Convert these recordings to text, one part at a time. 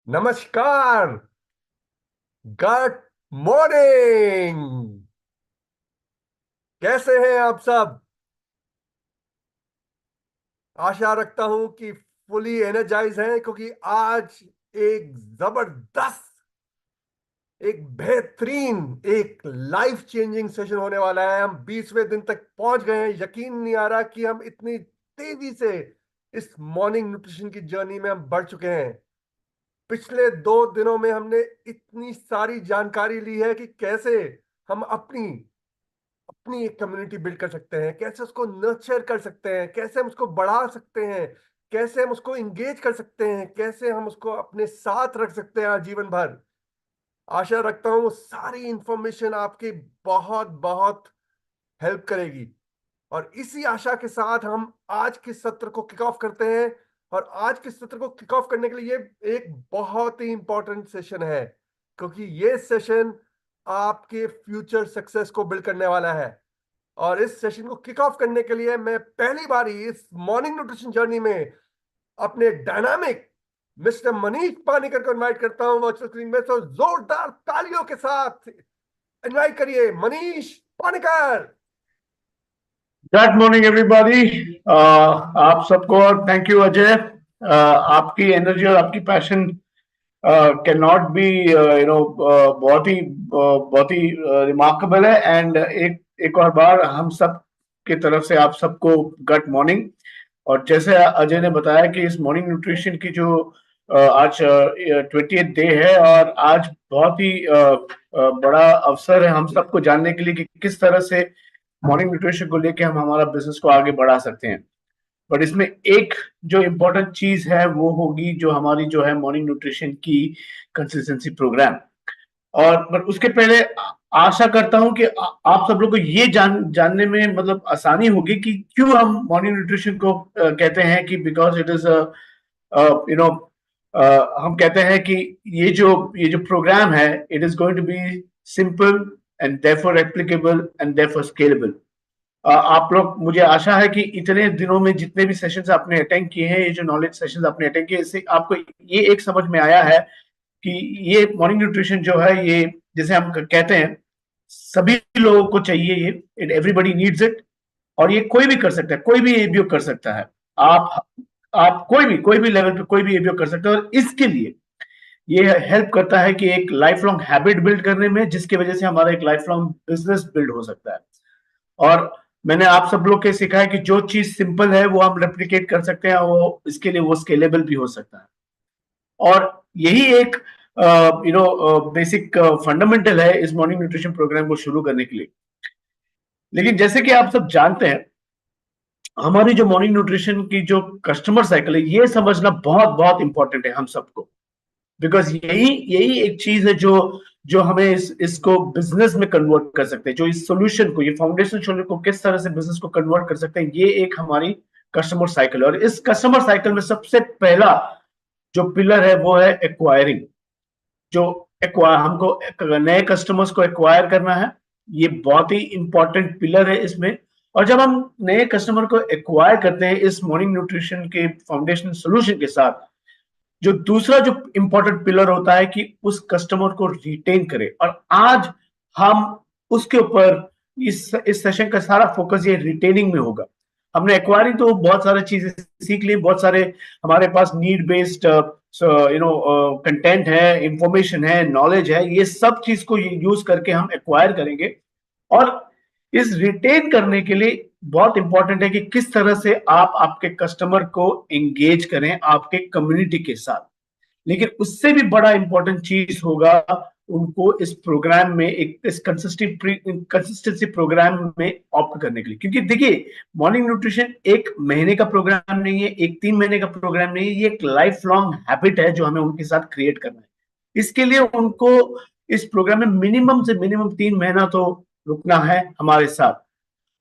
नमस्कार। Good morning. कैसे हैं आप सब? आशा रखता हूं कि फुली एनर्जाइज हैं, क्योंकि आज एक जबरदस्त, एक बेहतरीन, एक लाइफ चेंजिंग सेशन होने वाला है। हम 20वें दिन तक पहुंच गए हैं। यकीन नहीं आ रहा कि हम इतनी तेजी से इस मॉर्निंग न्यूट्रिशन की जर्नी में हम बढ़ चुके हैं। पिछले 2 दिनों में हमने इतनी सारी जानकारी ली है कि कैसे हम अपनी अपनी एक कम्युनिटी बिल्ड कर सकते हैं, कैसे उसको नर्चर कर सकते हैं, कैसे हम उसको बढ़ा सकते हैं, कैसे हम उसको इंगेज कर सकते हैं, कैसे हम उसको अपने साथ रख सकते हैं आजीवन भर। आशा रखता हूँ वो सारी इंफॉर्मेशन आपकी बहुत बहुत हेल्प करेगी। और इसी आशा के साथ हम आज के सत्र को किक ऑफ करते हैं। और आज के सत्र को किक ऑफ करने के लिए एक बहुत ही इंपॉर्टेंट सेशन है, क्योंकि ये सेशन आपके फ्यूचर सक्सेस को बिल्ड करने वाला है। और इस सेशन को किक ऑफ करने के लिए मैं पहली बार इस मॉर्निंग न्यूट्रिशन जर्नी में अपने डायनामिक मिस्टर मनीष पानीकर को इनवाइट करता हूं वर्चुअल स्क्रीन में। तो जोरदार तालियों के साथ इनवाइट करिए Manish Panikar. Good morning everybody. आप सबको और थैंक यू अजय। आपकी एनर्जी और आपकी पैशन कैन नॉट बी बहुत ही रिमार्केबल है। एंड एक और बार हम सब की तरफ से आप सबको गुड मॉर्निंग। और जैसे अजय ने बताया कि इस मॉर्निंग न्यूट्रिशन की जो आज 20th डे है, और आज बहुत ही बड़ा अवसर है हम सबको जानने के लिए कि किस तरह से मॉर्निंग न्यूट्रिशन को लेके हम हमारा बिजनेस को आगे बढ़ा सकते हैं। बट इसमें एक जो इम्पोर्टेंट चीज है वो होगी जो हमारी जो है मॉर्निंग न्यूट्रिशन की कंसिस्टेंसी प्रोग्राम। और पर उसके पहले आशा करता हूं कि आप सब लोग को ये जानने में मतलब आसानी होगी कि क्यों हम मॉर्निंग न्यूट्रिशन को कहते हैं कि because it is you know हम कहते हैं कि ये जो प्रोग्राम है it is going to be simple and therefore applicable and therefore scalable. आप लोग, मुझे आशा है कि इतने दिनों में जितने भी सेशंस आपने अटेंड किए हैं, ये जो नॉलेज सेशंस आपने अटेंड किए, इससे आपको ये एक समझ में आया है कि ये मॉर्निंग न्यूट्रिशन जो है, ये जैसे हम कहते हैं सभी लोगों को चाहिए, ये इट एवरीबडी नीड्स इट। और ये कोई भी कर सकता है, कोई भी एबीओ कर सकता है। आप आप कोई भी लेवल पे कोई भी एबीओ कर सकता है। और इसके लिए ये हेल्प करता है कि एक लाइफ लॉन्ग हैबिट बिल्ड करने में, जिसकी वजह से हमारा एक लाइफ लॉन्ग बिजनेस बिल्ड हो सकता है। और मैंने आप सब लोग के सिखाया कि जो चीज सिंपल है वो हम रेप्लिकेट कर सकते हैं, वो इसके लिए वो स्केलेबल भी हो सकता है। और यही एक बेसिक फंडामेंटल है इस मॉर्निंग न्यूट्रिशन प्रोग्राम को शुरू करने के लिए। लेकिन जैसे कि आप सब जानते हैं, हमारी जो मॉर्निंग न्यूट्रिशन की जो कस्टमर साइकिल है, ये समझना बहुत बहुत इंपॉर्टेंट है हम सबको। बिकॉज यही यही एक चीज है जो जो हमें इसको बिजनेस में कन्वर्ट कर सकते हैं, जो इस सोल्यूशन को, ये फाउंडेशन सोल्यूशन को किस तरह से बिजनेस को कन्वर्ट कर सकते हैं, ये एक हमारी कस्टमर साइकिल। और इस कस्टमर साइकिल में सबसे पहला जो पिलर है वो है एक्वायरिंग। जो हमको नए कस्टमर्स को एक्वायर करना है, ये बहुत ही इंपॉर्टेंट पिलर है इसमें। और जब हम नए कस्टमर को एक्वायर करते हैं इस मॉर्निंग न्यूट्रिशन के फाउंडेशन सोल्यूशन के साथ, जो दूसरा जो इंपॉर्टेंट पिलर होता है कि उस कस्टमर को रिटेन करें। और आज हम उसके ऊपर इस सेशन का सारा फोकस ये रिटेनिंग में होगा। हमने एक्वायरिंग तो बहुत सारी चीजें सीख ली, बहुत सारे हमारे पास नीड बेस्ड कंटेंट है, इंफॉर्मेशन है, नॉलेज है, ये सब चीज को यूज करके हम एक्वायर करेंगे। और इस रिटेन करने के लिए बहुत इंपॉर्टेंट है कि किस तरह से आप आपके कस्टमर को एंगेज करें आपके कम्युनिटी के साथ। लेकिन उससे भी बड़ा इंपॉर्टेंट चीज होगा उनको इस प्रोग्राम में, एक इस कंसिस्टेंसी प्रोग्राम में ऑप्ट करने के लिए। क्योंकि देखिए, मॉर्निंग न्यूट्रिशन एक महीने का प्रोग्राम नहीं है, एक 3 महीने का प्रोग्राम नहीं है, ये एक लाइफ लॉन्ग हैबिट है जो हमें उनके साथ क्रिएट करना है। इसके लिए उनको इस प्रोग्राम में मिनिमम से मिनिमम 3 महीना तो रुकना है हमारे साथ।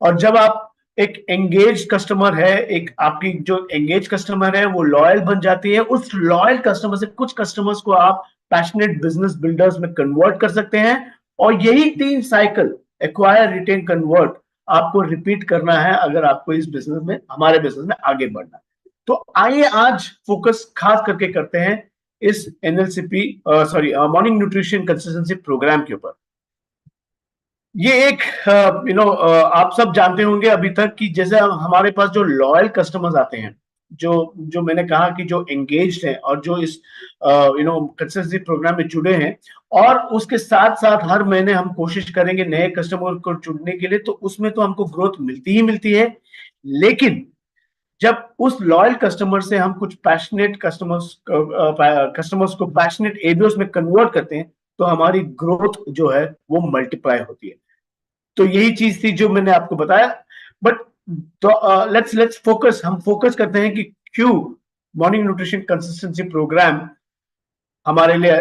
और जब आप एक एंगेज कस्टमर है, एक आपकी जो एंगेज कस्टमर है वो लॉयल बन जाती है, उस लॉयल कस्टमर से कुछ कस्टमर्स को आप पैशनेट बिजनेस बिल्डर्स में कन्वर्ट कर सकते हैं। और यही 3 साइकिल, एक्वायर, रिटेन, कन्वर्ट, आपको रिपीट करना है अगर आपको इस बिजनेस में, हमारे बिजनेस में आगे बढ़ना है। तो आइए आज फोकस खास करके करते हैं इस एनएलसीपी मॉर्निंग न्यूट्रिशन कंसिस्टेंसी प्रोग्राम के ऊपर। ये एक आप सब जानते होंगे अभी तक कि जैसे हमारे पास जो लॉयल कस्टमर्स आते हैं, जो जो मैंने कहा कि जो एंगेज्ड हैं और जो इस कंसिस्टेंसी प्रोग्राम में जुड़े हैं, और उसके साथ साथ हर महीने हम कोशिश करेंगे नए कस्टमर को जुड़ने के लिए, तो उसमें तो हमको ग्रोथ मिलती ही मिलती है। लेकिन जब उस लॉयल कस्टमर से हम कुछ पैशनेट कस्टमर्स को पैशनेट एबीओस में कन्वर्ट करते हैं, तो हमारी ग्रोथ जो है वो मल्टीप्लाई होती है। तो यही चीज थी जो मैंने आपको बताया। बट लेट्स फोकस, हम फोकस करते हैं कि क्यों मॉर्निंग न्यूट्रिशन कंसिस्टेंसी प्रोग्राम हमारे लिए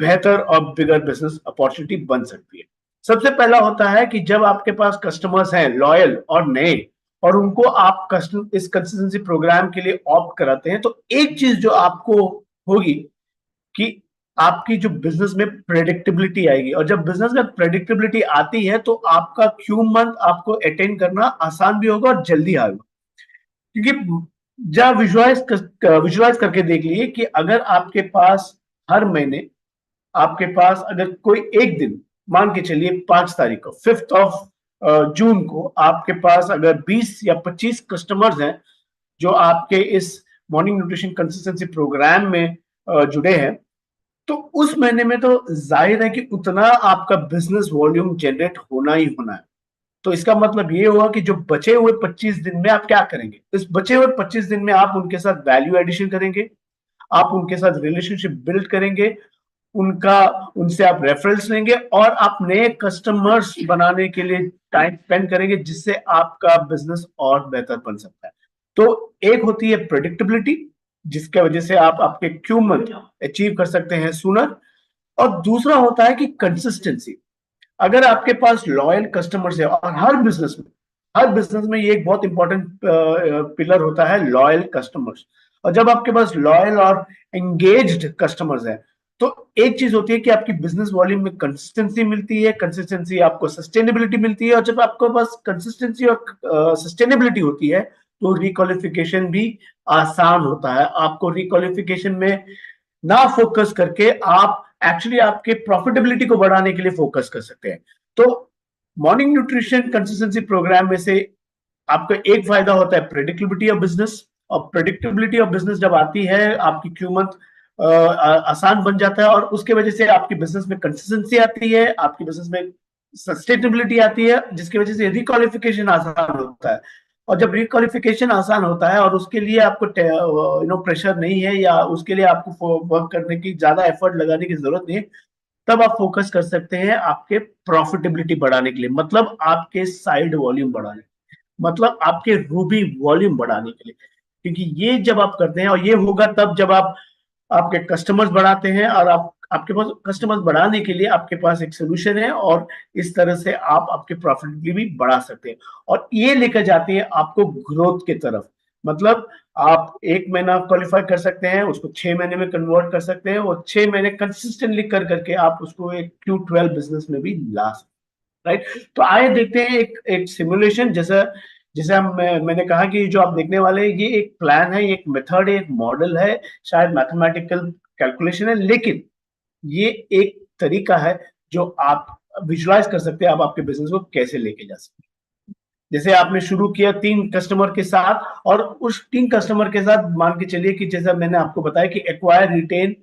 बेहतर और बिगर बिजनेस अपॉर्चुनिटी बन सकती है। सबसे पहला होता है कि जब आपके पास कस्टमर्स हैं लॉयल और नए, और उनको आप कस्टम इस कंसिस्टेंसी प्रोग्राम के लिए ऑप्ट कराते हैं, तो एक चीज जो आपको होगी कि आपकी जो बिजनेस में प्रेडिक्टेबिलिटी आएगी, और जब बिजनेस में प्रेडिक्टेबिलिटी आती है तो आपका क्यू मंथ आपको अटेंड करना आसान भी होगा और जल्दी आएगा। क्योंकि जब विजुलाइज करके देख लिए कि अगर आपके पास हर महीने आपके पास अगर कोई एक दिन, मान के चलिए 5 तारीख को, 5 जून को आपके पास अगर 20 या 25 कस्टमर्स हैं जो आपके इस मॉर्निंग न्यूट्रिशन कंसिस्टेंसी प्रोग्राम में जुड़े हैं, तो उस महीने में तो जाहिर है कि उतना आपका बिजनेस वॉल्यूम जनरेट होना ही होना है। तो इसका मतलब ये हुआ कि जो बचे हुए 25 दिन में आप क्या करेंगे, इस बचे हुए 25 दिन में आप उनके साथ वैल्यू एडिशन करेंगे, आप उनके साथ रिलेशनशिप बिल्ड करेंगे, उनका उनसे आप रेफरेंस लेंगे और आप नए कस्टमर्स बनाने के लिए टाइम स्पेंड करेंगे, जिससे आपका बिजनेस और बेहतर बन सकता है। तो एक होती है प्रेडिक्टेबिलिटी, जिसके वजह से आप आपके क्यू मंथ अचीव कर सकते हैं सूनर, और दूसरा होता है कि कंसिस्टेंसी। अगर आपके पास लॉयल कस्टमर्स है, और हर बिजनेस में ये एक बहुत इंपॉर्टेंट पिलर होता है, लॉयल कस्टमर्स। और जब आपके पास लॉयल और एंगेज्ड कस्टमर्स है, तो एक चीज होती है कि आपकी बिजनेस वॉल्यूम में कंसिस्टेंसी मिलती है, कंसिस्टेंसी आपको सस्टेनेबिलिटी मिलती है, और जब आपके पास कंसिस्टेंसी और सस्टेनेबिलिटी होती है तो रिक्वालिफिकेशन भी आसान होता है। आपको रिक्वालिफिकेशन में ना फोकस करके आप एक्चुअली आपके प्रॉफिटेबिलिटी को बढ़ाने के लिए फोकस कर सकते हैं। तो मॉर्निंग न्यूट्रिशन कंसिस्टेंसी प्रोग्राम में से आपका एक फायदा होता है प्रेडिक्टेबिलिटी ऑफ बिजनेस, और प्रेडिक्टेबिलिटी ऑफ बिजनेस जब आती है, आपकी क्यू मंथ आसान बन जाता है, और उसके वजह से आपकी बिजनेस में कंसिस्टेंसी आती है, आपकी बिजनेस में सस्टेनेबिलिटी आती है, जिसकी वजह से रिक्वालिफिकेशन आसान होता है। और जब रिक्वालिफिकेशन आसान होता है और उसके लिए आपको प्रेशर नहीं है, या उसके लिए आपको वर्क करने की ज्यादा एफर्ट लगाने की जरूरत नहीं है, तब आप फोकस कर सकते हैं आपके प्रॉफिटेबिलिटी बढ़ाने के लिए, मतलब आपके साइड वॉल्यूम बढ़ाने, मतलब आपके रूबी वॉल्यूम बढ़ाने के लिए। क्योंकि ये जब आप करते हैं, और ये होगा तब जब आप आपके कस्टमर्स बढ़ाते हैं, और आप आपके पास कस्टमर्स बढ़ाने के लिए आपके पास एक सोल्यूशन है, और इस तरह से आप आपके प्रॉफिटेबिलिटी भी बढ़ा सकते हैं, और ये लेकर जाती है आपको ग्रोथ की तरफ। मतलब आप एक महीना क्वालिफाई कर सकते हैं, उसको 6 महीने में कन्वर्ट कर सकते हैं, और 6 महीने कंसिस्टेंटली कर करके आप उसको एक Q12 बिजनेस में भी ला सकते हैं, राइट। तो आइए देखते हैं एक एक सिमुलेशन, जैसा जैसे मैंने कहा कि जो आप देखने वाले हैं, ये एक प्लान है, ये एक मेथड है, एक मॉडल है, शायद मैथमेटिकल कैलकुलेशन है, लेकिन ये एक तरीका है जो आप विजुलाइज कर सकते हैं, आप आपके बिजनेस को कैसे लेके जा सकते हैं। जैसे आपने शुरू किया 3 कस्टमर के साथ, और उस 3 कस्टमर के साथ मान के चलिए कि जैसा मैंने आपको बताया कि acquire, retain,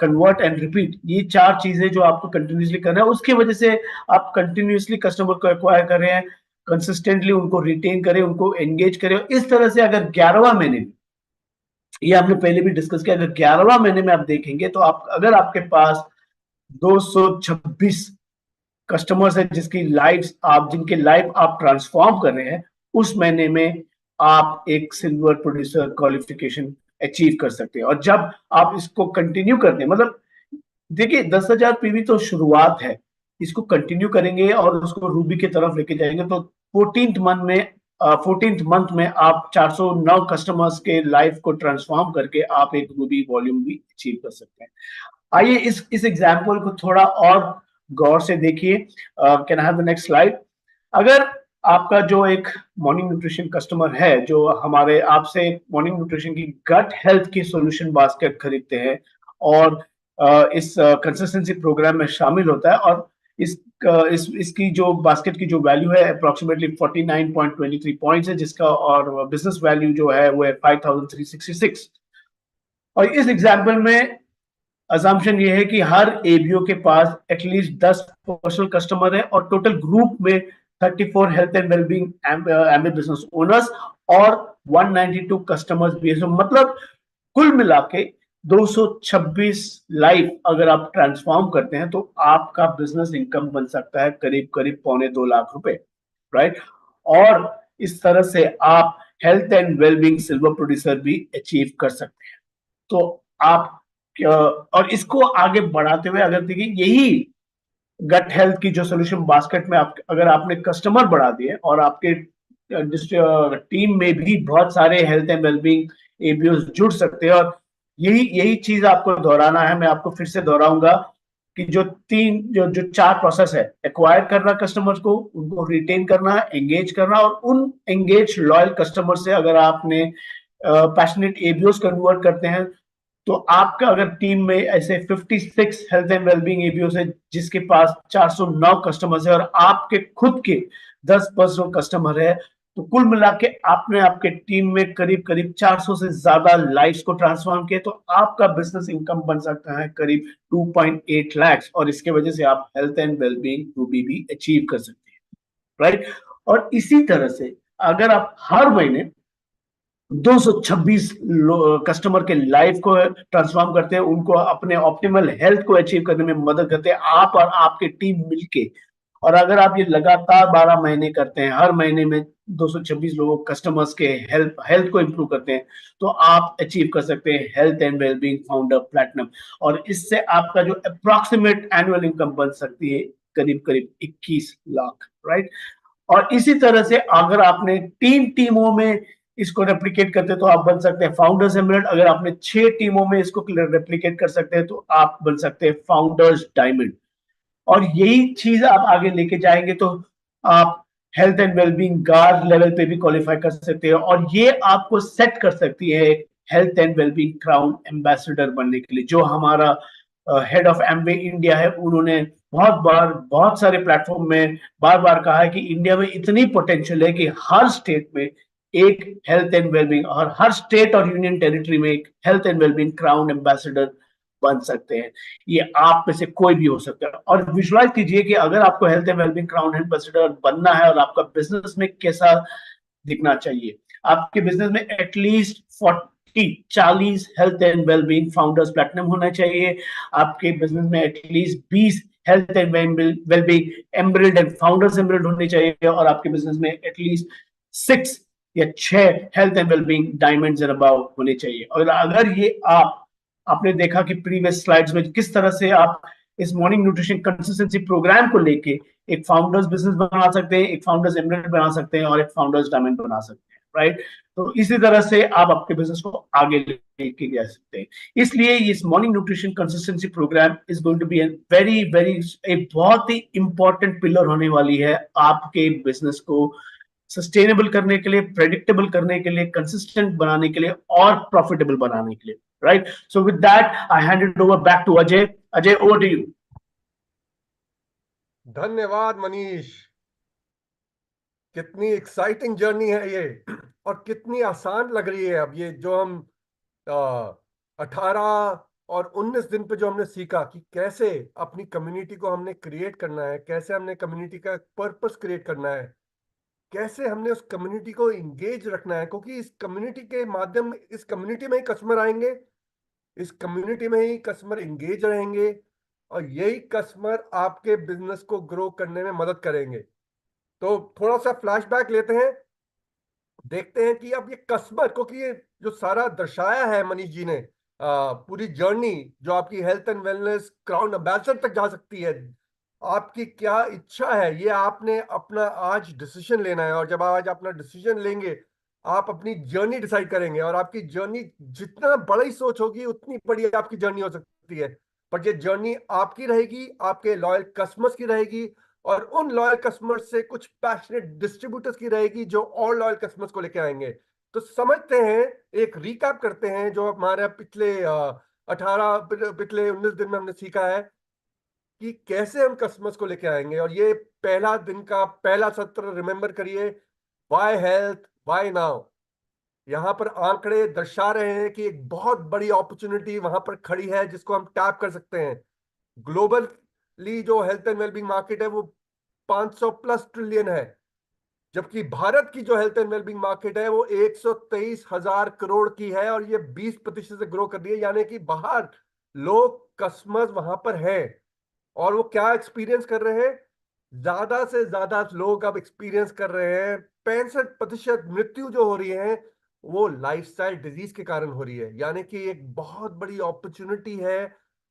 convert and repeat, ये 4 चीजें जो आपको कंटिन्यूसली करना है, उसकी वजह से आप कंटिन्यूसली कस्टमर को एक्वायर कर रहे हैं, कंसिस्टेंटली उनको रिटेन करें, उनको एंगेज करें। इस तरह से अगर 11वां महीने में, ये आपने पहले भी डिस्कस किया, अगर 11वां महीने में आप देखेंगे तो आप, अगर आपके पास 226 कस्टमर्स है जिनके लाइफ आप ट्रांसफॉर्म कर रहे हैं, उस महीने में आप एक सिल्वर प्रोड्यूसर क्वालिफिकेशन अचीव कर सकते हैं। और जब आप इसको कंटिन्यू करते हैं, मतलब देखिए 10,000 पीवी तो शुरुआत है, इसको कंटिन्यू करेंगे और उसको रूबी की तरफ लेके जाएंगे, तो 14th मंथ में आप 409 कस्टमर्स के लाइफ को ट्रांसफॉर्म करके आप एक रूबी वॉल्यूम भी अचीव कर सकते हैं। आइए इस एग्जाम्पल को थोड़ा और गौर से देखिए। Can I have the next slide. अगर आपका जो एक मॉर्निंग न्यूट्रिशन कस्टमर है, जो हमारे आपसे मॉर्निंग न्यूट्रिशन की गट हेल्थ की सॉल्यूशन बास्केट खरीदते हैं, और इस कंसिस्टेंसी प्रोग्राम में शामिल होता है, और इसकी जो बास्केट की जो वैल्यू है अप्रोक्सीमेटली 49.23 पॉइंट्स है, जिसका और बिजनेस वैल्यू जो है वो है 5,366। और इस एग्जाम्पल में असम्पशन ये है कि हर एबीओ के पास एटलीस्ट 10 पर्सनल कस्टमर है, और टोटल ग्रुप में 34 health and wellbeing MB business owners और 192 कस्टमर्स भी है। मतलब कुल मिला के 226 लाइफ अगर आप ट्रांसफॉर्म करते हैं, तो आपका बिजनेस इनकम बन सकता है करीब करीब 2.25 लाख रुपए, राइट। और इस तरह से आप health and wellbeing silver producer भी अचीव कर सकते हैं। तो आप और इसको आगे बढ़ाते हुए अगर देखिए, यही गट हेल्थ की जो सोल्यूशन बास्केट में आप, अगर आपने कस्टमर बढ़ा दिए और आपके टीम में भी बहुत सारे हेल्थ एंड वेलबींग एबीओस जुड़ सकते हैं। और यही यही चीज आपको दोहराना है, मैं आपको फिर से दोहराऊंगा कि जो चार प्रोसेस है, एक्वायर करना कस्टमर को, उनको रिटेन करना, एंगेज करना, और उन एंगेज लॉयल कस्टमर से अगर आपने पैशनेट एबीओस कन्वर्ट करते हैं, तो आपका अगर टीम में ऐसे 56 हेल्थ एंड वेलबींग एबीओस है जिसके पास 409 कस्टमर्स है और आपके खुद के 10% कस्टमर है, तो कुल मिला के आपने आपके टीम में करीब करीब 400 से ज्यादा लाइफ्स को ट्रांसफॉर्म किया, तो आपका बिजनेस इनकम बन सकता है करीब 2.8 लाख, और इसके वजह से आप हेल्थ एंड वेलबींग रूबी भी अचीव कर सकते हैं, राइट। और इसी तरह से अगर आप हर महीने 226 कस्टमर के लाइफ को ट्रांसफॉर्म करते हैं, उनको अपने ऑप्टिमल हेल्थ को अचीव करने में मदद करते हैं, आप और आपकी टीम मिलके, और अगर आप ये लगातार 12 महीने करते हैं, हर महीने में 226 लोगों कस्टमर्स के हेल्थ को इंप्रूव करते हैं, तो आप अचीव कर सकते हैं health and wellbeing founder platinum. और इससे आपका जो अप्रोक्सीमेट एनुअल इनकम बन सकती है करीब करीब 21 लाख, राइट। और इसी तरह से अगर आपने 3 टीमों में इसको रेप्लिकेट करते हैं तो आप बन सकते हैं फाउंडर्स एमराल्ड। अगर आपने 6 टीमों में इसको रेप्लिकेट कर सकते हैं तो आप बन सकते हैं फाउंडर्स डायमंड। और यही चीज आप आगे लेके जाएंगे तो आप health and wellbeing guard level पे भी क्वालिफाई कर सकते हैं, और ये आपको सेट कर सकती है health and wellbeing crown ambassador बनने के लिए। जो हमारा हेड ऑफ एमवे इंडिया है, उन्होंने बहुत बार बहुत सारे प्लेटफॉर्म में बार बार कहा है कि इंडिया में इतनी पोटेंशियल है कि हर स्टेट में एक हेल्थ एंड वेलबींग, और हर स्टेट और यूनियन टेरिटरी में एक health and wellbeing crown ambassador बन सकते हैं। ये आप में से कोई भी हो सकता है। और विजुअलाइज कीजिए कि अगर आपको health and wellbeing crown ambassador बनना है और आपका बिजनेस में कैसा दिखना चाहिए। आपके बिजनेस में at least 40 health and wellbeing founders platinum होना चाहिए। आपके बिजनेस में at least 20 health and wellbeing emerald and founders emerald होने चाहिए, और आपके बिजनेस में एटलीस्ट 6 या 6 health and wellbeing diamonds and above होने चाहिए। और अगर ये आपने देखा कि प्रीवियस स्लाइड्स में किस तरह से आप इस मॉर्निंग न्यूट्रिशन कंसिस्टेंसी प्रोग्राम को लेके एक फाउंडर्स बिजनेस बना सकते हैं, एक फाउंडर्स एमरल्ड बना सकते हैं, और एक फाउंडर्स डायमंड बना सकते हैं, राइट। तो इसी तरह से आप आपके बिजनेस को आगे लेके जा सकते हैं। इसलिए इस morning nutrition consistency program is going to be very very एक बहुत ही इंपॉर्टेंट पिलर होने वाली है आपके बिजनेस को सस्टेनेबल करने के लिए, प्रेडिक्टेबल करने के लिए, कंसिस्टेंट बनाने के लिए, और प्रॉफिटेबल बनाने के लिए, right. So with that I hand it over back to Ajay. Ajay, over to you. धन्यवाद मनीष। कितनी एक्साइटिंग जर्नी है ये, और कितनी आसान लग रही है। अब ये जो हम 18 और 19 दिन पे जो हमने सीखा कि कैसे अपनी कम्युनिटी को हमने क्रिएट करना है, कैसे हमने कम्युनिटी का पर्पस क्रिएट करना है, कैसे हमने उस कम्युनिटी को इंगेज रखना है, क्योंकि इस कम्युनिटी के माध्यम, इस कम्युनिटी में ही कस्टमर आएंगे, इस कम्युनिटी में ही कस्टमर इंगेज रहेंगे, और यही कस्टमर आपके बिजनेस को ग्रो करने में मदद करेंगे। तो थोड़ा सा फ्लैशबैक लेते हैं, देखते हैं कि अब ये कस्टमर, क्योंकि ये जो सारा दर्शाया है मनीष जी ने, पूरी जर्नी जो आपकी health and wellness crown ambassador तक जा सकती है, आपकी क्या इच्छा है ये आपने अपना आज डिसीजन लेना है। और जब आज अपना डिसीजन लेंगे, आप अपनी जर्नी डिसाइड करेंगे, और आपकी जर्नी जितना बड़ी सोच होगी उतनी बड़ी आपकी जर्नी हो सकती है। पर ये जर्नी आपकी रहेगी, आपके लॉयल कस्टमर्स की रहेगी, और उन लॉयल कस्टमर्स से कुछ पैशनेट डिस्ट्रीब्यूटर्स की रहेगी जो और लॉयल कस्टमर्स को लेके आएंगे। तो समझते हैं, एक रिकैप करते हैं जो हमारे पिछले 19 दिन में हमने सीखा है कि कैसे हम कस्टमर्स को लेके आएंगे। और ये पहला दिन का पहला सत्र रिमेंबर करिए, वाई हेल्थ वाई नाउ। यहां पर आंकड़े दर्शा रहे हैं कि एक बहुत बड़ी अपॉर्चुनिटी वहां पर खड़ी है जिसको हम टैप कर सकते हैं। ग्लोबली जो हेल्थ एंड वेलबींग मार्केट है वो 500 प्लस ट्रिलियन है, जबकि भारत की जो हेल्थ एंड वेलबींग मार्केट है वो 123,000 करोड़ की है, और ये 20% से ग्रो कर रही है। यानी कि बाहर लोग कस्टमर्स वहां पर हैं, और वो क्या एक्सपीरियंस कर रहे हैं, ज्यादा से ज्यादा लोग अब एक्सपीरियंस कर रहे हैं 65% मृत्यु जो हो रही है वो लाइफस्टाइल डिजीज के कारण हो रही है। यानी कि एक बहुत बड़ी अपॉर्चुनिटी है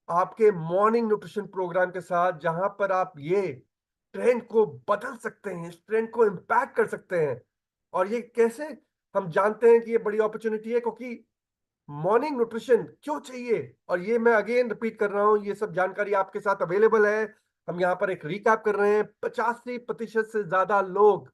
आपके मॉर्निंग न्यूट्रिशन प्रोग्राम के साथ, जहां पर आप ये ट्रेंड को बदल सकते हैं, इस ट्रेंड को इम्पैक्ट कर सकते हैं। और ये कैसे हम जानते हैं कि ये बड़ी अपॉर्चुनिटी है? क्योंकि मॉर्निंग न्यूट्रिशन क्यों चाहिए, और ये मैं अगेन रिपीट कर रहा हूं, ये सब जानकारी आपके साथ अवेलेबल है। हम यहाँ पर एक रिकैप कर रहे हैं। 85% से ज्यादा लोग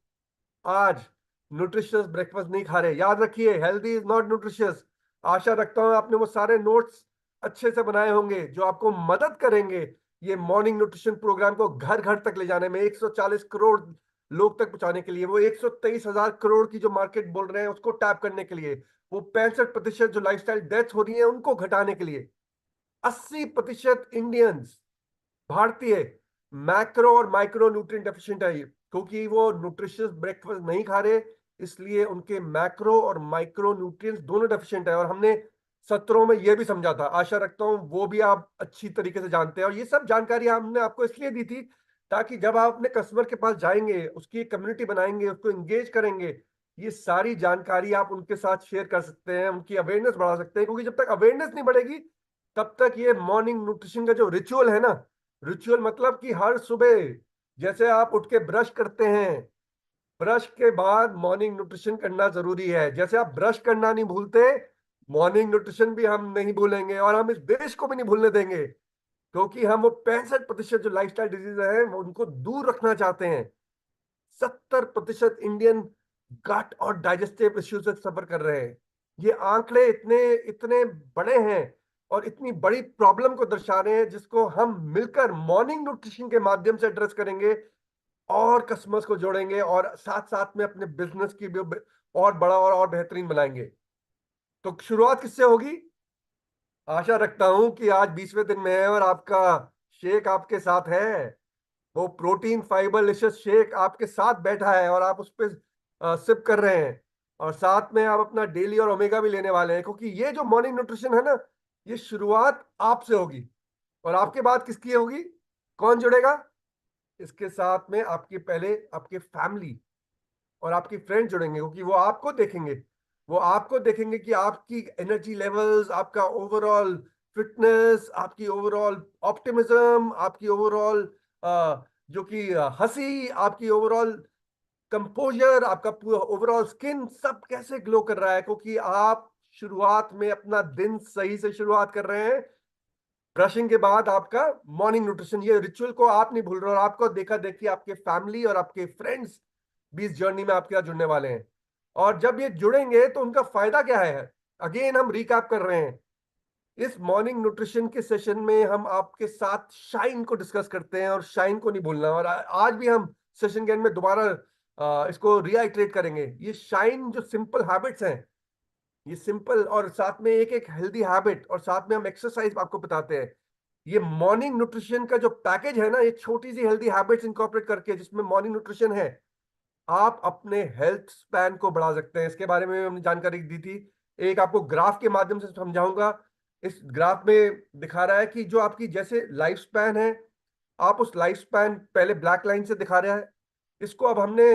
आज न्यूट्रिशियस ब्रेकफास्ट नहीं खा रहे। याद रखिए, हेल्दी इज नॉट न्यूट्रिशियस। आशा रखता हूं आपने वो सारे नोट्स अच्छे से बनाए होंगे जो आपको मदद करेंगे ये मॉर्निंग न्यूट्रिशन प्रोग्राम को घर घर तक ले जाने में, 140 करोड़ लोग तक पहुंचाने के लिए, वो 123,000 करोड़ की जो मार्केट बोल रहे हैं उसको टैप करने के लिए, वो 65% जो लाइफस्टाइल डेथ हो रही है उनको घटाने के लिए। 80% इंडियंस, भारतीय, मैक्रो और माइक्रो न्यूट्रिएंट डेफिशिएंट है, क्योंकि वो न्यूट्रिशियस ब्रेकफास्ट नहीं खा रहे, इसलिए उनके मैक्रो और माइक्रो न्यूट्रिएंट्स दोनों डेफिशिएंट है। और हमने सत्रों में यह भी समझा था, आशा रखता हूं वो भी आप अच्छी तरीके से जानते हैं। और ये सब जानकारी हमने आपको इसलिए दी थी ताकि जब आप अपने कस्टमर के पास जाएंगे, उसकी एक कम्युनिटी बनाएंगे, उसको एंगेज करेंगे, ये सारी जानकारी आप उनके साथ शेयर कर सकते हैं, उनकी अवेयरनेस बढ़ा सकते हैं। क्योंकि जब तक अवेयरनेस नहीं बढ़ेगी तब तक ये मॉर्निंग न्यूट्रिशन का जो रिचुअल है ना, रिचुअल मतलब कि हर सुबह जैसे आप उठ के ब्रश करते हैं, ब्रश के बाद मॉर्निंग न्यूट्रिशन करना जरूरी है। जैसे आप ब्रश करना नहीं भूलते, मॉर्निंग न्यूट्रिशन भी हम नहीं भूलेंगे, और हम इस देश को भी नहीं भूलने देंगे, क्योंकि हम वो 65% जो लाइफस्टाइल डिजीज है वो उनको दूर रखना चाहते हैं। 70% इंडियन गट और डाइजेस्टिव इश्यूज से सफर कर रहे हैं। ये आंकड़े इतने इतने बड़े हैं और इतनी बड़ी प्रॉब्लम को दर्शा रहे हैं, जिसको हम मिलकर मॉर्निंग न्यूट्रिशन के माध्यम से एड्रेस करेंगे और कस्टमर्स को जोड़ेंगे, और साथ साथ में अपने बिजनेस की भी और बड़ा और बेहतरीन बनाएंगे। तो शुरुआत किससे होगी? आशा रखता हूं कि आज 20वें दिन में है और आपका शेक आपके साथ है, वो प्रोटीन फाइबर लिशियस शेक आपके साथ बैठा है और आप उस पर सिप कर रहे हैं, और साथ में आप अपना डेली और ओमेगा भी लेने वाले हैं। क्योंकि ये जो मॉर्निंग न्यूट्रिशन है ना, ये शुरुआत आपसे होगी, और आपके बाद किसकी होगी? कौन जुड़ेगा इसके साथ में? आपके पहले आपके फैमिली और आपकी फ्रेंड जुड़ेंगे, क्योंकि वो आपको देखेंगे कि आपकी एनर्जी लेवल्स, आपका ओवरऑल फिटनेस, आपकी ओवरऑल ऑप्टिमिज्म, आपकी ओवरऑल जो कि हंसी, आपकी ओवरऑल कंपोजर, आपका पूरा ओवरऑल स्किन सब कैसे ग्लो कर रहा है, क्योंकि आप शुरुआत में अपना दिन सही से शुरुआत कर रहे हैं। ब्रशिंग के बाद आपका मॉर्निंग न्यूट्रिशन, ये रिचुअल को आप नहीं भूल रहे, और आपको देखा देखी आपके फैमिली और आपके फ्रेंड्स भी इस जर्नी में आपके साथ जुड़ने वाले हैं। और जब ये जुड़ेंगे तो उनका फायदा क्या है? अगेन हम रिकैप कर रहे हैं। इस मॉर्निंग न्यूट्रिशन के सेशन में हम आपके साथ शाइन को डिस्कस करते हैं, और शाइन को नहीं भूलना। और आज भी हम सेशन के एंड में दोबारा इसको रिआइट्रेट करेंगे। ये शाइन जो सिंपल हैबिट्स हैं, ये सिंपल, और साथ में एक एक हेल्दी हैबिट, और साथ में हम एक्सरसाइज आपको बताते हैं। ये मॉर्निंग न्यूट्रिशन का जो पैकेज है ना, ये छोटी सी हेल्दी हैबिट्स इंकॉर्पोरेट करके जिसमें मॉर्निंग न्यूट्रिशन है, आप अपने हेल्थ स्पैन को बढ़ा सकते हैं। इसके बारे में हमने जानकारी दी थी, एक आपको ग्राफ के माध्यम से समझाऊंगा। इस ग्राफ में दिखा रहा है कि जो आपकी जैसे लाइफ स्पैन है, आप उस लाइफ स्पैन पहले ब्लैक लाइन से दिखा रहा है, इसको अब हमने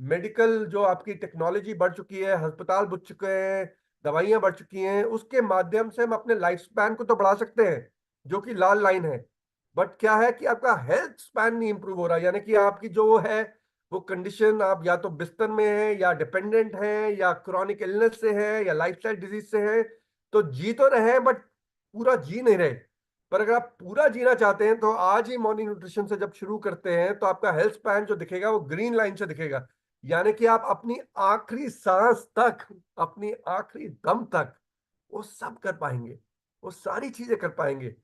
मेडिकल जो आपकी टेक्नोलॉजी बढ़ चुकी है, अस्पताल बढ़ चुके हैं, दवाइयां बढ़ चुकी हैं, उसके माध्यम से हम अपने लाइफ स्पैन को तो बढ़ा सकते हैं, जो कि लाल लाइन है। बट क्या है कि आपका हेल्थ स्पैन नहीं इंप्रूव हो रहा, यानी कि आपकी जो है वो कंडीशन, आप या तो बिस्तर में है, या डिपेंडेंट है, या क्रॉनिक इलनेस से है, या लाइफस्टाइल डिजीज से है। तो जी तो रहे बट पूरा जी नहीं रहे। पर अगर आप पूरा जीना चाहते हैं तो आज ही मॉर्निंग न्यूट्रिशन से जब शुरू करते हैं तो आपका हेल्थ स्पैन जो दिखेगा वो ग्रीन लाइन से दिखेगा, यानी कि आप अपनी आखिरी सांस तक, अपनी आखिरी दम तक वो सब कर पाएंगे, वो सारी चीजें कर पाएंगे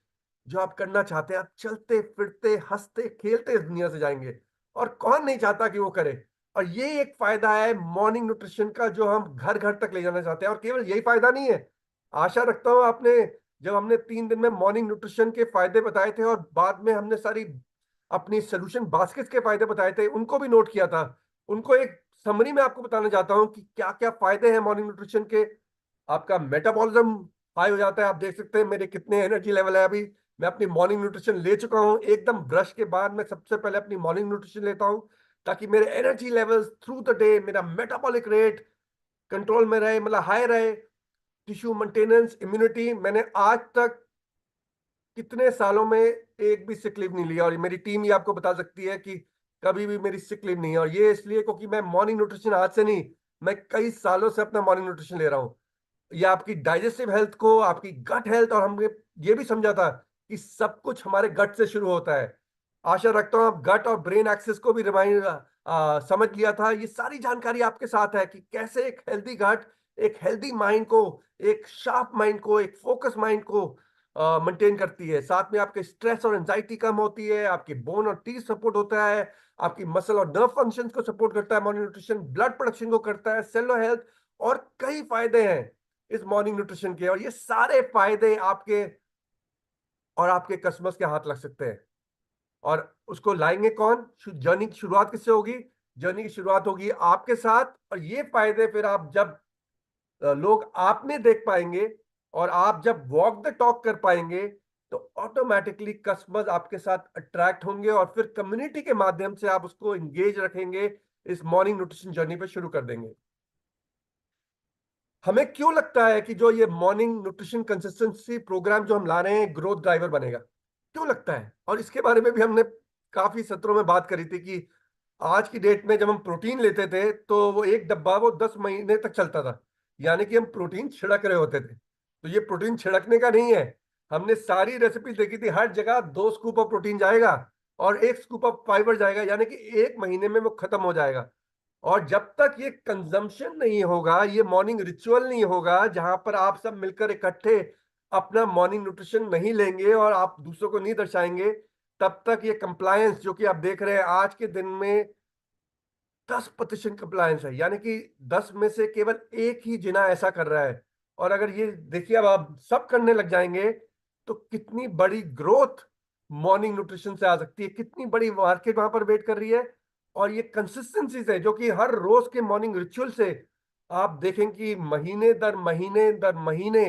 जो आप करना चाहते हैं। आप चलते फिरते हंसते खेलते इस दुनिया से जाएंगे, और कौन नहीं चाहता कि वो करे। और ये एक फायदा है मॉर्निंग न्यूट्रिशन का जो हम घर घर तक ले जाना चाहते हैं। और केवल यही फायदा नहीं है, आशा रखता हूं आपने, जब हमने 3 दिन में मॉर्निंग न्यूट्रिशन के फायदे बताए थे और बाद में हमने सारी अपनी सोल्यूशन बास्केट्स के फायदे बताए थे, उनको भी नोट किया था। उनको एक समरी में आपको बताना चाहता हूं कि क्या क्या फायदे हैं मॉर्निंग न्यूट्रिशन के। आपका मेटाबॉलिज्म हाई हो जाता है, आप देख सकते हैं मेरे कितने एनर्जी लेवल है अभी। मैं अपनी मॉर्निंग न्यूट्रिशन ले चुका हूं, एकदम ब्रश के बाद मैं सबसे पहले अपनी मॉर्निंग न्यूट्रिशन लेता हूं, ताकि मेरे energy levels through the day, मेरा मेटाबॉलिक रेट कंट्रोल में रहे, मतलब हाई रहे। टिश्यू मेंटेनेंस, इम्यूनिटी, मैंने आज तक कितने सालों में एक भी सिक लीव नहीं लिया, और मेरी टीम ही आपको बता सकती है कि कभी भी मेरी सिक लीव नहीं है। और ये इसलिए क्योंकि मैं मॉर्निंग न्यूट्रिशन आज से नहीं, मैं कई सालों से अपना मॉर्निंग न्यूट्रिशन ले रहा हूँ। ये आपकी डाइजेस्टिव हेल्थ को, आपकी गट हेल्थ, और हमने ये भी समझा था कि सब कुछ हमारे गट से शुरू होता है। आशा रखता हूँ आप गट और ब्रेन एक्सेस को भी रिमाइंड समझ लिया था। ये सारी जानकारी आपके साथ है कि कैसे एक हेल्दी गट एक हेल्दी माइंड को, एक शार्प माइंड को, एक फोकस माइंड को मेंटेन करती है। साथ में आपके स्ट्रेस और एंजाइटी कम होती है, आपकी बोन और टीथ सपोर्ट होता है, आपकी मसल और नर्व फंक्शन को सपोर्ट करता है मॉर्निंग न्यूट्रिशन, ब्लड प्रोडक्शन को करता है, सेलुलर हेल्थ, और कई फायदे हैं इस मॉर्निंग न्यूट्रिशन के। और ये सारे फायदे आपके और आपके कस्टमर्स के हाथ लग सकते हैं। और उसको लाएंगे कौन? जर्नी की शुरुआत किससे होगी? जर्नी की शुरुआत होगी आपके साथ। और ये फायदे फिर आप जब लोग आप में देख पाएंगे और आप जब वॉक द टॉक कर पाएंगे, तो ऑटोमेटिकली कस्टमर्स आपके साथ अट्रैक्ट होंगे और फिर कम्युनिटी के माध्यम से आप उसको इंगेज रखेंगे, इस मॉर्निंग न्यूट्रिशन जर्नी पे शुरू कर देंगे। हमें क्यों लगता है कि जो ये मॉर्निंग न्यूट्रिशन कंसिस्टेंसी प्रोग्राम जो हम ला रहे हैं ग्रोथ ड्राइवर बनेगा? क्यों लगता है? और इसके बारे में भी हमने काफी सत्रों में बात करी थी कि आज की डेट में जब हम प्रोटीन लेते थे तो वो एक डब्बा वो 10 महीने तक चलता था। यानी कि हम प्रोटीन छिड़क रहे होते थे। तो ये प्रोटीन छिड़कने का नहीं है। हमने सारी रेसिपी देखी थी, हर जगह 2 स्कूप ऑफ प्रोटीन जाएगा और 1 स्कूप ऑफ फाइबर जाएगा, यानी कि 1 महीने में वो खत्म हो जाएगा। और जब तक ये कंजम्पशन नहीं होगा, ये मॉर्निंग रिचुअल नहीं होगा जहां पर आप सब मिलकर इकट्ठे अपना मॉर्निंग न्यूट्रिशन नहीं लेंगे और आप दूसरों को नहीं दर्शाएंगे, तब तक ये कंप्लायंस जो कि आप देख रहे हैं आज के दिन में 10% कंप्लायंस है। यानी कि 10 में से केवल एक ही जिना ऐसा कर रहा है। और अगर ये देखिए अब आप सब करने लग जाएंगे तो कितनी बड़ी ग्रोथ मॉर्निंग न्यूट्रिशन से आ सकती है, कितनी बड़ी मार्केट वहां पर वेट कर रही है। और ये कंसिस्टेंसी से, जो कि हर रोज के मॉर्निंग रिचुअल से आप देखें कि महीने दर महीने दर महीने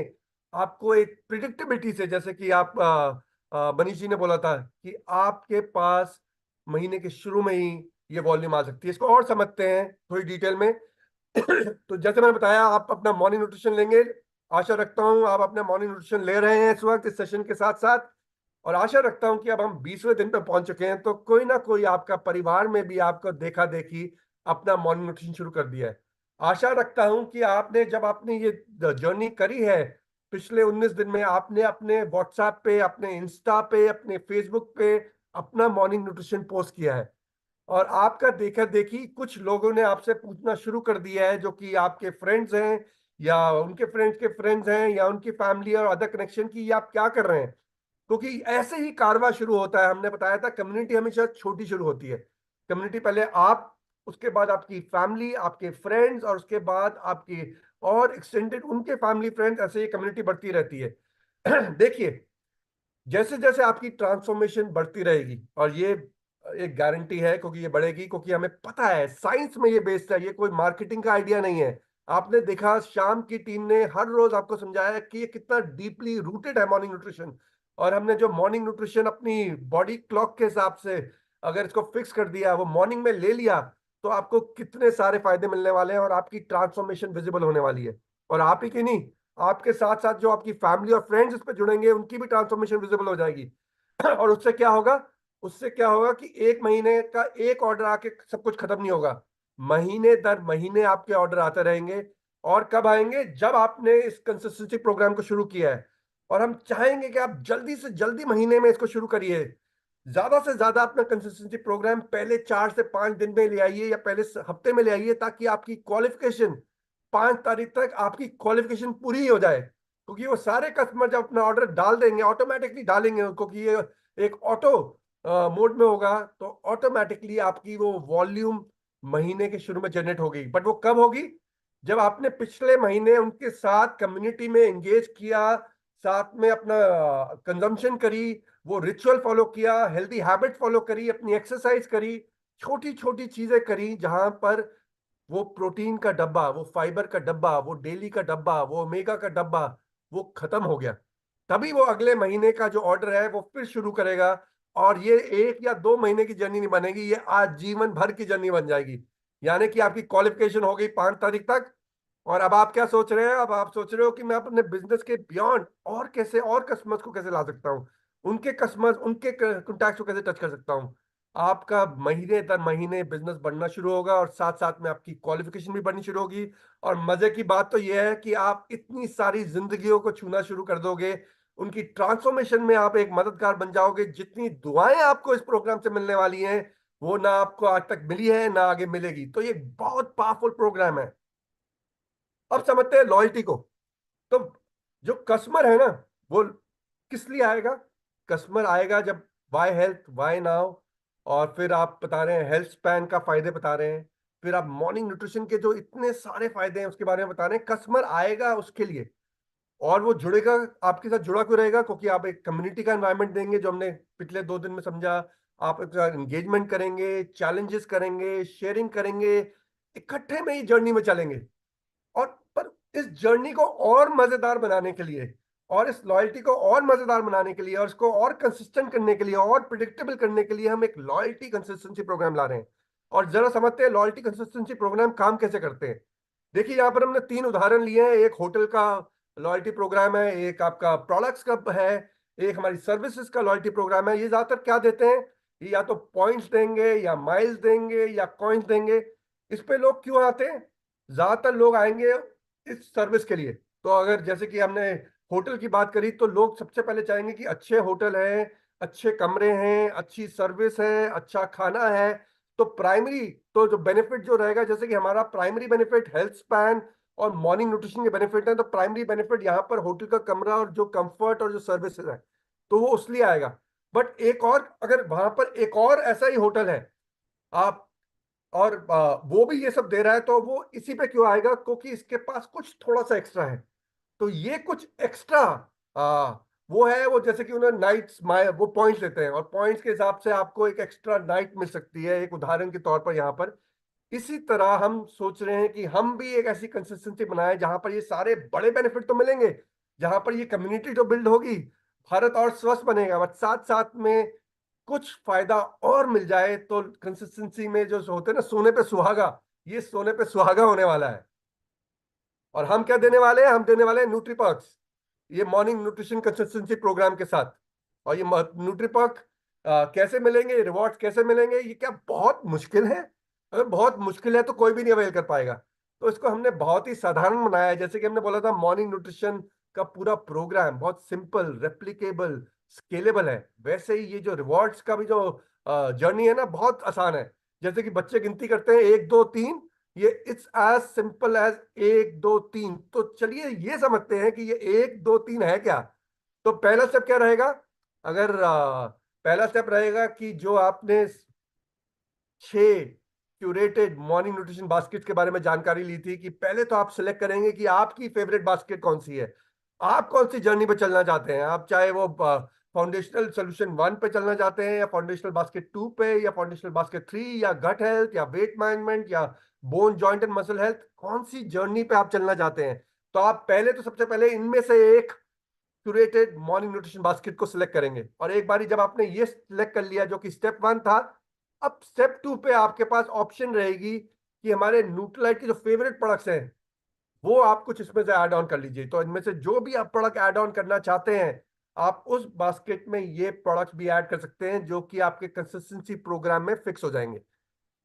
आपको एक प्रिडिक्टेबिलिटी से, जैसे कि आप मनीष जी ने बोला था कि आपके पास महीने के शुरू में ही ये वॉल्यूम आ सकती है। इसको और समझते हैं थोड़ी डिटेल में। तो जैसे मैंने बताया, आप अपना मॉर्निंग न्यूट्रिशन लेंगे। आशा रखता हूं आप अपना मॉर्निंग न्यूट्रिशन ले रहे हैं इस वक्त इस सेशन के साथ साथ। और आशा रखता हूं कि अब हम 20वें दिन पे पहुंच चुके हैं, तो कोई ना कोई आपका परिवार में भी आपको देखा देखी अपना मॉर्निंग न्यूट्रिशन शुरू कर दिया है। आशा रखता हूं कि आपने जब आपने ये जर्नी करी है पिछले 19 दिन में, आपने अपने व्हाट्सएप पे, अपने इंस्टा पे, अपने फेसबुक पे अपना मॉर्निंग न्यूट्रिशन पोस्ट किया है। और आपका देखा देखी कुछ लोगों ने आपसे पूछना शुरू कर दिया है, जो कि आपके फ्रेंड्स हैं या उनके फ्रेंड्स के फ्रेंड्स हैं या उनकी फैमिली और अदर कनेक्शन की, ये आप क्या कर रहे हैं? क्योंकि ऐसे ही कारवा शुरू होता है। हमने बताया था कम्युनिटी हमेशा छोटी शुरू होती है। कम्युनिटी पहले आप, उसके बाद आपकी फैमिली, आपके फ्रेंड्स, और उसके बाद आपकी और एक्सटेंडेड उनके फैमिली फ्रेंड्स, ऐसे ही कम्युनिटी बढ़ती रहती है। देखिए, जैसे जैसे आपकी ट्रांसफॉर्मेशन बढ़ती रहेगी, और ये एक गारंटी है क्योंकि ये बढ़ेगी, क्योंकि हमें पता है साइंस में ये बेस्ड है, ये कोई मार्केटिंग का आइडिया नहीं है। आपने देखा श्याम की टीम ने हर रोज आपको समझाया कि ये कितना डीपली रूटेड है मॉर्निंग न्यूट्रिशन। और हमने जो मॉर्निंग न्यूट्रिशन अपनी बॉडी क्लॉक के हिसाब से अगर इसको फिक्स कर दिया, वो मॉर्निंग में ले लिया, तो आपको कितने सारे फायदे मिलने वाले हैं और आपकी ट्रांसफॉर्मेशन विजिबल होने वाली है। और आप ही की नहीं, आपके साथ साथ जो आपकी फैमिली और फ्रेंड्स इस पे जुड़ेंगे उनकी भी ट्रांसफॉर्मेशन विजिबल हो जाएगी। और उससे क्या होगा? उससे क्या होगा कि 1 महीने का एक ऑर्डर आके सब कुछ खत्म नहीं होगा। महीने दर महीने आपके ऑर्डर आते रहेंगे। और कब आएंगे? जब आपने इस कंसिस्टेंसी प्रोग्राम को शुरू किया है। और हम चाहेंगे कि आप जल्दी से जल्दी महीने में इसको शुरू करिए। ज्यादा से ज्यादा अपना कंसिस्टेंसी प्रोग्राम पहले 4 से 5 दिन में ले आइए या पहले हफ्ते में ले आइए, ताकि आपकी क्वालिफिकेशन 5 तारीख तक आपकी क्वालिफिकेशन पूरी हो जाए। क्योंकि वो सारे कस्टमर जब अपना ऑर्डर डाल देंगे, ऑटोमेटिकली डालेंगे, क्योंकि ये एक ऑटो मोड में होगा, तो ऑटोमेटिकली आपकी वो वॉल्यूम महीने के शुरू में जनरेट होगी। बट वो कब होगी? जब आपने पिछले महीने उनके साथ कम्युनिटी में एंगेज किया, साथ में अपना कंजम्पशन करी, वो रिचुअल फॉलो किया, हेल्दी हैबिट फॉलो करी, अपनी एक्सरसाइज करी, छोटी छोटी चीजें करी, जहां पर वो प्रोटीन का डब्बा, वो फाइबर का डब्बा, वो डेली का डब्बा, वो ओमेगा का डब्बा, वो खत्म हो गया। तभी वो अगले महीने का जो ऑर्डर है वो फिर शुरू करेगा। और ये 1 या 2 महीने की जर्नी नहीं बनेगी, ये आजीवन भर की जर्नी बन जाएगी। यानी कि आपकी क्वालिफिकेशन हो गई 5 तारीख तक। और अब आप क्या सोच रहे हैं? अब आप सोच रहे हो कि मैं अपने बिजनेस के बियॉन्ड और कैसे और कस्टमर्स को कैसे ला सकता हूँ, उनके कस्टमर्स, उनके कॉन्टैक्ट को कैसे टच कर सकता हूँ। आपका महीने दर महीने बिजनेस बढ़ना शुरू होगा और साथ साथ में आपकी क्वालिफिकेशन भी बढ़नी शुरू होगी। और मजे की बात तो यह है कि आप इतनी सारी जिंदगियों को छूना शुरू कर दोगे, उनकी ट्रांसफॉर्मेशन में आप एक मददगार बन जाओगे। जितनी दुआएं आपको इस प्रोग्राम से मिलने वाली हैं वो ना आपको आज तक मिली है ना आगे मिलेगी। तो ये बहुत पावरफुल प्रोग्राम है। अब समझते हैं लॉयल्टी को। तो जो कस्टमर है ना, वो किस लिए आएगा? कस्टमर आएगा जब वाई हेल्थ वाई नाउ, और फिर आप बता रहे हैं हेल्थ स्पैन का फायदे बता रहे हैं, फिर आप मॉर्निंग न्यूट्रिशन के जो इतने सारे फायदे हैं उसके बारे में बता रहे हैं। कस्टमर आएगा उसके लिए, और वो जुड़ेगा, आपके साथ जुड़ा क्यों रहेगा? क्योंकि आप एक कम्युनिटी का एनवायरनमेंट देंगे, जो हमने पिछले 2 दिन में समझा। आप एंगेजमेंट करेंगे, चैलेंजेस करेंगे, शेयरिंग करेंगे, इकट्ठे में ही जर्नी में चलेंगे। और पर इस जर्नी को और मजेदार बनाने के लिए, और इस लॉयल्टी को और मजेदार बनाने के लिए, और इसको और कंसिस्टेंट करने के लिए, और प्रिडिक्टेबल करने के लिए हम एक लॉयल्टी कंसिस्टेंसी प्रोग्राम ला रहे हैं। और जरा समझते हैं लॉयल्टी कंसिस्टेंसी प्रोग्राम काम कैसे करते हैं। देखिए, यहाँ पर हमने 3 उदाहरण लिए हैं। एक होटल का लॉयल्टी प्रोग्राम है, एक आपका प्रोडक्ट्स का है, एक हमारी सर्विसेज का लॉयल्टी प्रोग्राम है। ये ज्यादातर क्या देते हैं? ये या तो पॉइंट्स देंगे, या माइल्स देंगे, या कॉइन्स देंगे। इस पे लोग क्यों आते हैं? ज्यादातर लोग आएंगे इस सर्विस के लिए। तो अगर जैसे कि हमने होटल की बात करी, तो लोग सबसे पहले चाहेंगे कि अच्छे होटल हैं, अच्छे कमरे हैं, अच्छी सर्विस है, अच्छा खाना है। तो प्राइमरी, तो जो बेनिफिट जो रहेगा, जैसे कि हमारा प्राइमरी बेनिफिट हेल्थ स्पैन और मॉर्निंग न्यूट्रिशन के बेनिफिट है, तो प्राइमरी बेनिफिट यहाँ पर होटल का कमरा और जो कंफर्ट और जो सर्विसेज है, तो वो उसलिए आएगा। बट एक और, अगर वहां पर एक और ऐसा ही होटल है, आप, और वो भी ये सब दे रहा है, तो वो इसी पे क्यों आएगा? क्योंकि इसके पास कुछ थोड़ा सा एक्स्ट्रा है। तो ये कुछ एक्स्ट्रा वो है, वो जैसे कि उन्हें नाइट्स वो पॉइंट्स लेते हैं, और पॉइंट्स के हिसाब से आपको एक एक्स्ट्रा नाइट मिल सकती है, एक उदाहरण के तौर पर यहाँ पर। इसी तरह हम सोच रहे हैं कि हम भी एक ऐसी कंसिस्टेंसी बनाए जहां पर ये सारे बड़े बेनिफिट तो मिलेंगे, जहां पर ये कम्युनिटी जो बिल्ड होगी, भारत और स्वस्थ बनेगा, बट साथ साथ में कुछ फायदा और मिल जाए। तो कंसिस्टेंसी में जो होते हैं ना सोने पे सुहागा, ये सोने पे सुहागा होने वाला है। और हम क्या देने वाले हैं? हम देने वाले हैं न्यूट्रीपर्क्स, ये मॉर्निंग न्यूट्रिशन कंसिस्टेंसी प्रोग्राम के साथ। और ये न्यूट्रीपर्क कैसे मिलेंगे, रिवॉर्ड्स कैसे मिलेंगे? ये क्या बहुत मुश्किल है? अगर बहुत मुश्किल है तो कोई भी नहीं अवेल कर पाएगा। तो इसको हमने बहुत ही साधारण बनाया है। जैसे कि हमने बोला था, मॉर्निंग न्यूट्रिशन का पूरा प्रोग्राम बहुत सिंपल, रेप्लिकेबल, स्केलेबल है। वैसे ही ये जो रिवॉर्ड्स का भी जो जर्नी है ना, बहुत आसान है। जैसे कि बच्चे गिनती करते हैं 1 2 3, ये इट्स एज सिंपल एज 1 2 3। तो चलिए ये समझते हैं कि ये 1 2 3 है क्या। तो पहला स्टेप क्या रहेगा? अगर पहला स्टेप रहेगा कि जो आपने 6 क्यूरेटेड मॉर्निंग न्यूट्रिशन बास्केट के बारे में जानकारी ली थी, कि पहले तो आप सिलेक्ट करेंगे कि आपकी फेवरेट बास्केट कौन सी है। आप कौन सी जर्नी पे चलना चाहते हैं? आप चाहे वो फाउंडेशनल सोल्यूशन 1 पे चलना चाहते हैं, या फाउंडेशनल बास्केट 2 पे, या फाउंडेशनल बास्केट 3, या गट हेल्थ, या वेट मैनेजमेंट, या bone joint and muscle health, कौन सी जर्नी पे आप चलना चाहते हैं? तो आप पहले तो सबसे पहले इनमें से एक क्यूरेटेड मॉर्निंग न्यूट्रिशन बास्केट को सिलेक्ट करेंगे। और एक बारी जब आपने ये सिलेक्ट कर लिया, जो कि स्टेप 1 था, अब स्टेप 2 पे आपके पास ऑप्शन रहेगी कि हमारे न्यूट्रीलाइट के जो फेवरेट प्रोडक्ट्स हैं, वो आप कुछ इसमें से ऐड ऑन कर लीजिए। तो इनमें से जो भी आप प्रोडक्ट ऐड ऑन करना चाहते हैं, आप उस बास्केट में ये प्रोडक्ट्स भी ऐड कर सकते हैं, जो कि आपके कंसिस्टेंसी प्रोग्राम में फिक्स हो जाएंगे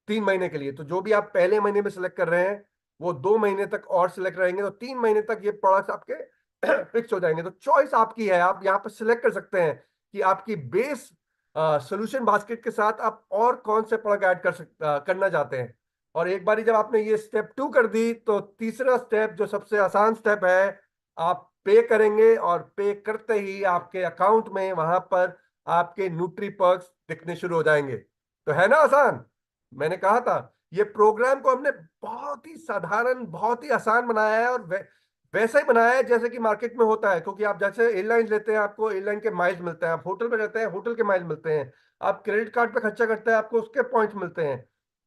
3 महीने के लिए। तो जो भी आप पहले महीने में सिलेक्ट कर रहे हैं, वो 2 महीने तक और सिलेक्ट रहेंगे, तो 3 महीने तक ये प्रोडक्ट्स आपके फिक्स हो जाएंगे। तो चॉइस आपकी है, आप यहाँ पर सिलेक्ट कर सकते हैं कि आपकी बेस सोल्यूशन बास्केट के साथ आप और कौन से प्रोडक्ट ऐड करना चाहते हैं। और एक बारी जब आपने ये स्टेप 2 कर दी, तो तीसरा स्टेप, जो सबसे आसान स्टेप है, आप पे करेंगे, और पे करते ही आपके अकाउंट में वहां पर आपके न्यूट्री पर्क्स दिखने शुरू हो जाएंगे। तो है ना आसान? मैंने कहा था, ये प्रोग्राम को हमने बहुत ही साधारण, बहुत ही आसान बनाया है, और वैसा ही बनाया है जैसे कि मार्केट में होता है। क्योंकि आप जैसे एयरलाइन लेते हैं, आपको एयरलाइन के माइल्स मिलते हैं, आप होटल पे रहते हैं, होटल के माइल्स मिलते हैं, आप क्रेडिट कार्ड पे खर्चा करते हैं, आपको उसके पॉइंट्स मिलते हैं,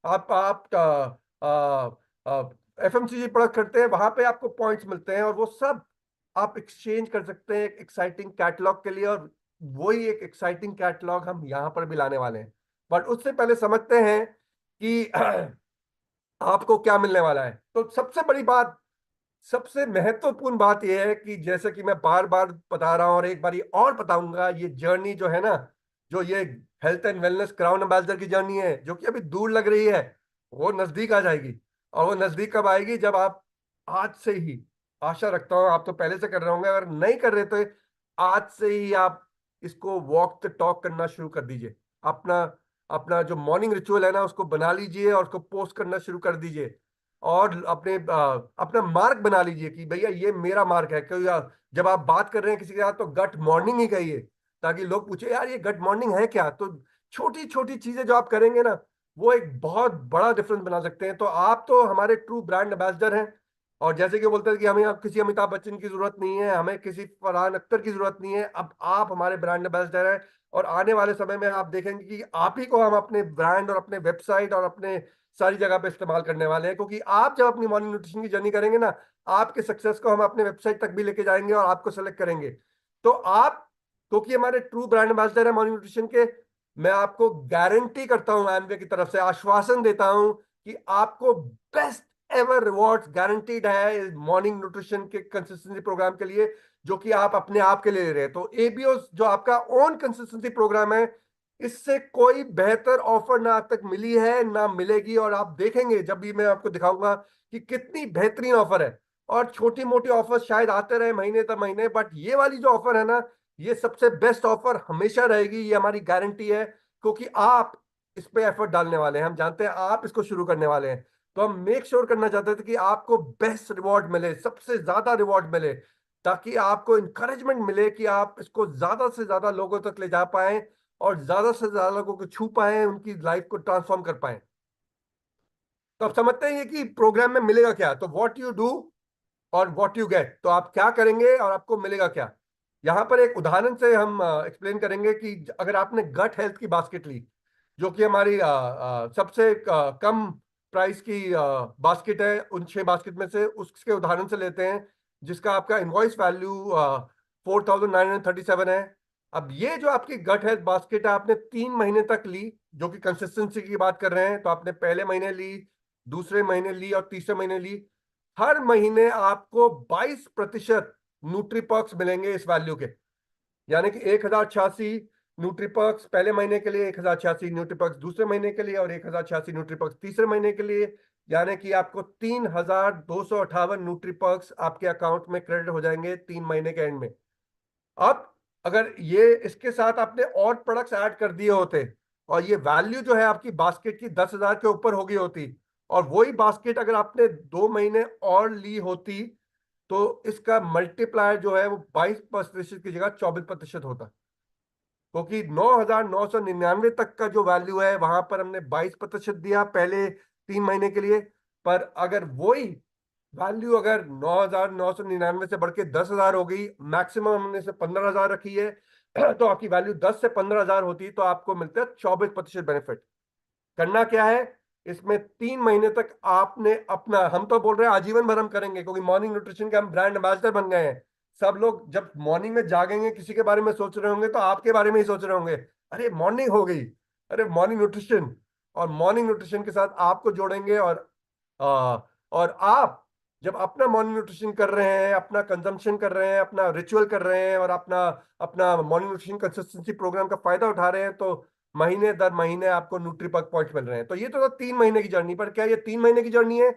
आप एफएमसीजी प्रोडक्ट करते हैं, वहां पे आपको पॉइंट्स मिलते हैं, और वो सब आप एक्सचेंज कर सकते हैं एक एक्साइटिंग कैटलॉग के लिए। और वही एक एक्साइटिंग कैटलॉग हम यहाँ पर भी लाने वाले हैं। बट उससे पहले समझते हैं कि आपको क्या मिलने वाला है। तो सबसे बड़ी बात, सबसे महत्वपूर्ण बात यह है कि जैसे कि मैं बार बार बता रहा हूं, और एक बारी और बताऊंगा, ये जर्नी जो है ना, जो ये health and wellness crown ambassador की जर्नी है, जो कि अभी दूर लग रही है, वो नजदीक आ जाएगी। और वो नजदीक कब आएगी? जब आप आज से ही, आशा रखता हूं आप तो पहले से कर रहे होंगे, अगर नहीं कर रहे तो आज से ही आप इसको वॉक द टॉक करना शुरू कर दीजिए। अपना अपना जो मॉर्निंग रिचुअल है ना, उसको बना लीजिए और उसको पोस्ट करना शुरू कर दीजिए। और अपना मार्क बना लीजिए कि भैया ये मेरा मार्क है। क्योंकि जब आप बात कर रहे हैं किसी के साथ तो गट मॉर्निंग ही कहिए, ताकि लोग पूछे यार ये गट मॉर्निंग है क्या। तो छोटी छोटी चीजें जो आप करेंगे ना, वो एक बहुत बड़ा डिफरेंस बना सकते हैं। तो आप तो हमारे ट्रू ब्रांड एम्बेसडर हैं। और जैसे कि बोलते हैं कि हमें अब किसी अमिताभ बच्चन की जरूरत नहीं है, हमें किसी फरहान अख्तर की जरूरत नहीं है, अब आप हमारे ब्रांड एम्बेसडर हैं। और आने वाले समय में आप देखेंगे कि आप ही को हम अपने ब्रांड और अपने वेबसाइट और अपने सारी जगह पे इस्तेमाल करने वाले हैं। क्योंकि आप जब अपनी मॉर्निंग न्यूट्रिशन की जर्नी करेंगे ना, आपके सक्सेस को हम अपने वेबसाइट तक भी लेके जाएंगे और आपको सेलेक्ट करेंगे। तो आप, क्योंकि हमारे ट्रू ब्रांड एम्बेसडर है मॉर्निंग न्यूट्रिशन के, मैं आपको गारंटी करता हूं, एमवे की तरफ से आश्वासन देता हूं कि आपको बेस्ट एवर रिवॉर्ड्स गारंटीड है मॉर्निंग न्यूट्रिशन के कंसिस्टेंसी प्रोग्राम के लिए, जो कि आप अपने आप के लिए ले रहे हैं। तो एबीओ जो आपका ओन कंसिस्टेंसी प्रोग्राम है, इससे कोई बेहतर ऑफर ना आज तक मिली है ना मिलेगी। और आप देखेंगे जब भी मैं आपको दिखाऊंगा कि कितनी बेहतरीन ऑफर है। और छोटी मोटी ऑफर शायद आते रहे महीने दर महीने, बट ये वाली जो ऑफर है ना, ये सबसे बेस्ट ऑफर हमेशा रहेगी, ये हमारी गारंटी है। क्योंकि आप इस पे एफर्ट डालने वाले हैं, हम जानते हैं आप इसको शुरू करने वाले हैं। तो हम मेक श्योर करना चाहते थे कि आपको बेस्ट रिवॉर्ड मिले, सबसे ज्यादा रिवॉर्ड मिले, ताकि आपको इंकरेजमेंट मिले कि आप इसको ज्यादा से ज्यादा लोगों तक ले जा पाए और ज्यादा से ज्यादा लोगों को छू पाए, उनकी लाइफ को ट्रांसफॉर्म कर पाए। तो आप समझते हैं ये कि प्रोग्राम में मिलेगा क्या। तो व्हाट यू डू और व्हाट यू गेट, तो आप क्या करेंगे और आपको मिलेगा क्या। यहां पर एक उदाहरण से हम एक्सप्लेन करेंगे कि अगर आपने गट हेल्थ की बास्केट ली, जो कि हमारी सबसे कम प्राइस की बास्केट है उन 6 बास्केट में से, उसके उदाहरण से लेते हैं, जिसका आपका इनवॉइस वैल्यू 4937 है। अब ये जो आपकी गट हेल्थ बास्केट है, आपने 3 महीने तक ली, जो कि कंसिस्टेंसी की बात कर रहे हैं। तो आपने पहले महीने ली, दूसरे महीने ली और तीसरे महीने ली। हर महीने आपको 22% न्यूट्रीपर्क्स मिलेंगे इस वैल्यू के। यानी कि 1086 न्यूट्रीपर्क्स पहले महीने के लिए, 1086 न्यूट्रीपर्क्स दूसरे महीने के लिए और 1086 न्यूट्रीपर्क्स तीसरे महीने के लिए। यानी कि आपको 3258 न्यूट्रीपर्क्स आपके अकाउंट में क्रेडिट हो जाएंगे 3 महीने के एंड में। अब अगर ये इसके साथ आपने और प्रोडक्ट्स ऐड कर दिए होते, और ये वैल्यू जो है आपकी बास्केट की 10,000 के ऊपर हो गई होती, और वही बास्केट अगर आपने 2 महीने और ली होती, तो इसका मल्टीप्लायर जो है वो 22% की जगह 24% होता। क्योंकि 9,999 तक का जो वैल्यू है, वहां पर हमने 22% दिया पहले 3 महीने के लिए। पर अगर वही वैल्यू अगर 9,999 से बढ़ के 10,000 हो गई, मैक्सिमम हमने से 15,000 रखी है, तो आपकी वैल्यू 10 से 15,000 होती, तो आपको मिलता है 24% बेनिफिट। करना क्या है इसमें, 3 महीने तक आपने अपना, हम तो बोल रहे हैं आजीवन भर हम करेंगे, क्योंकि मॉर्निंग न्यूट्रिशन के हम ब्रांड एम्बेसडर बन गए हैं। सब लोग जब मॉर्निंग में जागेंगे किसी के बारे में सोच रहे होंगे, तो आपके बारे में ही सोच रहे होंगे, अरे मॉर्निंग हो गई, अरे मॉर्निंग न्यूट्रिशन। और मॉर्निंग न्यूट्रिशन के साथ आपको जोड़ेंगे। और आप जब अपना मॉर्निंग न्यूट्रिशन कर रहे हैं, अपना कंजम्पशन कर रहे हैं, अपना रिचुअल कर रहे हैं, और अपना अपना मॉर्निंग न्यूट्रिशन कंसिस्टेंसी प्रोग्राम का फायदा उठा रहे हैं, तो महीने दर महीने आपको न्यूट्रीपर्क पॉइंट मिल रहे हैं। तो ये तो था 3 महीने की जर्नी। पर क्या ये 3 महीने की जर्नी है?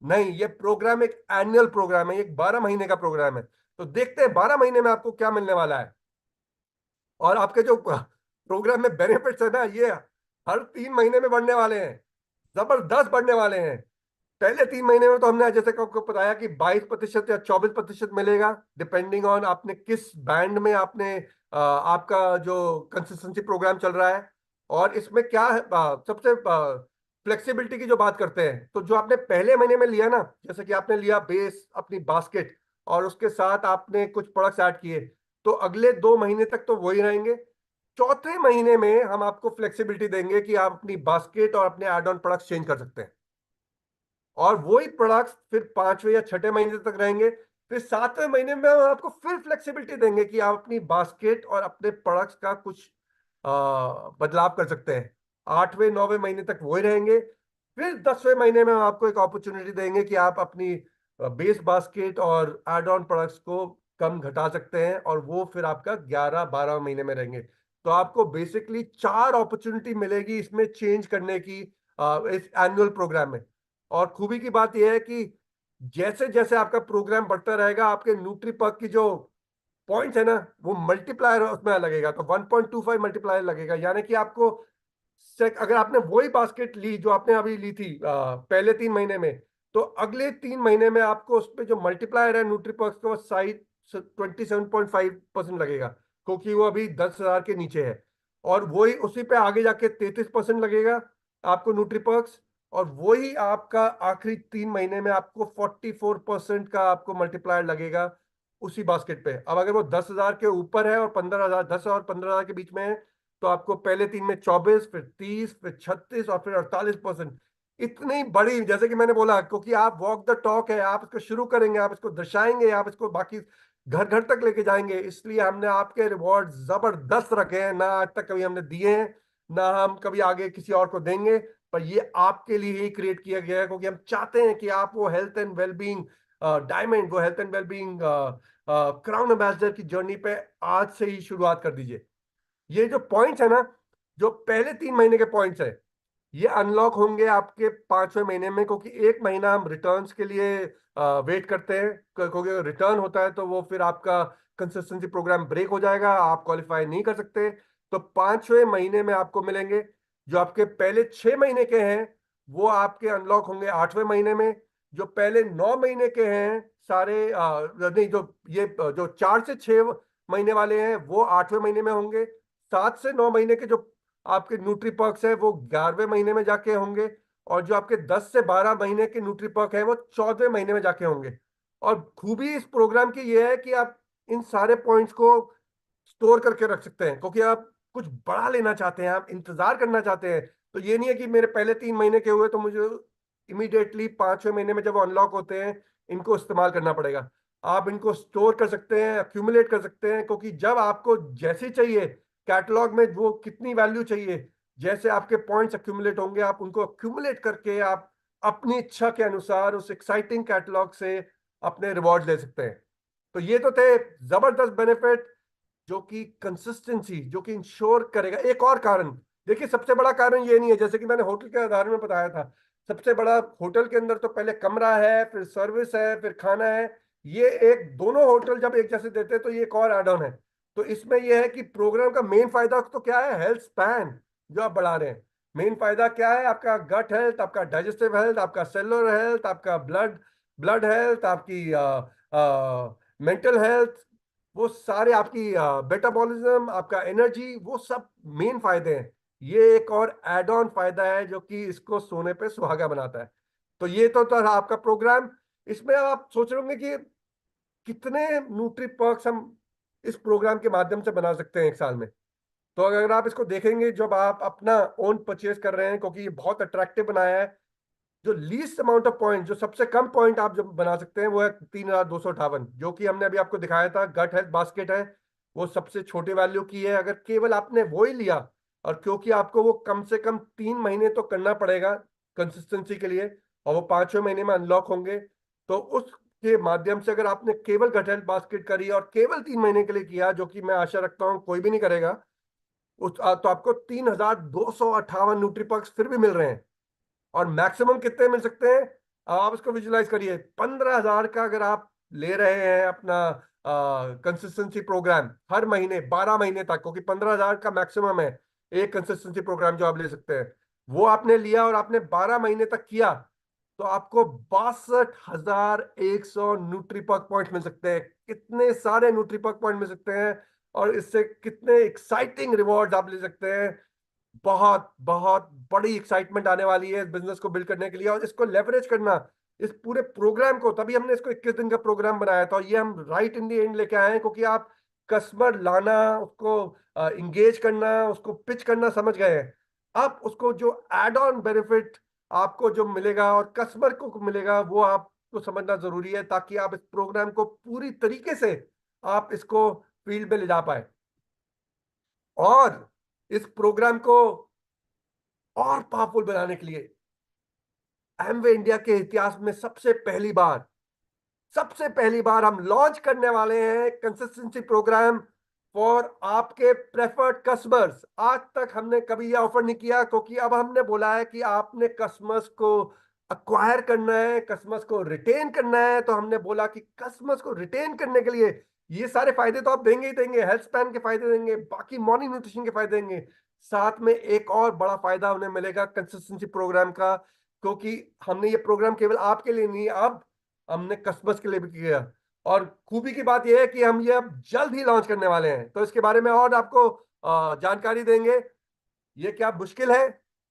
नहीं, ये प्रोग्राम एक एनुअल प्रोग्राम है, ये एक 12 महीने का प्रोग्राम है। तो देखते हैं 12 महीने में आपको क्या मिलने वाला है। और आपके जो प्रोग्राम में बेनिफिट्स है ना, ये हर 3 महीने में बढ़ने वाले हैं, जबरदस्त बढ़ने वाले हैं। पहले 3 महीने में तो हमने जैसे कि आपको बताया कि 22% या 24% मिलेगा, डिपेंडिंग ऑन आपने किस बैंड में आपने आपका जो कंसिस्टेंसी प्रोग्राम चल रहा है। और इसमें क्या है, सबसे फ्लेक्सिबिलिटी की जो बात करते हैं, तो जो आपने पहले महीने में लिया ना, जैसे कि आपने लिया बेस अपनी बास्केट और उसके साथ आपने कुछ प्रोडक्ट्स ऐड किए, तो अगले 2 महीने तक तो वही रहेंगे। चौथे महीने में हम आपको फ्लेक्सिबिलिटी देंगे कि आप अपनी बास्केट और अपने एड ऑन प्रोडक्ट्स चेंज कर सकते हैं। और वही प्रोडक्ट्स फिर 5वें या 6ठे महीने तक रहेंगे। फिर 7वें महीने में हम आपको फिर फ्लेक्सिबिलिटी देंगे कि आप अपनी बास्केट और अपने प्रोडक्ट्स का कुछ बदलाव कर सकते हैं। 8वें 9वें महीने तक वही रहेंगे। फिर 10वें महीने में हम आपको एक अपॉर्चुनिटी देंगे कि आप अपनी बेस बास्केट और एड ऑन प्रोडक्ट्स को कम घटा सकते हैं, और वो फिर आपका 11 12 महीने में रहेंगे। तो आपको बेसिकली 4 अपॉर्चुनिटी मिलेगी इसमें चेंज करने की, इस एनुअल प्रोग्राम में। और खूबी की बात यह है कि जैसे जैसे आपका प्रोग्राम बढ़ता रहेगा, आपके न्यूट्रीपर्क की जो पॉइंट्स है ना, वो मल्टीप्लायर उसमें लगेगा, तो 1.25 मल्टीप्लायर लगेगा। यानी कि आपको अगर आपने वही बास्केट ली जो आपने अभी ली थी पहले 3 महीने में, तो अगले 3 महीने में आपको उस पर जो मल्टीप्लायर है न्यूट्रीपर्क्स का, वो साइड 27.5% लगेगा, क्योंकि वो अभी 10,000 के नीचे है। और वही उसी पे आगे जाके 33% लगेगा आपको न्यूट्रीपर्क्स। और वही आपका आखिरी 3 महीने में आपको 44% का आपको मल्टीप्लायर लगेगा उसी बास्केट पे। अब अगर वो 10,000 के ऊपर है और 15,000, 10 और 15,000 के बीच में है, तो आपको पहले 3 में 24, फिर 30, फिर 36 और फिर 48%। इतनी बड़ी, जैसे कि मैंने बोला, क्योंकि आप वॉक द टॉक है, आप इसको शुरू करेंगे, आप इसको दर्शाएंगे, आप इसको बाकी घर घर तक लेके जाएंगे, इसलिए हमने आपके रिवॉर्ड जबरदस्त रखे हैं। ना आज तक कभी हमने दिए हैं, ना हम कभी आगे किसी और को देंगे, पर ये आपके लिए ही क्रिएट किया गया है, क्योंकि हम चाहते हैं कि आप वो हेल्थ एंड वेलबींग डायमंड, वो health and wellbeing crown ambassador की जर्नी पे आज से ही शुरुआत कर दीजिए। ये जो पॉइंट्स है ना, जो पहले 3 महीने के पॉइंट्स है, ये अनलॉक होंगे आपके 5वें महीने में, क्योंकि एक महीना हम रिटर्न्स के लिए वेट करते हैं, क्योंकि रिटर्न होता है तो वो फिर आपका कंसिस्टेंसी प्रोग्राम ब्रेक हो जाएगा, आप क्वालिफाई नहीं कर सकते। तो 5वें महीने में आपको मिलेंगे। जो आपके पहले 6 महीने के हैं, वो आपके अनलॉक होंगे 8वें महीने में। जो पहले 9 महीने के हैं सारे, नहीं, जो ये जो 4 से 6 महीने वाले हैं, वो 8वें महीने में होंगे। 7 से 9 महीने के जो आपके न्यूट्री पर्क्स है, वो 11वें महीने में जाके होंगे। और जो आपके 10 से 12 महीने के न्यूट्री पर्क है, वो 14वें महीने में जाके होंगे। और खूबी इस प्रोग्राम की ये है कि आप इन सारे पॉइंट्स को स्टोर करके रख सकते हैं, क्योंकि आप कुछ बड़ा लेना चाहते हैं, आप इंतजार करना चाहते हैं। तो ये नहीं है कि मेरे पहले 3 महीने के हुए तो मुझे इमीडिएटली 5वें महीने में जब अनलॉक होते हैं इनको इस्तेमाल करना पड़ेगा। आप इनको स्टोर कर सकते हैं, अक्यूमुलेट कर सकते हैं, क्योंकि जब आपको जैसी चाहिए कैटलॉग में, वो कितनी वैल्यू चाहिए, जैसे आपके पॉइंट्स अक्यूमुलेट होंगे, आप उनको अक्यूमुलेट करके आप अपनी इच्छा के अनुसार उस एक्साइटिंग कैटलॉग से अपने रिवॉर्ड ले सकते हैं। तो ये तो थे जबरदस्त बेनिफिट, जो कि कंसिस्टेंसी, जो कि इंश्योर करेगा। एक और कारण देखिए, सबसे बड़ा कारण ये नहीं है, जैसे कि मैंने होटल के आधार में बताया था, सबसे बड़ा होटल के अंदर तो पहले कमरा है, फिर सर्विस है, फिर खाना है। ये एक दोनों होटल जब एक जैसे देते हैं तो ये एक और एड ऑन है। तो इसमें यह है कि प्रोग्राम का मेन फायदा तो क्या है, हेल्थ स्पैन जो आप बढ़ा रहे हैं। मेन फायदा क्या है, आपका गट हेल्थ, आपका डाइजेस्टिव हेल्थ, आपका सेलुलर हेल्थ, आपका ब्लड ब्लड हेल्थ, आपकी मेंटल हेल्थ, वो सारे आपकी मेटाबॉलिज्म, आपका एनर्जी, वो सब मेन फायदे हैं। ये एक और एड ऑन फायदा है जो कि इसको सोने पे सुहागा बनाता है। तो ये तो था आपका प्रोग्राम। इसमें आप सोच रहे होंगे कि कितने न्यूट्री पर्क्स हम इस प्रोग्राम के माध्यम से बना सकते हैं एक साल में। तो अगर आप इसको देखेंगे, जब आप अपना ओन परचेज कर रहे हैं, क्योंकि ये बहुत अट्रैक्टिव बनाया है, जो लीस्ट अमाउंट ऑफ पॉइंट, जो सबसे कम पॉइंट आप जब बना सकते हैं, वो है 3,258, जो कि हमने अभी आपको दिखाया था। गट हेल्थ बास्केट है, वो सबसे छोटे वैल्यू की है। अगर केवल आपने वो ही लिया, और क्योंकि आपको वो कम से कम 3 महीने तो करना पड़ेगा कंसिस्टेंसी के लिए, और वो 5वें महीने में अनलॉक होंगे, तो उसके माध्यम से अगर आपने केवल गट हेल्थ बास्केट करी और केवल 3 महीने के लिए किया, जो कि मैं आशा रखता हूँ कोई भी नहीं करेगा, तो आपको 3,258 न्यूट्रीपर्क्स फिर भी मिल रहे हैं। और मैक्सिमम कितने मिल सकते हैं, आप इसको विजुलाइज करिए। 15,000 का अगर आप ले रहे हैं अपना कंसिस्टेंसी प्रोग्राम हर महीने 12 महीने तक, क्योंकि 15,000 का मैक्सिमम है एक कंसिस्टेंसी प्रोग्राम जो आप ले सकते हैं, वो आपने लिया और आपने 12 महीने तक किया, तो आपको 62,100 न्यूट्रीपर्क पॉइंट मिल सकते हैं। कितने सारे न्यूट्रीपर्क पॉइंट मिल सकते हैं, और इससे कितने एक्साइटिंग रिवॉर्ड आप ले सकते हैं। बहुत बहुत बड़ी एक्साइटमेंट आने वाली है इस बिजनेस को बिल्ड करने के लिए, और इसको लेवरेज करना, इस पूरे प्रोग्राम को, तभी हमने इसको 21 दिन का प्रोग्राम बनाया था। और ये हम राइट इन दी एंड लेके आए हैं, क्योंकि आप कस्टमर लाना, उसको इंगेज करना, उसको पिच करना समझ गए हैं। अब उसको जो एड ऑन बेनिफिट आपको जो मिलेगा और कस्टमर को मिलेगा, वो आपको समझना जरूरी है, ताकि आप इस प्रोग्राम को पूरी तरीके से आप इसको फील्ड में ले जा पाए। और इस प्रोग्राम को और पावरफुल बनाने के लिए एमवे इंडिया के इतिहास में सबसे पहली बार हम लॉन्च करने वाले हैं कंसिस्टेंसी प्रोग्राम फॉर आपके प्रेफर्ड कस्टमर्स। आज तक हमने कभी ये ऑफर नहीं किया, क्योंकि अब हमने बोला है कि आपने कस्टमर्स को अक्वायर करना है, कस्टमर्स को रिटेन करना है। तो हमने बोला कि कस्टमर्स को रिटेन करने के लिए ये सारे फायदे तो आप देंगे ही देंगे, हेल्थ स्पैन के फायदे देंगे, बाकी मॉर्निंग न्यूट्रिशन के फायदे देंगे, साथ में एक और बड़ा फायदा उन्हें मिलेगा कंसिस्टेंसी प्रोग्राम का। क्योंकि हमने ये प्रोग्राम केवल आपके लिए नहीं, अब हमने कस्टमर्स के लिए भी किया। और खूबी की बात यह है कि हम ये अब जल्द ही लॉन्च करने वाले हैं, तो इसके बारे में और आपको जानकारी देंगे। ये क्या मुश्किल है?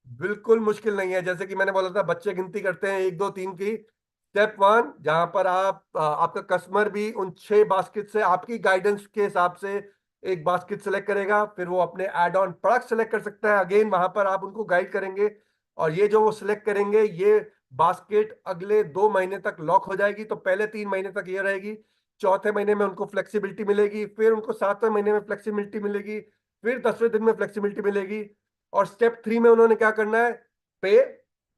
बिल्कुल मुश्किल नहीं है। जैसे कि मैंने बोला था, बच्चे गिनती करते हैं 1 2 3 की। स्टेप 1, जहां पर आपका कस्टमर भी उन 6 बास्केट से आपकी गाइडेंस के हिसाब से एक बास्केट सेलेक्ट करेगा, फिर वो अपने एड ऑन प्रोडक्ट सेलेक्ट कर सकता है। अगेन वहां पर आप उनको गाइड करेंगे, और ये जो वो सिलेक्ट करेंगे, ये बास्केट अगले 2 महीने तक लॉक हो जाएगी। तो पहले 3 महीने तक ये रहेगी, चौथे महीने में उनको फ्लेक्सिबिलिटी मिलेगी, फिर उनको 7वें महीने में फ्लेक्सिबिलिटी मिलेगी, फिर 10वें दिन में फ्लेक्सिबिलिटी मिलेगी। और स्टेप 3 में उन्होंने क्या करना है? पे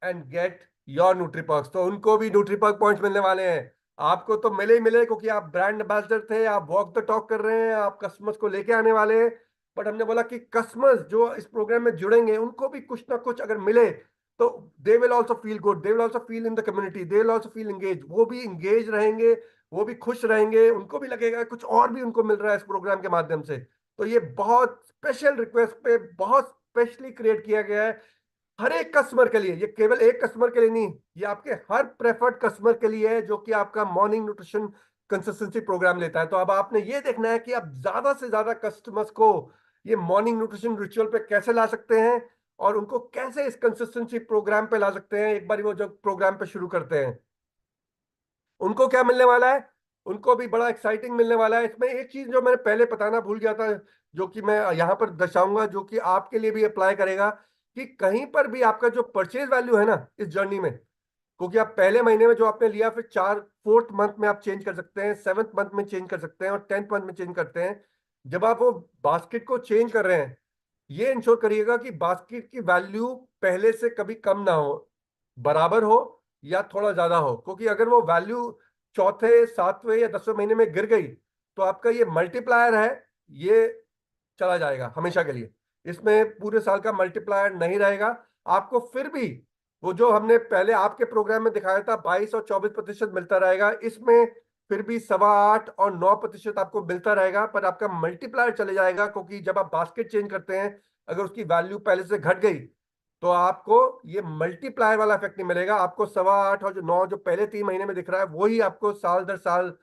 एंड गेट योर न्यूट्रीपर्क्स। तो उनको भी न्यूट्रीपर्क पॉइंट्स मिलने वाले हैं। आपको तो मिले ही मिले, क्योंकि आप ब्रांड एम्बेसडर थे, आप वॉक द टॉक कर रहे हैं, आप कस्टमर्स को लेके आने वाले हैं। बट हमने बोला कि कस्टमर्स जो इस प्रोग्राम में जुड़ेंगे, उनको भी कुछ ना कुछ अगर मिले तो they will also feel good, they will also feel in the community, they will also feel engage. वो भी इंगेज रहेंगे, वो भी खुश रहेंगे, उनको भी लगेगा कुछ और भी उनको मिल रहा है इस प्रोग्राम के माध्यम से। तो ये बहुत स्पेशल रिक्वेस्ट पे बहुत स्पेशली क्रिएट किया गया है हर एक कस्टमर के लिए। ये केवल एक कस्टमर के लिए नहीं, ये आपके हर प्रेफर्ड कस्टमर के लिए है जो कि आपका मॉर्निंग न्यूट्रिशन कंसिस्टेंसी प्रोग्राम लेता है। तो अब आपने ये देखना है कि आप ज्यादा से ज्यादा कस्टमर्स को ये मॉर्निंग न्यूट्रिशन रिचुअल पे कैसे ला सकते हैं, और उनको कैसे इस कंसिस्टेंसी प्रोग्राम पे ला सकते हैं। एक बार वो जब प्रोग्राम पे शुरू करते हैं, उनको क्या मिलने वाला है? उनको भी बड़ा एक्साइटिंग मिलने वाला है। इसमें एक चीज जो मैंने पहले बताना भूल गया था, जो कि मैं यहाँ पर दर्शाऊंगा, जो कि आपके लिए भी अप्लाई करेगा, कि कहीं पर भी आपका जो परचेज वैल्यू है ना इस जर्नी में, क्योंकि आप पहले महीने में जो आपने लिया, फिर 4th मंथ में आप चेंज कर सकते हैं, 7th मंथ में चेंज कर सकते हैं, और 10th मंथ में चेंज करते हैं। जब आप वो बास्केट को चेंज कर रहे हैं, ये इंश्योर करिएगा कि बास्केट की वैल्यू पहले से कभी कम ना हो, बराबर हो या थोड़ा ज्यादा हो। क्योंकि अगर वो वैल्यू चौथे 7वें या 10वें महीने में गिर गई, तो आपका ये मल्टीप्लायर है, ये चला जाएगा हमेशा के लिए। इसमें पूरे साल का मल्टीप्लायर नहीं रहेगा। आपको फिर भी वो जो हमने पहले आपके प्रोग्राम में दिखाया था 22 और 24% मिलता रहेगा, इसमें फिर भी 8.25 और 9% आपको मिलता रहेगा, पर आपका मल्टीप्लायर चले जाएगा। क्योंकि जब आप बास्केट चेंज करते हैं, अगर उसकी वैल्यू पहले से घट गई, तो आपको ये मल्टीप्लायर वाला इफेक्ट नहीं मिलेगा। आपको 8.25 और जो 9 जो पहले 3 महीने में दिख रहा है, वही आपको साल दर साल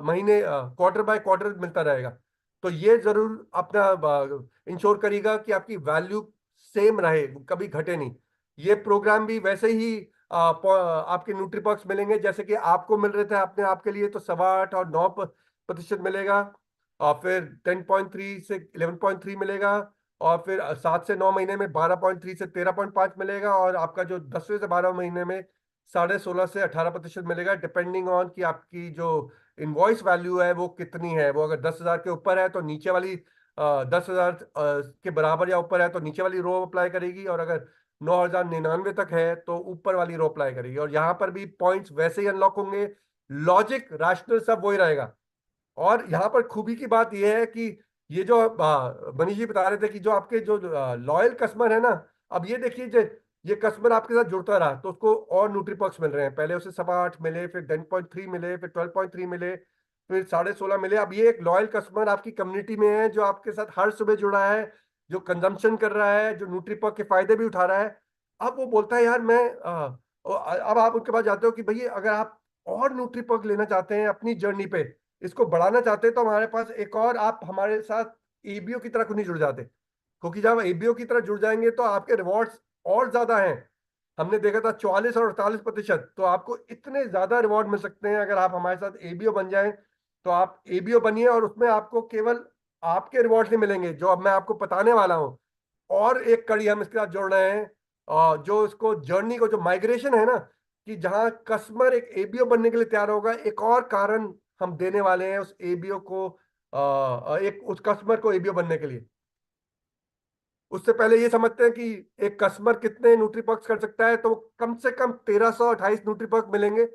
महीने क्वार्टर बाय क्वार्टर मिलता रहेगा। तो ये जरूर अपना इंश्योर करिएगा कि आपकी वैल्यू सेम रहे, कभी घटे नहीं। ये प्रोग्राम भी वैसे ही आपके न्यूट्रीपर्क्स मिलेंगे जैसे कि आपको मिल रहे थे अपने आपके लिए। तो 8.25 और 9% मिलेगा, और फिर 10.3 से 11.3 मिलेगा, और फिर 7 से 9 महीने में 12.3 से 13.5 मिलेगा, और आपका जो 10वें से 12वें महीने में 16.5 से 18% मिलेगा, डिपेंडिंग ऑन कि आपकी जो इनवॉइस वैल्यू है वो कितनी है। वो अगर 10,000 के ऊपर है तो नीचे वाली 10,000 के बराबर या ऊपर है तो नीचे वाली रो अप्लाई करेगी, और अगर 9,099 तक है तो ऊपर वाली रो अप्लाई करेगी। और यहाँ पर भी पॉइंट्स वैसे ही अनलॉक होंगे, लॉजिक रैशनल सब वही रहेगा। और यहाँ पर खूबी की बात यह है कि ये जो मनीष जी बता रहे थे कि जो आपके जो लॉयल कस्टमर है ना, अब ये देखिए ये कस्टमर आपके साथ जुड़ता रहा तो उसको और न्यूट्रीपर्क्स मिल रहे हैं। पहले उसे 8.25 मिले, फिर 10.3 मिले, फिर 12.3 मिले, फिर 16.5 मिले। अब ये एक लॉयल कस्टमर आपकी कम्युनिटी में है, जो आपके साथ हर सुबह जुड़ा है, जो कंजम्पशन कर रहा है, जो न्यूट्रीपर्क के फायदे भी उठा रहा है। अब वो बोलता है यार मैं अब आप उनके पास जाते हो कि भैया अगर आप और न्यूट्रीपर्क लेना चाहते हैं अपनी जर्नी पे, इसको बढ़ाना चाहते हैं, तो हमारे पास एक और, आप हमारे साथ एबीओ की तरह क्यों नहीं जुड़ जाते? क्योंकि जब एबीओ की तरह जुड़ जाएंगे तो आपके रिवॉर्ड्स और ज्यादा हैं। हमने देखा था 44 और 48%, तो आपको इतने ज्यादा रिवॉर्ड मिल सकते हैं अगर आप हमारे साथ एबीओ बन जाएं। तो आप एबीओ बनिए, और उसमें आपको केवल आपके रिवॉर्ड नहीं मिलेंगे जो अब मैं आपको बताने वाला हूँ। और एक कड़ी हम इसके साथ जोड़ रहे हैं, जो इसको जर्नी को जो माइग्रेशन है ना, कि जहां कस्टमर एक एबीओ बनने के लिए तैयार होगा, एक और कारण हम देने वाले हैं उस एबीओ को, एक उस कस्टमर को एबीओ बनने के लिए। उससे पहले ये समझते हैं कि एक कस्टमर कितने न्यूट्रीपर्क्स कर सकता है, तो कम से कम 1328 न्यूट्रीपर्क मिलेंगे।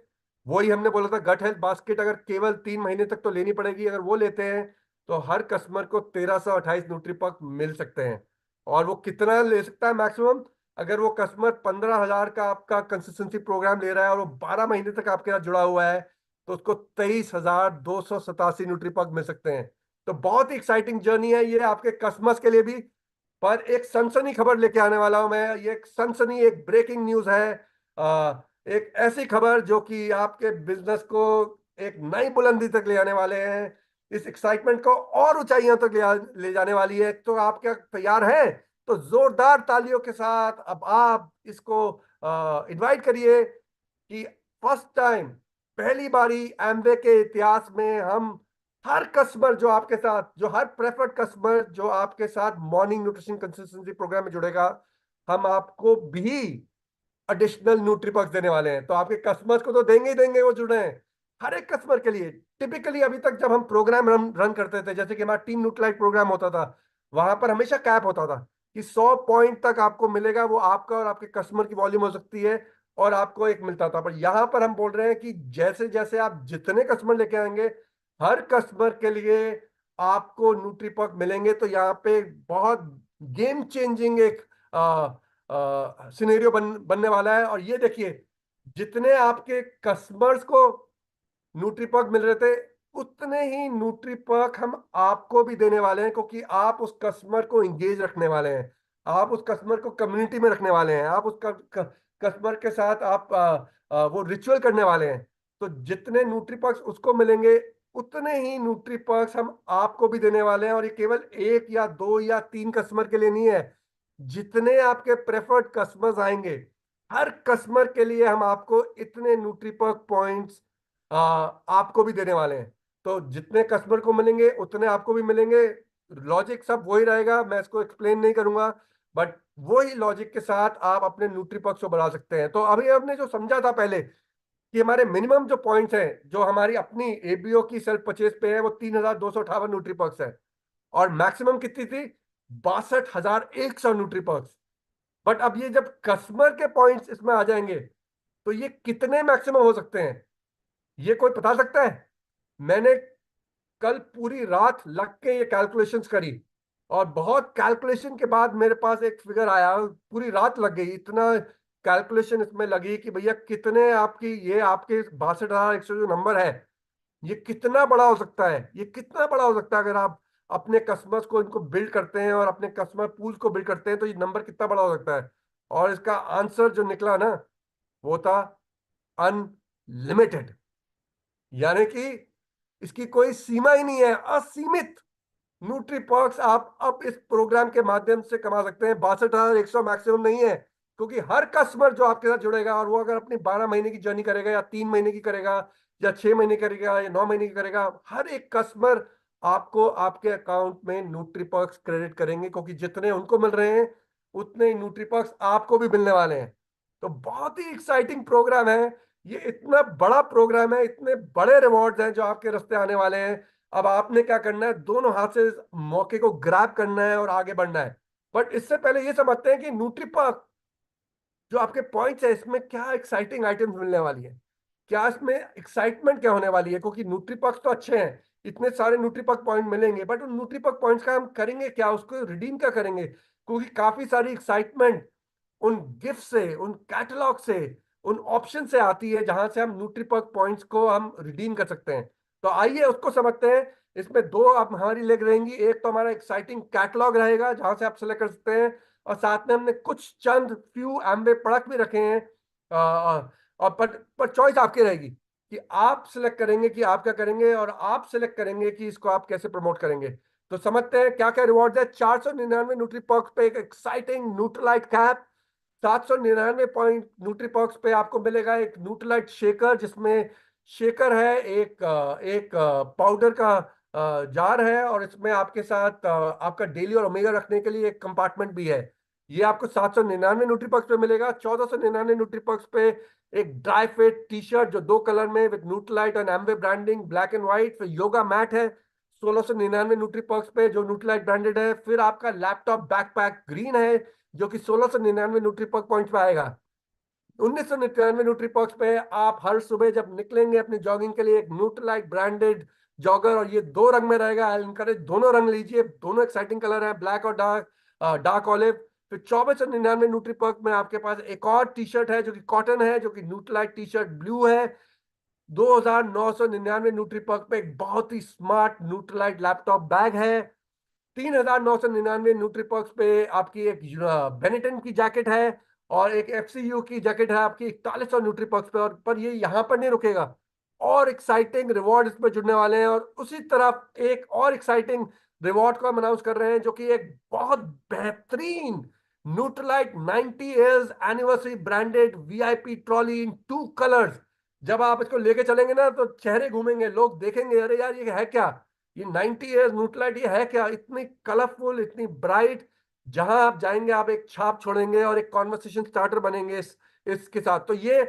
वही हमने बोला था, गट हेल्थ बास्केट अगर केवल 3 महीने तक तो लेनी पड़ेगी, अगर वो लेते हैं तो हर कस्टमर को 1328 न्यूट्रीपक मिल सकते हैं। और वो कितना ले सकता है मैक्सिमम? अगर वो कस्टमर 15,000 का आपका कंसिस्टेंसी प्रोग्राम ले रहा है और वो 12 महीने तक आपके साथ जुड़ा हुआ है, तो उसको 23,287 न्यूट्रीपक मिल सकते हैं। तो बहुत ही एक्साइटिंग जर्नी है ये आपके कस्टमर्स के लिए भी। पर एक सनसनी खबर लेके आने वाला हूं मैं। ये एक सनसनी, एक ब्रेकिंग न्यूज है। एक ऐसी खबर जो कि आपके बिजनेस को एक नई बुलंदी तक ले आने वाले हैं। इस एक्साइटमेंट को और ऊंचाइयों तक ले जाने वाली है। तो आप क्या तैयार हैं? तो जोरदार तालियों के साथ अब आप इसको इनवाइट करिए कि फर्स्ट टाइम, पहली बारी एमवे के इतिहास में हम हर कस्टमर जो आपके साथ, जो हर प्रेफर्ड कस्टमर जो आपके साथ मॉर्निंग न्यूट्रिशन कंसिस्टेंसी प्रोग्राम में जुड़ेगा, हम आपको भी एडिशनल न्यूट्रीपक्स देने वाले हैं। तो आपके कस्टमर्स को तो देंगे ही देंगे, वो जुड़े हैं हर एक कस्टमर के लिए। टिपिकली अभी तक जब हम प्रोग्राम रन करते थे, जैसे कि हमारा टीम न्यूट्रलाइट प्रोग्राम होता था, वहां पर हमेशा कैप होता था कि 100 पॉइंट तक आपको मिलेगा। वो आपका और आपके कस्टमर की वॉल्यूम हो सकती है, और आपको एक मिलता था। पर यहां पर हम बोल रहे हैं कि जैसे जैसे आप जितने कस्टमर लेके आएंगे, हर कस्टमर के लिए आपको न्यूट्रीपक मिलेंगे। तो यहाँ पे बहुत गेम चेंजिंग एक सिनेरियो बनने वाला है। और ये देखिए, जितने आपके कस्टमर्स को न्यूट्रीपर्क मिल रहे थे, उतने ही न्यूट्रीपर्क हम आपको भी देने वाले हैं, क्योंकि आप उस कस्टमर को इंगेज रखने वाले हैं। आप उस कस्टमर को कम्युनिटी में रखने वाले हैं। आप उस कस्टमर के साथ आप वो रिचुअल करने वाले हैं। तो जितने न्यूट्रीपर्क्स उसको मिलेंगे, उतने ही न्यूट्रीपर्क्स हम आपको भी देने वाले हैं। और ये केवल एक या दो या तीन कस्टमर के लिए नहीं है। जितने आपके प्रेफर्ड कस्टमर्स आएंगे, हर कस्टमर के लिए हम आपको इतने न्यूट्रीपर्क पॉइंट्स आपको भी देने वाले हैं। तो जितने कस्टमर को मिलेंगे, उतने आपको भी मिलेंगे। लॉजिक सब वही रहेगा, मैं इसको एक्सप्लेन नहीं करूंगा। बट वही लॉजिक के साथ आप अपने न्यूट्रीपक्स को बढ़ा सकते हैं। तो अभी हमने जो समझा था पहले कि हमारे मिनिमम जो पॉइंट्स हैं, जो हमारी अपनी एबीओ की सेल्फ परचेज पे है, वो 3,258 न्यूट्रीपक्स है। और मैक्सिमम कितनी थी? 62,100 न्यूट्रीपक्स। बट अब ये जब कस्टमर के पॉइंट्स इसमें आ जाएंगे, तो ये कितने मैक्सिमम हो सकते हैं, ये कोई बता सकता है? मैंने कल पूरी रात लग के ये कैलकुलेशंस करी, और बहुत कैलकुलेशन के बाद मेरे पास एक फिगर आया। पूरी रात लग गई, इतना कैलकुलेशन इसमें लगी कि भैया कितने आपकी, ये आपके 62,100 जो नंबर है, ये कितना बड़ा हो सकता है। ये कितना बड़ा हो सकता है अगर आप अपने कस्टमर्स को इनको बिल्ड करते हैं और अपने कस्टमर पूल को बिल्ड करते हैं, तो ये नंबर कितना बड़ा हो सकता है। और इसका आंसर जो निकला ना, वो था अनलिमिटेड। यानी कि इसकी कोई सीमा ही नहीं है, असीमित न्यूट्री पर्क्स आप अब इस प्रोग्राम के माध्यम से कमा सकते हैं। 62,100 मैक्सिमम नहीं है, क्योंकि हर कस्टमर जो आपके साथ जुड़ेगा, और वो अगर अपनी 12 महीने की जर्नी करेगा, या 3 महीने की करेगा, या 6 महीने करेगा, या 9 महीने की करेगा, हर एक कस्टमर आपको आपके अकाउंट में न्यूट्री पर्क्स क्रेडिट करेंगे। क्योंकि जितने उनको मिल रहे हैं, उतने ही न्यूट्री पर्क्स आपको भी मिलने वाले हैं। तो बहुत ही एक्साइटिंग प्रोग्राम है। ये इतना बड़ा प्रोग्राम है, इतने बड़े रिवॉर्ड्स हैं जो आपके रास्ते आने वाले हैं। अब आपने क्या करना है? दोनों हाथ से इस मौके को ग्रैब करना है और आगे बढ़ना है। बट इससे पहले ये समझते हैं कि न्यूट्रीपर्क जो आपके पॉइंट्स है, इसमें क्या एक्साइटिंग आइटम्स मिलने वाली है, क्या इसमें एक्साइटमेंट क्या होने वाली है। क्योंकि न्यूट्रीपर्क तो अच्छे हैं, इतने सारे न्यूट्रीपर्क पॉइंट मिलेंगे, बट उन न्यूट्रीपर्क पॉइंट्स का हम करेंगे क्या, उसको रिडीम क्या करेंगे? क्योंकि काफी सारी एक्साइटमेंट उन गिफ्ट से, उन कैटलॉग से, उन ऑप्शन से आती है, जहां से हम न्यूट्रीपर्क पॉइंट्स को हम रिडीम कर सकते हैं। तो आइए उसको समझते हैं। इसमें दो अब हमारी लेग रहेंगी। एक तो हमारा एक्साइटिंग कैटलॉग रहेगा, जहां से आप सेलेक्ट कर सकते हैं। और साथ में हमने कुछ चंद फ्यू एम्बे प्रोडक्ट भी रखे हैं। और पर चॉइस आपकी रहेगी कि आप सिलेक्ट करेंगे कि आप क्या करेंगे, और आप सिलेक्ट करेंगे कि इसको आप कैसे प्रमोट करेंगे। तो समझते हैं क्या क्या रिवॉर्ड है। 499 न्यूट्री पर्क्स पे एक exciting Nutrilite cap. 799 point nutri perks पे आपको मिलेगा एक न्यूट्रलाइट शेकर, जिसमें शेकर है, एक पाउडर का जार है, और इसमें आपके साथ आपका डेली और ओमेगा रखने के लिए एक कंपार्टमेंट भी है। ये आपको 799 न्यूट्री पर्क्स पे मिलेगा। 1499 न्यूट्री पर्क्स पे एक ड्राई फिट टी शर्ट, जो दो कलर में विद न्यूट्रलाइट और एम्बे ब्रांडिंग, ब्लैक एंड व्हाइट। फिर योगा मैट है 1699 न्यूट्री पर्क्स पे, जो न्यूट्रलाइट ब्रांडेड है। फिर आपका लैपटॉप बैकपैक ग्रीन है, जो कि 1699 न्यूट्री पर्क पॉइंट पे आएगा। 1999 न्यूट्री पर्क्स पे आप हर सुबह जब निकलेंगे अपनी जॉगिंग के लिए, एक न्यूट्रलाइट ब्रांडेड जॉगर, और ये दो रंग में रहेगा। आई इनकरेज दोनों रंग लीजिए, दोनों एक्साइटिंग कलर है, ब्लैक और डार्क ऑलिव। फिर 2499 न्यूट्री पर्क में आपके पास एक और टी शर्ट है जो कि कॉटन है, जो कि न्यूट्रलाइट टी शर्ट ब्लू है। 2999 न्यूट्री पर्क पे एक बहुत ही स्मार्ट न्यूट्रलाइट लैपटॉप बैग है। 3999 न्यूट्री पर्क्स पे आपकी एक बेनेटन की जैकेट है, और एक एफसीयू की जैकेट है आपकी 4100 न्यूट्री पर्क्स पे। और पर ये यहाँ पर नहीं रुकेगा, और एक्साइटिंग रिवॉर्ड इसमें जुड़ने वाले हैं। और उसी तरफ एक और एक्साइटिंग रिवॉर्ड को हम अनाउंस कर रहे हैं, जो कि एक बहुत बेहतरीन Nutralite 90 years anniversary branded VIP trolley in 2 colours. जब आप इसको लेके चलेंगे ना तो चेहरे घूमेंगे, लोग देखेंगे अरे यार ये है क्या, ये 90 इयर्स न्यूट्रलाइट ये है क्या, इतनी कलरफुल, इतनी ब्राइट। जहां आप जाएंगे आप एक छाप छोड़ेंगे और एक कॉन्वर्सेशन स्टार्टर बनेंगे इसके साथ। तो ये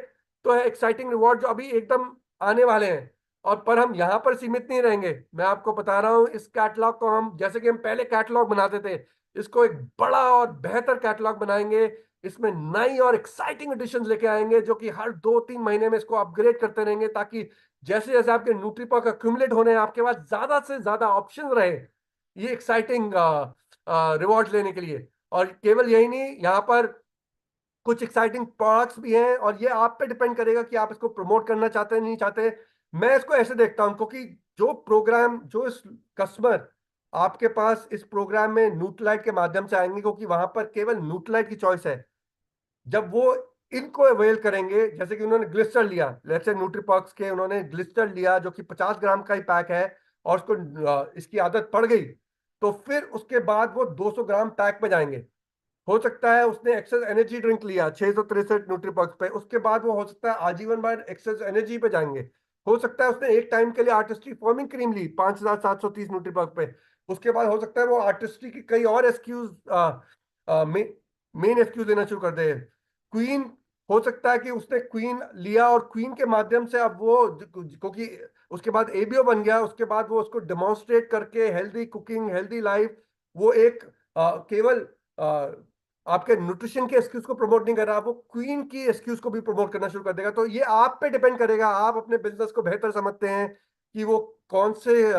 तो है एक्साइटिंग रिवॉर्ड जो अभी एकदम आने वाले हैं। और पर हम यहाँ पर सीमित नहीं रहेंगे, मैं आपको बता रहा हूँ, इस कैटलॉग को हम, जैसे कि हम पहले कैटलॉग बनाते थे, इसको एक बड़ा और बेहतर कैटलॉग बनाएंगे। इसमें नई और एक्साइटिंग एडिशन लेके आएंगे, जो कि हर 2-3 महीने में इसको अपग्रेड करते रहेंगे, ताकि जैसे जैसे आपके न्यूट्रीपर्क अक्यूमुलेट होने हैं, आपके पास ज्यादा से ज्यादा ऑप्शन रहे ये एक्साइटिंग रिवॉर्ड लेने के लिए। और केवल यही नहीं, यहाँ पर कुछ एक्साइटिंग प्रोडक्ट्स भी हैं, और ये आप पे डिपेंड करेगा कि आप इसको प्रमोट करना चाहते हैं नहीं चाहते। मैं इसको ऐसे देखता हूं, क्योंकि जो प्रोग्राम, जो इस कस्टमर आपके पास इस प्रोग्राम में न्यूट्रलाइट के माध्यम से आएंगे, क्योंकि वहां पर केवल न्यूट्रलाइट की चॉइस है। जब वो इनको अवेल करेंगे, जैसे कि उन्होंने ग्लिस्टर लिया, लेट्स से न्यूट्रीपॉक्स के उन्होंने ग्लिस्टर लिया जो कि 50 ग्राम का ही पैक है, और उसको इसकी आदत पड़ गई, तो फिर उसके बाद वो 200 ग्राम पैक पे जाएंगे। हो सकता है उसने एक्सेस एनर्जी ड्रिंक लिया 663 न्यूट्रीपॉक्स पे, उसके बाद वो हो सकता है आजीवन बार एक्सेस एनर्जी पे जाएंगे। हो सकता है उसने एक टाइम के लिए आर्टिस्ट्री फॉर्मिंग क्रीम ली 5730 न्यूट्रीपॉक्स पे, उसके बाद हो सकता है वो आर्टिस्ट्री की कई और एसक्यूज, मेन एसक्यूज लेना शुरू कर दे। क्वीन, हो सकता है कि उसने क्वीन लिया और क्वीन के माध्यम से अब वो, क्योंकि उसके बाद एबीओ बन गया, उसके बाद वो उसको डेमोन्स्ट्रेट करके हेल्दी कुकिंग, हेल्दी लाइफ, वो एक केवल आपके न्यूट्रिशन के एक्सक्यूज को प्रमोट नहीं कर रहा, वो क्वीन की एक्सक्यूज को भी प्रमोट करना शुरू कर देगा। तो ये आप पे डिपेंड करेगा, आप अपने बिजनेस को बेहतर समझते हैं कि वो कौन से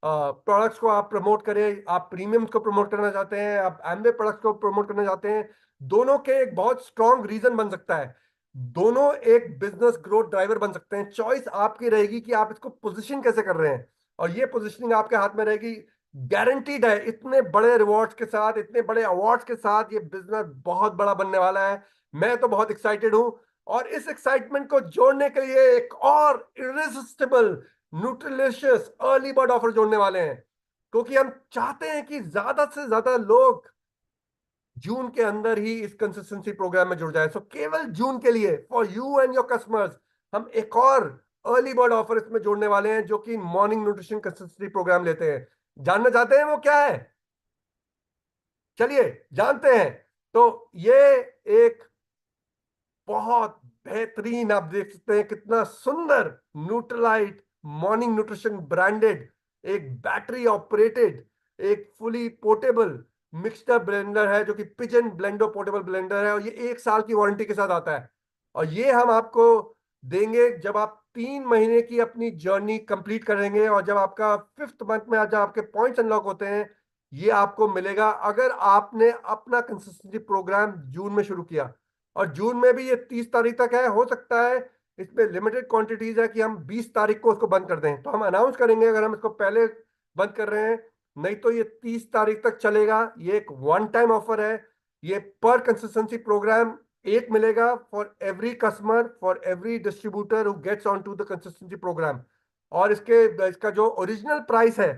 प्रोडक्ट्स को आप प्रमोट करें। आप प्रीमियम को प्रमोट करना चाहते हैं, आप एमवे प्रोडक्ट्स को प्रमोट करना चाहते हैं। दोनों के एक बहुत स्ट्रॉन्ग रीजन बन सकता है, दोनों एक बिजनेस ग्रोथ ड्राइवर बन सकते हैं। चॉइस आपकी रहेगी कि आप इसको पोजीशन कैसे कर रहे हैं, और ये पोजीशनिंग आपके हाथ में रहेगी। गारंटीड है, इतने बड़े रिवॉर्ड्स के साथ, इतने बड़े अवार्ड्स के साथ ये बिजनेस बहुत बड़ा बनने वाला है। मैं तो बहुत एक्साइटेड हूं, और इस एक्साइटमेंट को जोड़ने के लिए एक और इरिसिस्टिबल न्यूट्रिलिशियस अर्ली बर्ड ऑफर जोड़ने वाले हैं, क्योंकि हम चाहते हैं कि ज्यादा से ज्यादा लोग जून के अंदर ही इस कंसिस्टेंसी प्रोग्राम में जुड़ जाए। सो केवल जून के लिए, for you and your customers, हम एक और अर्ली बर्ड ऑफर इसमें जोड़ने वाले हैं, जो कि मॉर्निंग न्यूट्रिशन कंसिस्टेंसी प्रोग्राम लेते हैं। जानना चाहते हैं वो क्या है? चलिए जानते हैं। तो ये एक बहुत बेहतरीन, आप देख सकते हैं कितना सुंदर न्यूट्रलाइट मॉर्निंग न्यूट्रिशन ब्रांडेड, एक बैटरी ऑपरेटेड, एक फुली पोर्टेबल मिक्सर ब्लेंडर है, जो कि पिजन ब्लेंडो पोर्टेबल ब्लेंडर है, और ये 1 साल की वारंटी के साथ आता है। और ये हम आपको देंगे जब आप 3 महीने की अपनी जर्नी कंप्लीट करेंगे, और जब आपका 5th मंथ में जब आपके पॉइंट्स अनलॉक होते हैं, ये आपको मिलेगा अगर आपने अपना कंसिस्टेंसी प्रोग्राम जून में शुरू किया। और जून में भी ये 30 तारीख तक है, हो सकता है इसमें लिमिटेड क्वांटिटीज है कि हम 20 तारीख को उसको बंद कर दें, तो हम अनाउंस करेंगे अगर हम इसको पहले बंद कर रहे हैं। नहीं तो ये 30 तारीख तक चलेगा, ये एक वन टाइम ऑफर है। ये पर कंसिस्टेंसी प्रोग्राम एक मिलेगा for every customer, for every distributor who gets on to the consistency program. और इसका जो ओरिजिनल प्राइस है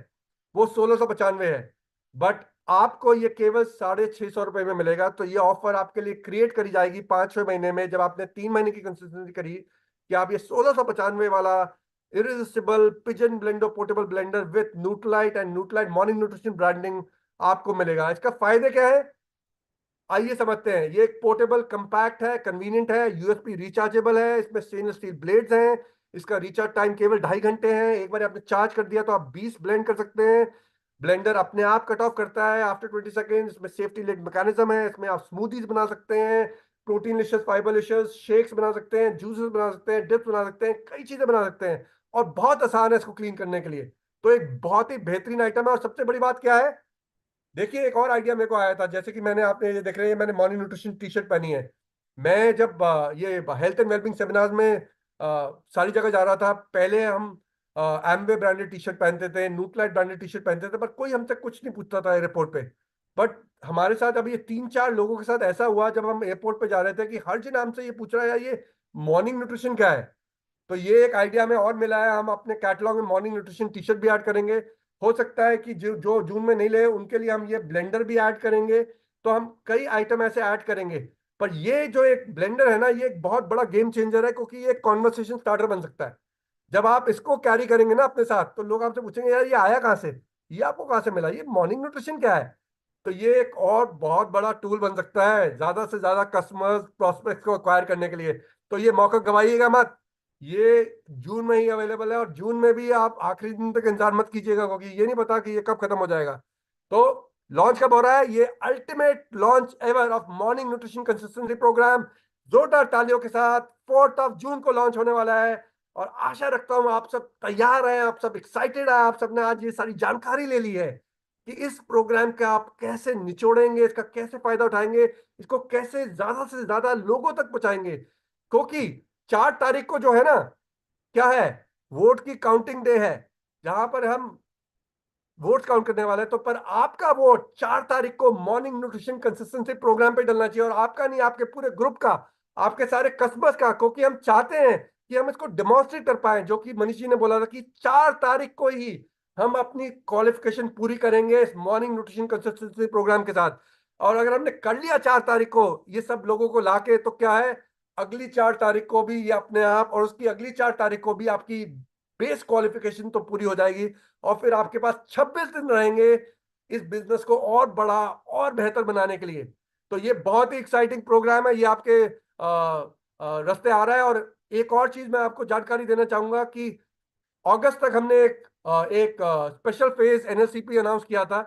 वो 1695 है, बट आपको ये केवल 650 रुपए में मिलेगा। तो ये ऑफर आपके लिए क्रिएट करी जाएगी 5-6 महीने में, जब आपने 3 महीने की कंसिस्टेंसी करी, कि आप ये 1695 वाला irresistible Pigeon Blendo portable blender with Nutralite and Nutralite morning nutrition branding आपको मिलेगा। इसका फायदे क्या है, आइए समझते हैं। ये एक पोर्टेबल कंपैक्ट है, कन्वीनियंट है, यूएसबी रिचार्जेबल है, इसमें स्टेनलेस स्टील ब्लेड्स हैं, इसका रिचार्ज टाइम केवल 2.5 घंटे है। एक बार आपने चार्ज कर दिया तो आप 20 ब्लेंड कर सकते हैं। ब्लेंडर अपने आप कट ऑफ करता है आफ्टर 20 सेकेंड। इसमें सेफ्टी लिड मैकेनिज्म है, इसमें आप स्मूदीज बना सकते हैं, protein Licious, fibre Licious shakes बना सकते हैं, जूसेस बना सकते हैं, डिप्स बना सकते हैं, कई चीजें बना सकते हैं, और बहुत आसान है इसको क्लीन करने के लिए। तो एक बहुत ही बेहतरीन आइटम है। और सबसे बड़ी बात क्या है, देखिए एक और आइडिया मेरे को आया था, जैसे कि मैंने, आपने ये देख रहे हैं, मैंने मॉर्निंग न्यूट्रिशन टी शर्ट पहनी है। मैं जब ये हेल्थ एंड वेलबिंग सेमिनार में सारी जगह जा रहा था, पहले हम एमवे ब्रांडेड टी शर्ट पहनते थे, न्यूट्रालाइट ब्रांडेड टी शर्ट पहनते थे, पर कोई हमसे कुछ नहीं पूछता था एयरपोर्ट पे। बट हमारे साथ अभी ये 3-4 लोगों के साथ ऐसा हुआ, जब हम एयरपोर्ट पे जा रहे थे, कि हर जन हमसे ये पूछ रहा है, यार ये मॉर्निंग न्यूट्रिशन क्या है। तो ये एक आइडिया में और मिला है, हम अपने कैटलॉग में मॉर्निंग न्यूट्रिशन टी शर्ट भी ऐड करेंगे। हो सकता है कि जो जो जून में नहीं ले उनके लिए हम ये ब्लेंडर भी ऐड करेंगे। तो हम कई आइटम ऐसे ऐड करेंगे। पर ये जो एक ब्लेंडर है ना, ये एक बहुत बड़ा गेम चेंजर है, क्योंकि ये एक कॉन्वर्सेशन स्टार्टर बन सकता है। जब आप इसको कैरी करेंगे ना अपने साथ, तो लोग आपसे पूछेंगे, यार ये आया कहाँ से, ये आपको कहाँ से मिला, ये मॉर्निंग न्यूट्रिशन क्या है। तो ये एक और बहुत बड़ा टूल बन सकता है ज्यादा से ज्यादा कस्टमर्स प्रोस्पेक्ट्स को अक्वायर करने के लिए। तो ये मौका गवाइएगा मत। ये जून में ही अवेलेबल है, और जून में भी आप आखिरी दिन तक इंतजार मत कीजिएगा, क्योंकि ये नहीं पता कि ये कब खत्म हो जाएगा। तो लॉन्च कब हो रहा है, ये ultimate launch ever of morning nutrition consistency program, जोरदार तालियों के साथ 4 जून को लॉन्च होने वाला है। और आशा रखता हूं आप सब तैयार हैं, आप सब एक्साइटेड हैं, आप सबने आज ये सारी जानकारी ले ली है कि इस प्रोग्राम का आप कैसे निचोड़ेंगे, इसका कैसे फायदा उठाएंगे, इसको कैसे ज्यादा से ज्यादा लोगों तक पहुंचाएंगे। क्योंकि 4 तारीख को जो है ना, क्या है, वोट की काउंटिंग डे है, जहां पर हम वोट काउंट करने वाले हैं। तो पर आपका वोट 4 तारीख को मॉर्निंग न्यूट्रिशन कंसिस्टेंसी प्रोग्राम पे डलना चाहिए, और आपका नहीं, आपके पूरे ग्रुप का, आपके सारे कस्बस का, क्योंकि हम चाहते हैं कि हम इसको डेमोन्स्ट्रेट कर पाए, जो कि मनीष जी ने बोला था कि 4 तारीख को ही हम अपनी क्वालिफिकेशन पूरी करेंगे इस मॉर्निंग न्यूट्रिशन कंसिस्टेंसी प्रोग्राम के साथ। और अगर हमने कर लिया 4 तारीख को ये सब लोगों को लाके, तो क्या है, अगली 4 तारीख को भी ये अपने आप, और उसकी अगली 4 तारीख को भी आपकी बेस क्वालिफिकेशन तो पूरी हो जाएगी। और फिर आपके पास 26 दिन रहेंगे इस बिजनेस को और बड़ा और बेहतर बनाने के लिए। तो ये बहुत ही एक्साइटिंग प्रोग्राम है, ये आपके रास्ते आ रहा है। और एक और चीज मैं आपको जानकारी देना चाहूंगा कि अगस्त तक हमने एक स्पेशल फेज एनएलसीपी अनाउंस किया था।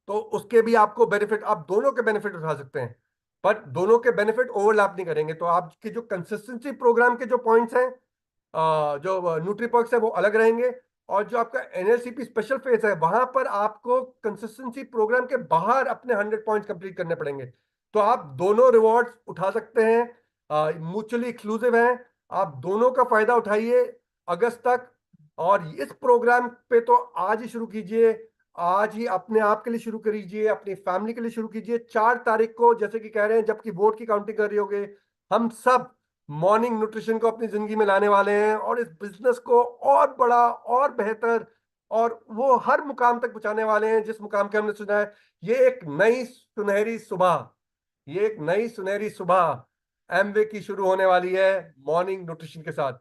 तो उसके भी आपको बेनिफिट, आप दोनों के बेनिफिट उठा सकते हैं, पर दोनों के बेनिफिट ओवरलैप नहीं करेंगे। तो आपके जो कंसिस्टेंसी प्रोग्राम के जो पॉइंट्स हैं, जो न्यूट्रीपर्क्स है, वो अलग रहेंगे। और जो आपका एनएलसीपी स्पेशल फेज है, वहां पर आपको कंसिस्टेंसी प्रोग्राम के बाहर अपने 100 पॉइंट्स कंप्लीट करने पड़ेंगे। तो आप दोनों रिवॉर्ड्स उठा सकते हैं, म्यूचुअली एक्सक्लूसिव हैं। आप दोनों का फायदा उठाइए अगस्त तक। और इस प्रोग्राम पे तो आज ही शुरू कीजिए, आज ही अपने आप के लिए शुरू करिए, अपनी फैमिली के लिए शुरू कीजिए। 4 तारीख को, जैसे कि कह रहे हैं, जबकि वोट की काउंटिंग कर रही होगे, हम सब मॉर्निंग न्यूट्रिशन को अपनी जिंदगी में लाने वाले हैं, और इस बिजनेस को और बड़ा और बेहतर और वो हर मुकाम तक पहुंचाने वाले हैं जिस मुकाम के हमने सुना है। ये एक नई सुनहरी सुबह, ये एक नई सुनहरी सुबह एमवे की शुरू होने वाली है मॉर्निंग न्यूट्रिशन के साथ।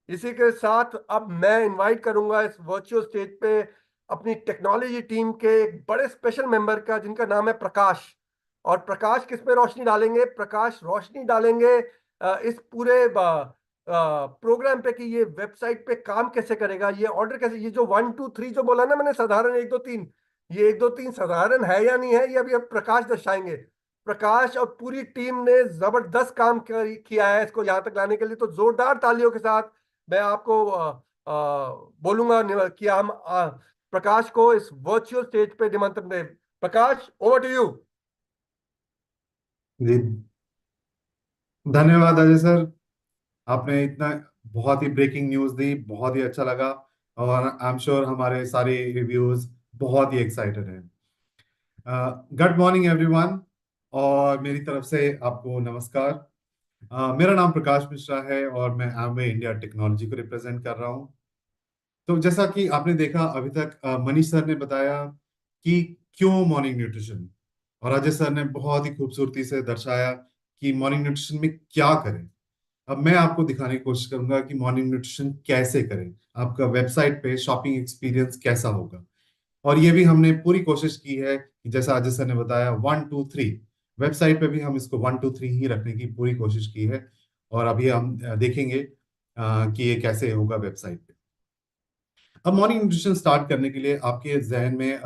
इसी के साथ अब मैं इनवाइट करूंगा इस वर्चुअल स्टेज पे अपनी टेक्नोलॉजी टीम के एक बड़े स्पेशल मेंबर का, जिनका नाम है प्रकाश। और प्रकाश किस पे रोशनी डालेंगे, प्रकाश रोशनी डालेंगे इस पूरे प्रोग्राम पे, कि ये वेबसाइट पे काम कैसे करेगा, ये ऑर्डर कैसे, ये जो 1 2 3 जो बोला ना मैंने, साधारण 1 2 3, ये 1 2 3 साधारण है या नहीं है, ये अभी अब प्रकाश दर्शाएंगे। प्रकाश और पूरी टीम ने जबरदस्त काम किया है इसको यहाँ तक लाने के लिए। तो जोरदार तालियों के साथ मैं आपको बोलूंगा कि हम प्रकाश को इस वर्चुअल स्टेज पे निमंत्रण दें। प्रकाश, ओवर टू यू। जी, धन्यवाद अजय सर। आपने इतना बहुत ही ब्रेकिंग न्यूज़ दी, बहुत ही अच्छा लगा। और आई एम श्योर हमारे सारे रिव्यूज बहुत ही एक्साइटेड हैं। गुड मॉर्निंग एवरीवन, और मेरी तरफ से आपको नमस्कार। मेरा नाम प्रकाश मिश्रा है और मैं एमवे इंडिया टेक्नोलॉजी को रिप्रेजेंट कर रहा हूँ। तो जैसा कि आपने देखा अभी तक, मनीष सर ने बताया कि क्यों मॉर्निंग न्यूट्रिशन, और अजय सर ने बहुत ही खूबसूरती से दर्शाया कि मॉर्निंग न्यूट्रिशन में क्या करें। अब मैं आपको दिखाने की कोशिश करूंगा कि मॉर्निंग न्यूट्रिशन कैसे करें, आपका वेबसाइट पे शॉपिंग एक्सपीरियंस कैसा होगा। और ये भी हमने पूरी कोशिश की है कि जैसा अजय सर ने बताया 1 2 3, वेबसाइट पे भी हम इसको 1 2 3 ही रखने की पूरी कोशिश की है। और अभी हम देखेंगे कि ये कैसे होगा वेबसाइट पे। अब मॉर्निंग न्यूट्रिशन स्टार्ट करने के लिए आपके जहन में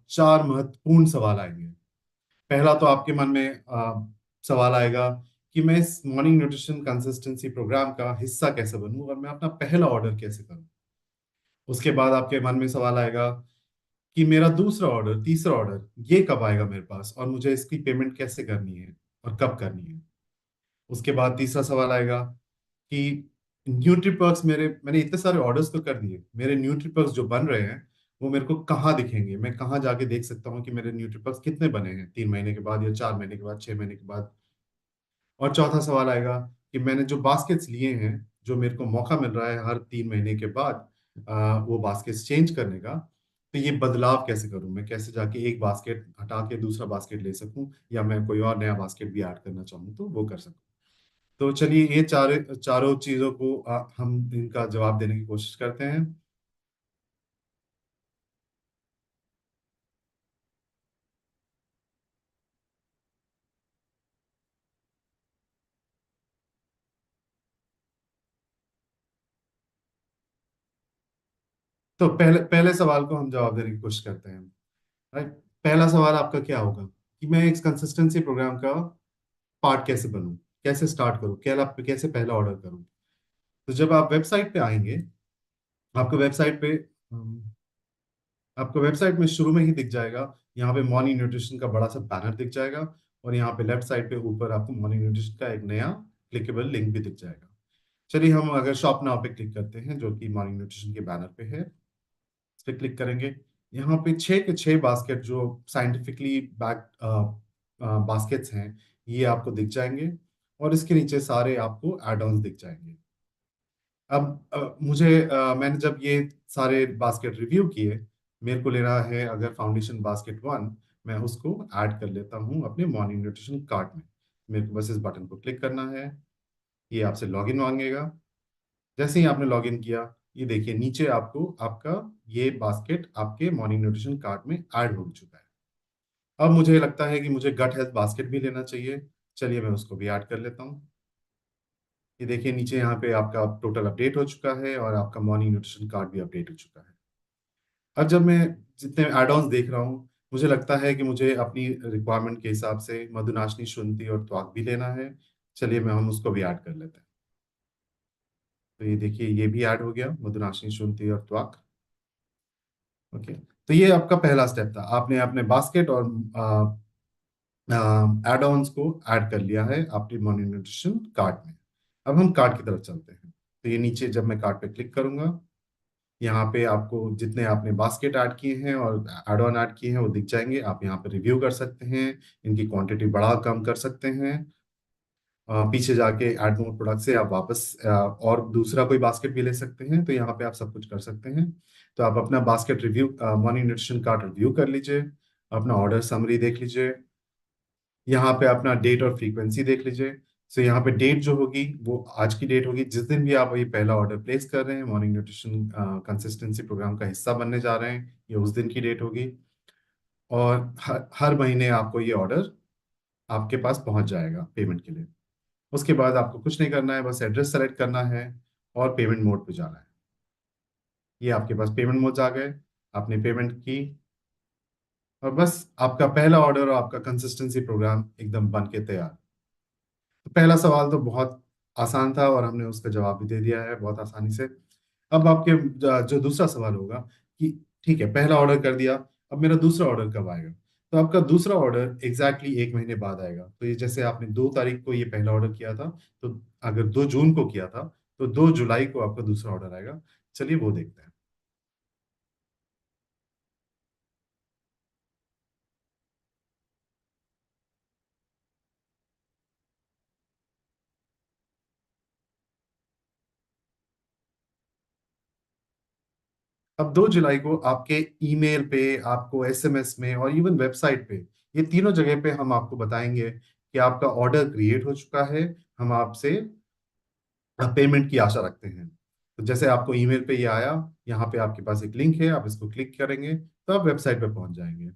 4 महत्वपूर्ण सवाल आएंगे। पहला तो आपके मन में सवाल आएगा कि मैं इस मॉर्निंग न्यूट्रिशन कंसिस्टेंसी प्रोग्राम का हिस्सा कैसे बनूं और मैं अपना पहला ऑर्डर कैसे करूं। उसके बाद आपके मन में सवाल आएगा कि मेरा दूसरा ऑर्डर, तीसरा ऑर्डर ये कब आएगा मेरे पास, और मुझे इसकी पेमेंट कैसे करनी है और कब करनी है। उसके बाद तीसरा सवाल आएगा कि न्यूट्रीपर्क्स, मैंने इतने सारे ऑर्डर्स तो कर दिए, मेरे न्यूट्रीपर्क्स जो बन रहे हैं वो मेरे को कहाँ दिखेंगे, मैं कहाँ जाके देख सकता हूँ कि मेरे न्यूट्रीपर्क्स कितने बने हैं 3 महीने के बाद या 4 महीने के बाद, 6 महीने के बाद। और चौथा सवाल आएगा कि मैंने जो बास्केट्स लिए हैं, जो मेरे को मौका मिल रहा है हर 3 महीने के बाद वो बास्केट्स चेंज करने का, तो ये बदलाव कैसे करूं, मैं कैसे जाके एक बास्केट हटा के दूसरा बास्केट ले सकूं, या मैं कोई और नया बास्केट भी ऐड करना चाहूँ तो वो कर सकूं। तो चलिए ये चारों चीजों को हम इनका जवाब देने की कोशिश करते हैं। तो पहले पहले सवाल को हम जवाब देने की कोशिश करते हैं। राइट। पहला सवाल आपका क्या होगा कि मैं एक कंसिस्टेंसी प्रोग्राम का पार्ट कैसे बनूं, कैसे स्टार्ट करूं, कैसे पहला ऑर्डर करूं। तो जब आप वेबसाइट पे आएंगे, आपको वेबसाइट पे आपको वेबसाइट में शुरू में ही दिख जाएगा, यहाँ पे मॉर्निंग न्यूट्रिशन का बड़ा सा बैनर दिख जाएगा, और यहाँ पे लेफ्ट साइड पे ऊपर आपको मॉर्निंग न्यूट्रिशन का एक नया क्लिकेबल लिंक भी दिख जाएगा। चलिए हम अगर शॉप नाउ पे क्लिक करते हैं, जो कि मॉर्निंग न्यूट्रिशन के बैनर पे है, इस पे क्लिक करेंगे। यहाँ पे 6 के 6 बास्केट जो साइंटिफिकली बैक्ड बास्केट्स हैं, ये आपको दिख जाएंगे, और इसके नीचे सारे आपको एड ऑन्स दिख जाएंगे। अब मैंने जब ये सारे बास्केट रिव्यू किए, मेरे को लेना है अगर फाउंडेशन बास्केट 1, मैं उसको ऐड कर लेता हूँ अपने मॉर्निंग न्यूट्रिशन कार्ट में। मेरे को बस इस बटन को क्लिक करना है, ये आपसे लॉगिन मांगेगा। जैसे ही आपने लॉगिन किया, ये देखिए नीचे आपको आपका ये बास्केट आपके मॉर्निंग न्यूट्रिशन कार्ट में ऐड हो चुका है। अब मुझे लगता है कि मुझे गट हेल्थ बास्केट भी लेना चाहिए, चलिए मैं उसको भी ऐड कर लेता हूँ। ये देखिए नीचे यहाँ पे आपका टोटल अपडेट हो चुका है, और आपका मॉर्निंग न्यूट्रिशन कार्ड भी अपडेट हो चुका है। अब जब मैं जितने एड ऑन्स देख रहा हूँ, मुझे लगता है कि मुझे अपनी रिक्वायरमेंट के हिसाब से मधुनाशनी, शुंठी और त्वाक भी लेना है। चलिए मैं हम उसको भी ऐड कर लेते हैं। तो ये देखिए ये भी ऐड हो गया, मधुनाशनी, शुंठी और त्वाक। ओके। तो ये आपका पहला स्टेप था, आपने अपने बास्केट और एड ऑन्स को ऐड कर लिया है आपकी मॉर्निंग न्यूट्रिशन कार्ट में। अब हम कार्ट की तरफ चलते हैं। तो ये नीचे जब मैं कार्ट पे क्लिक करूंगा, यहाँ पे आपको जितने आपने बास्केट ऐड किए हैं और एड ऑन ऐड किए हैं वो दिख जाएंगे। आप यहाँ पे रिव्यू कर सकते हैं, इनकी क्वांटिटी बढ़ा कम कर सकते हैं। पीछे जाके ऐड मोर प्रोडक्ट से आप वापस और दूसरा कोई बास्केट भी ले सकते हैं, तो यहाँ पे आप सब कुछ कर सकते हैं। तो आप अपना basket review, morning nutrition cart review कर लीजिए, अपना ऑर्डर समरी देख लीजिए, यहाँ पे अपना डेट और फ्रीक्वेंसी देख लीजिए। सो यहाँ पे डेट जो होगी वो आज की डेट होगी, जिस दिन भी आप ये पहला ऑर्डर प्लेस कर रहे हैं, मॉर्निंग न्यूट्रिशन कंसिस्टेंसी प्रोग्राम का हिस्सा बनने जा रहे हैं, ये उस दिन की डेट होगी। और हर महीने आपको ये ऑर्डर आपके पास पहुंच जाएगा पेमेंट के लिए। उसके बाद आपको कुछ नहीं करना है, बस एड्रेस सेलेक्ट करना है और पेमेंट मोड पे जाना है। ये आपके पास पेमेंट मोड आ गए, आपने पेमेंट की, और बस आपका पहला ऑर्डर और आपका कंसिस्टेंसी प्रोग्राम एकदम बन के तैयार। तो पहला सवाल तो बहुत आसान था, और हमने उसका जवाब भी दे दिया है बहुत आसानी से। अब आपके जो दूसरा सवाल होगा कि ठीक है पहला ऑर्डर कर दिया, अब मेरा दूसरा ऑर्डर कब आएगा। तो आपका दूसरा ऑर्डर एग्जैक्टली 1 महीने बाद आएगा। तो ये जैसे आपने 2 तारीख को ये पहला ऑर्डर किया था, तो अगर 2 जून को किया था, तो 2 जुलाई को आपका दूसरा ऑर्डर आएगा। चलिए वो देखते हैं। अब 2 जुलाई को आपके ईमेल पे, आपको एसएमएस में, और इवन वेबसाइट पे, ये तीनों जगह पे हम आपको बताएंगे कि आपका ऑर्डर क्रिएट हो चुका है। हम आपसे पेमेंट की आशा रखते हैं। तो जैसे आपको ईमेल पे ये आया, यहाँ पे आपके पास एक लिंक है, आप इसको क्लिक करेंगे तो आप वेबसाइट पे पहुंच जाएंगे।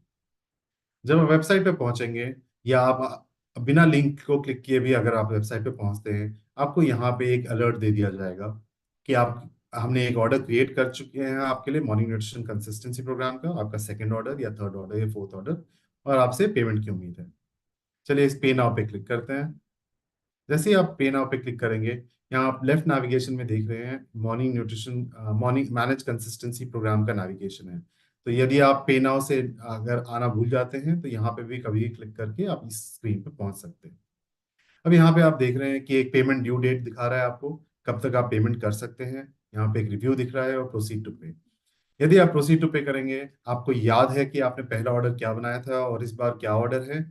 जब आप वेबसाइट पे पहुंचेंगे, या आप बिना लिंक को क्लिक किए भी अगर आप वेबसाइट पे पहुंचते हैं, आपको यहाँ पे एक अलर्ट दे दिया जाएगा कि आप हमने एक ऑर्डर क्रिएट कर चुके हैं आपके लिए मॉर्निंग न्यूट्रिशन कंसिस्टेंसी प्रोग्राम का, आपका सेकंड ऑर्डर या थर्ड ऑर्डर या फोर्थ ऑर्डर, और आपसे पेमेंट की उम्मीद है। चलिए इस पे नाउ पे क्लिक करते हैं। जैसे ही आप पे नाउ पे क्लिक करेंगे, यहाँ आप लेफ्ट नेविगेशन में देख रहे हैं morning nutrition, morning manage consistency program का नेविगेशन है। तो यदि आप पे नाउ से अगर आना भूल जाते हैं तो यहाँ पे भी कभी क्लिक करके आप इस स्क्रीन पे पहुंच सकते हैं। अब यहाँ पे आप देख रहे हैं कि एक पेमेंट ड्यू डेट दिखा रहा है आपको, कब तक आप पेमेंट कर सकते हैं। यहाँ पे एक रिव्यू दिख रहा है और प्रोसीड टू पे। यदि आप प्रोसीड टू पे करेंगे, आपको याद है कि आपने पहला ऑर्डर क्या बनाया था और इस बार क्या ऑर्डर है,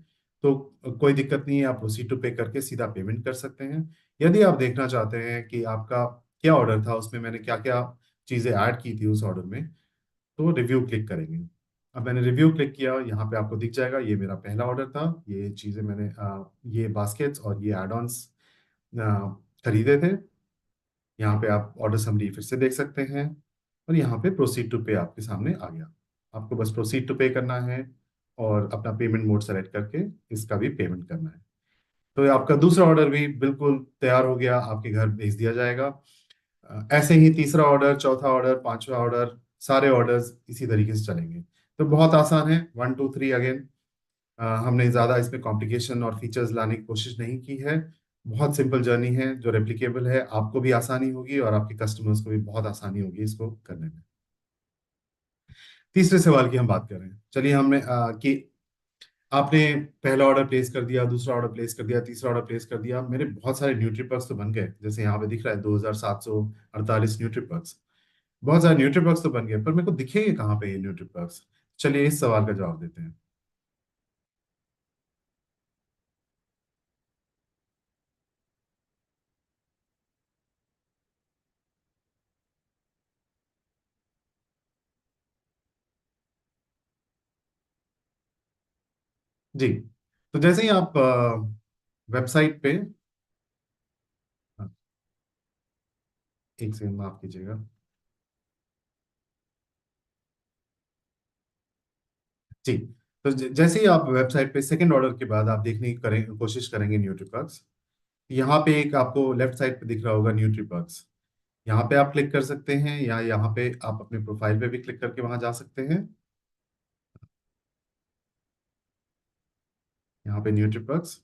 तो कोई दिक्कत नहीं है, आप प्रोसीड टू पे करके सीधा पेमेंट कर सकते हैं। यदि आप देखना चाहते हैं कि आपका क्या ऑर्डर था, उसमें मैंने क्या क्या चीज़ें ऐड की थी उस ऑर्डर में, तो रिव्यू क्लिक करेंगे। अब मैंने रिव्यू क्लिक किया, यहाँ पे आपको दिख जाएगा ये मेरा पहला ऑर्डर था, ये चीज़ें मैंने ये बास्केट्स और ये एड ऑन्स खरीदे थे। यहाँ पे आप ऑर्डर समरी फिर से देख सकते हैं और यहाँ पे प्रोसीड टू पे आपके सामने आ गया। आपको बस प्रोसीड टू पे करना है और अपना पेमेंट मोड सेलेक्ट करके इसका भी पेमेंट करना है। तो ये आपका दूसरा ऑर्डर भी बिल्कुल तैयार हो गया, आपके घर भेज दिया जाएगा। ऐसे ही तीसरा ऑर्डर, चौथा ऑर्डर, पांचवा ऑर्डर, सारे ऑर्डर्स इसी तरीके से चलेंगे। तो बहुत आसान है, 1 2 3 अगेन। हमने ज़्यादा इसमें कॉम्प्लिकेशन और फीचर्स लाने की कोशिश नहीं की है। बहुत सिंपल जर्नी है जो रेप्लिकेबल है, आपको भी आसानी होगी और आपके कस्टमर्स को भी बहुत आसानी होगी इसको करने में। तीसरे सवाल की हम बात करें, चलिए हमने कि आपने पहला ऑर्डर प्लेस कर दिया, दूसरा ऑर्डर प्लेस कर दिया, तीसरा ऑर्डर प्लेस कर दिया, मेरे बहुत सारे न्यूट्रीपक्स तो बन गए, जैसे यहाँ पे दिख रहा है 2748 न्यूट्रीपक्स। बहुत सारे न्यूट्रीपक्स तो बन गए, पर मेरे को दिखेंगे कहाँ पे ये न्यूट्रीपक्स? चलिए इस सवाल का जवाब देते हैं। जी, तो जैसे ही आप वेबसाइट पे, हाँ, एक सेकंड माफ कीजिएगा। जी, तो जैसे ही आप वेबसाइट पे सेकंड ऑर्डर के बाद आप देखने की कोशिश करेंगे न्यूट्रीपक्स, यहाँ पे एक आपको लेफ्ट साइड पे दिख रहा होगा न्यूट्रीपक्स। यहाँ पे आप क्लिक कर सकते हैं या यहाँ पे आप अपने प्रोफाइल पे भी क्लिक करके वहां जा सकते हैं। यहाँ पे न्यूट्रीपक्स,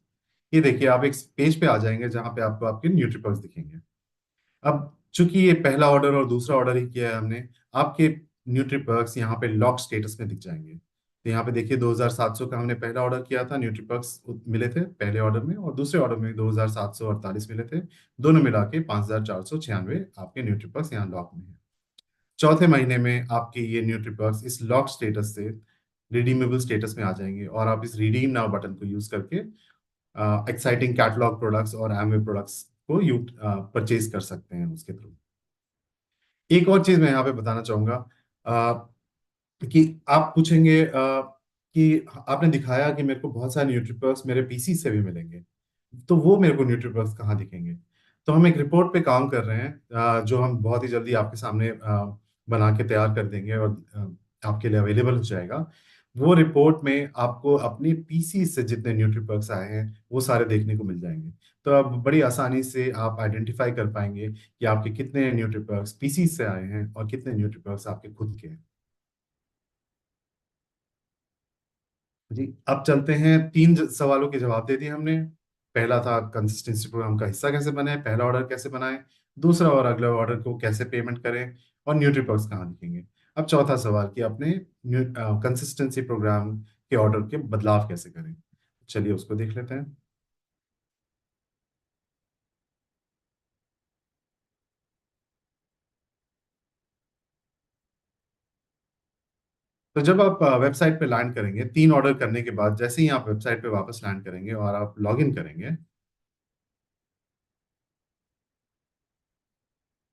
ये देखिए आप एक पेज पे आ जाएंगे जहाँ पे आपको आपके न्यूट्रीपक्स दिखेंगे। अब चूंकि ये पहला ऑर्डर और दूसरा ऑर्डर ही किया है हमने, आपके न्यूट्रीपर्क्स यहाँ पे लॉक स्टेटस में दिख जाएंगे। तो यहाँ पे देखिए 2700 का हमने पहला ऑर्डर किया था, न्यूट्रीपर्क्स मिले थे पहले ऑर्डर में, और दूसरे ऑर्डर में 2748 मिले थे। दोनों मिला के 5496 आपके न्यूट्रीपर्क्स यहाँ लॉक में है। चौथे महीने में आपके ये न्यूट्रीपर्क्स इस लॉक स्टेटस से रिडीमेबल स्टेटस में आ जाएंगे और आप इस रिडीम नाउ बटन को यूज करके एक्साइटिंग कैटलॉग प्रोडक्ट्स और एमवे प्रोडक्ट्स को यू परचेज कर सकते हैं उसके थ्रू। एक और चीज मैं यहाँ पे बताना चाहूंगा, कि आप पूछेंगे कि आपने दिखाया कि मेरे को बहुत सारे न्यूट्रीपर्क्स मेरे पीसी से भी मिलेंगे, तो वो मेरे को न्यूट्रीपर्क्स कहाँ दिखेंगे? तो हम एक रिपोर्ट पे काम कर रहे हैं, जो हम बहुत ही जल्दी आपके सामने बना के तैयार कर देंगे और आपके लिए अवेलेबल हो जाएगा। वो रिपोर्ट में आपको अपने पीसी से जितने न्यूट्रीपर्क्स आए हैं वो सारे देखने को मिल जाएंगे। तो अब बड़ी आसानी से आप आइडेंटिफाई कर पाएंगे कि आपके कितने न्यूट्रीपर्क्स पीसी से आए हैं और कितने न्यूट्रीपर्क्स आपके खुद के हैं। जी, अब चलते हैं, तीन सवालों के जवाब दे दिए हमने। पहला था कंसिस्टेंसी प्रोग्राम का हिस्सा कैसे बने, पहला ऑर्डर कैसे बनाएं, दूसरा और अगले ऑर्डर को कैसे पेमेंट करें, और न्यूट्रीपर्क्स कहाँ दिखेंगे। अब चौथा सवाल कि अपने कंसिस्टेंसी प्रोग्राम के ऑर्डर के बदलाव कैसे करें। चलिए उसको देख लेते हैं। तो जब आप वेबसाइट पे लैंड करेंगे, तीन ऑर्डर करने के बाद जैसे ही आप वेबसाइट पे वापस लैंड करेंगे और आप लॉग इन करेंगे,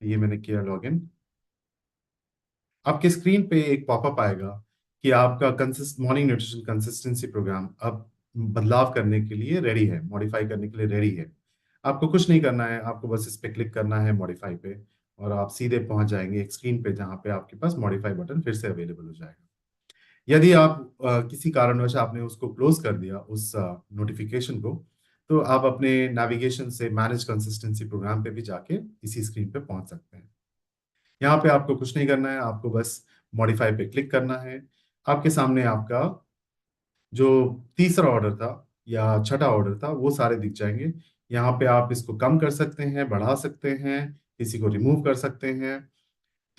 ये मैंने किया लॉग इन। आपके स्क्रीन पे एक पॉपअप आएगा कि आपका मॉर्निंग न्यूट्रिशन कंसिस्टेंसी प्रोग्राम अब बदलाव करने के लिए रेडी है, मॉडिफाई करने के लिए रेडी है। आपको कुछ नहीं करना है, आपको बस इस पे क्लिक करना है मॉडिफाई पे, और आप सीधे पहुंच जाएंगे एक स्क्रीन पे जहां पे आपके पास मॉडिफाई बटन फिर से अवेलेबल हो जाएगा। यदि आप किसी कारणवश आपने उसको क्लोज कर दिया उस नोटिफिकेशन को, तो आप अपने नेविगेशन से मैनेज कंसिस्टेंसी प्रोग्राम पे भी जाके इसी स्क्रीन पे पहुंच सकते हैं। यहाँ पे आपको कुछ नहीं करना है, आपको बस मॉडिफाई पे क्लिक करना है। आपके सामने आपका जो तीसरा ऑर्डर था या छठा ऑर्डर था वो सारे दिख जाएंगे। यहाँ पे आप इसको कम कर सकते हैं, बढ़ा सकते हैं, किसी को रिमूव कर सकते हैं।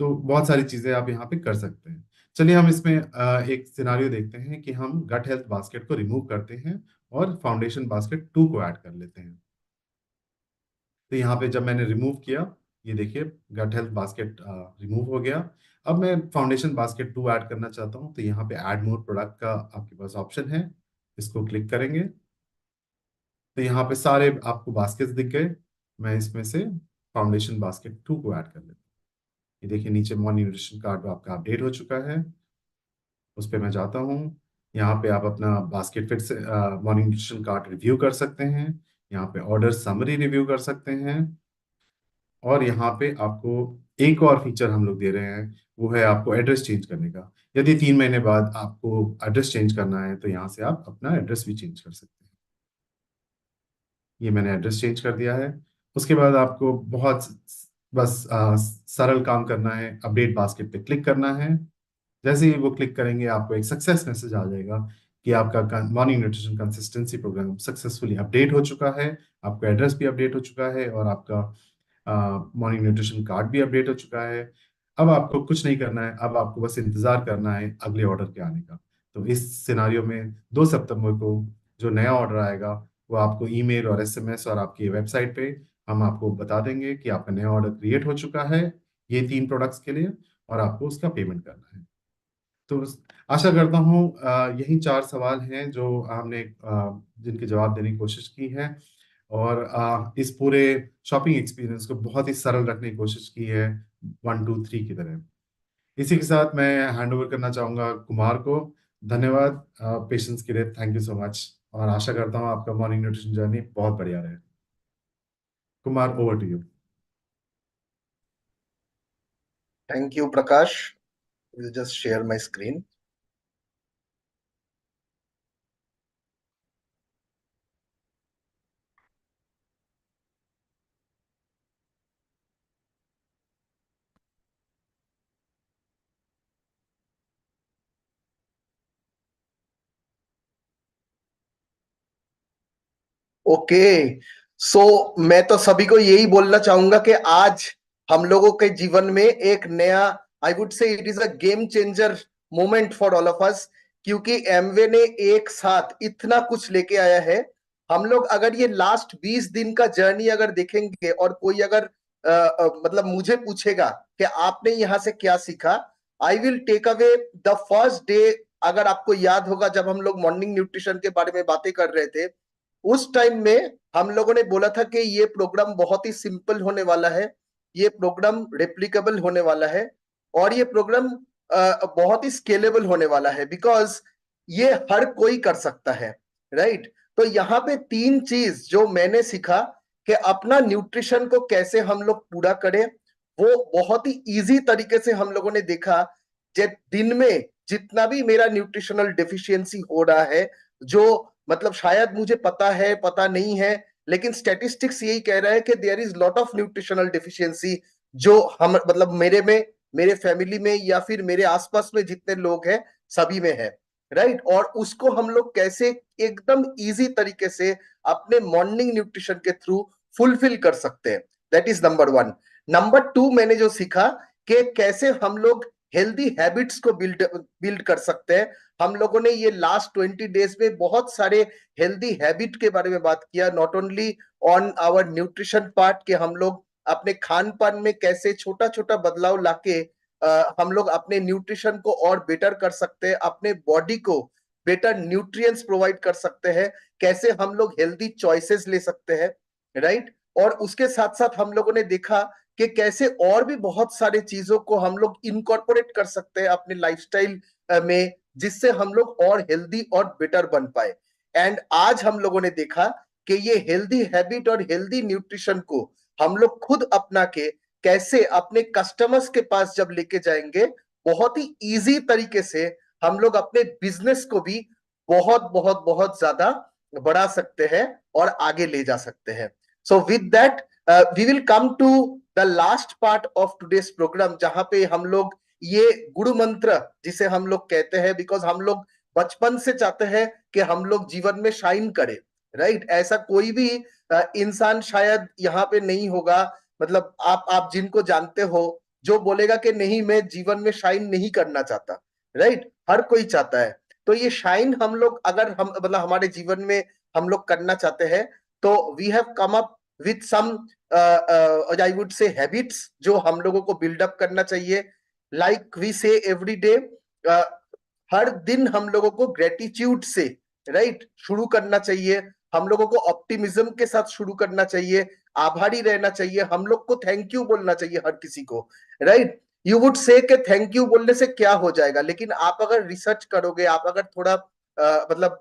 तो बहुत सारी चीजें आप यहाँ पे कर सकते हैं। चलिए हम इसमें एक सिनारियो देखते हैं कि हम गट हेल्थ बास्केट को रिमूव करते हैं और फाउंडेशन बास्केट 2 को ऐड कर लेते हैं। तो यहाँ पे जब मैंने रिमूव किया, ये देखिए गट हेल्थ बास्केट रिमूव हो गया। अब मैं फाउंडेशन बास्केट 2 ऐड करना चाहता हूँ, तो यहाँ पे ऐड मोर प्रोडक्ट का आपके पास ऑप्शन है, इसको क्लिक करेंगे तो यहाँ पे सारे आपको बास्केट्स दिख गए। मैं इसमें से फाउंडेशन बास्केट 2 को ऐड कर लेता हूँ। ये देखिए नीचे मॉर्निंग न्यूट्रिशन कार्ड आपका अपडेट हो चुका है, उस पर मैं जाता हूँ। यहाँ पे आप अपना बास्केट फिट से मॉर्निंग न्यूट्रिशन कार्ड रिव्यू कर सकते हैं, यहाँ पे ऑर्डर समरी रिव्यू कर सकते हैं, और यहाँ पे आपको एक और फीचर हम लोग दे रहे हैं, वो है आपको एड्रेस चेंज करने का। यदि 3 महीने बाद आपको एड्रेस चेंज करना है तो यहाँ से आप अपना एड्रेस भी चेंज कर सकते हैं। ये मैंने एड्रेस चेंज कर दिया है। उसके बाद आपको बहुत बस सरल काम करना है, अपडेट बास्केट पे क्लिक करना है। जैसे ही वो क्लिक करेंगे आपको एक सक्सेस मैसेज आ जाएगा कि आपका morning nutrition consistency program successfully update हो चुका है, आपका एड्रेस भी अपडेट हो चुका है और आपका मॉर्निंग न्यूट्रिशन कार्ड भी अपडेट हो चुका है। अब आपको कुछ नहीं करना है, अब आपको बस इंतजार करना है अगले ऑर्डर के आने का। तो इस सिनारियो में 2 सितंबर को जो नया ऑर्डर आएगा वो आपको ईमेल और एसएमएस और आपकी वेबसाइट पे हम आपको बता देंगे कि आपका नया ऑर्डर क्रिएट हो चुका है ये 3 प्रोडक्ट्स के लिए, और आपको उसका पेमेंट करना है। तो आशा करता हूँ यही 4 सवाल हैं जो हमने जिनके जवाब देने की कोशिश की है, और इस पूरे शॉपिंग एक्सपीरियंस को बहुत ही सरल रखने की कोशिश की है 1 2 3 की तरह। इसी के साथ मैं हैंड ओवर करना चाहूंगा कुमार को। धन्यवाद पेशेंस के लिए, थैंक यू सो मच, और आशा करता हूँ आपका मॉर्निंग न्यूट्रिशन जर्नी बहुत बढ़िया रहे। Kumar, over to you. Thank you, Prakash. We'll just share my screen. Okay, so मैं तो सभी को यही बोलना चाहूंगा कि आज हम लोगों के जीवन में एक नया, आई वुड से it is a game changer moment for all of us, क्योंकि एमवे ने एक साथ इतना कुछ लेके आया है। हम लोग अगर ये लास्ट 20 दिन का जर्नी अगर देखेंगे और कोई अगर मतलब मुझे पूछेगा कि आपने यहाँ से क्या सीखा, I will take away the first day. अगर आपको याद होगा जब हम लोग मॉर्निंग न्यूट्रिशन के बारे में बातें कर रहे थे, उस टाइम में हम लोगों ने बोला था कि ये प्रोग्राम बहुत ही सिंपल होने वाला है, ये प्रोग्राम रेप्लिकेबल होने वाला है, और ये प्रोग्राम बहुत ही स्केलेबल होने वाला है, बिकॉज ये हर कोई कर सकता है, राइट। तो यहाँ पे 3 चीज जो मैंने सीखा कि अपना न्यूट्रिशन को कैसे हम लोग पूरा करें, वो बहुत ही इजी तरीके से हम लोगों ने देखा। दिन में जितना भी मेरा न्यूट्रिशनल डेफिशिएंसी हो रहा है, जो मतलब शायद मुझे पता है पता नहीं है, लेकिन स्टैटिस्टिक्स यही कह रहा है कि there is lot of nutritional deficiency जो हम मतलब मेरे में, मेरे फैमिली में, या फिर मेरे आसपास में जितने लोग हैं सभी में है, राइट। और उसको हम लोग कैसे एकदम इजी तरीके से अपने मॉर्निंग न्यूट्रिशन के थ्रू फुलफिल कर सकते हैं, दैट इज नंबर 1। नंबर 2 मैंने जो सीखा कि कैसे हम लोग हेल्दी हैबिट्स को बिल्ड कर सकते हैं। हम लोगों ने ये लास्ट 20 डेज में बहुत सारे हेल्दी हैबिट के बारे में बात किया, not only on our nutrition part, के हम लोग अपने खान पान में कैसे छोटा छोटा बदलाव लाके हम लोग अपने न्यूट्रिशन को और बेटर कर सकते हैं, अपने बॉडी को बेटर न्यूट्रिएंट्स प्रोवाइड कर सकते हैं, कैसे हम लोग हेल्दी चॉइसेस ले सकते हैं, राइट। और उसके साथ साथ हम लोगों ने देखा कि कैसे और भी बहुत सारे चीजों को हम लोग इनकॉर्पोरेट कर सकते हैं अपने लाइफस्टाइल में, जिससे हम लोग और हेल्दी और बेटर बन पाए। एंड आज हम लोगों ने देखा कि ये हेल्दी हैबिट और हेल्दी न्यूट्रिशन को हम लोग खुद अपना के कैसे अपने कस्टमर्स के पास जब लेके जाएंगे, बहुत ही इजी तरीके से हम लोग अपने बिजनेस को भी बहुत बहुत बहुत ज्यादा बढ़ा सकते हैं और आगे ले जा सकते हैं। So with that we will come to the last part of today's program, जहां पे हम लोग ये गुरु मंत्र जिसे हम लोग कहते हैं, बिकॉज हम लोग बचपन से चाहते हैं कि हम लोग जीवन में शाइन करें, राइट। ऐसा कोई भी इंसान शायद यहाँ पे नहीं होगा, मतलब आप जिनको जानते हो, जो बोलेगा कि नहीं मैं जीवन में शाइन नहीं करना चाहता, राइट? हर कोई चाहता है। तो ये शाइन हम लोग अगर हम मतलब हमारे जीवन में हम लोग करना चाहते हैं, तो we have come up with some I would say habits जो हम लोगों को बिल्डअप करना चाहिए। Like we say every day, हर दिन हम लोगों को ग्रेटिट्यूड से राइट शुरू करना चाहिए। हम लोगों को ऑप्टिमिज्म के साथ शुरू करना चाहिए, आभारी रहना चाहिए, हम लोग को थैंक यू बोलना चाहिए हर किसी को, राइट? यू वुड से कि थैंक यू बोलने से क्या हो जाएगा, लेकिन आप अगर रिसर्च करोगे, आप अगर थोड़ा मतलब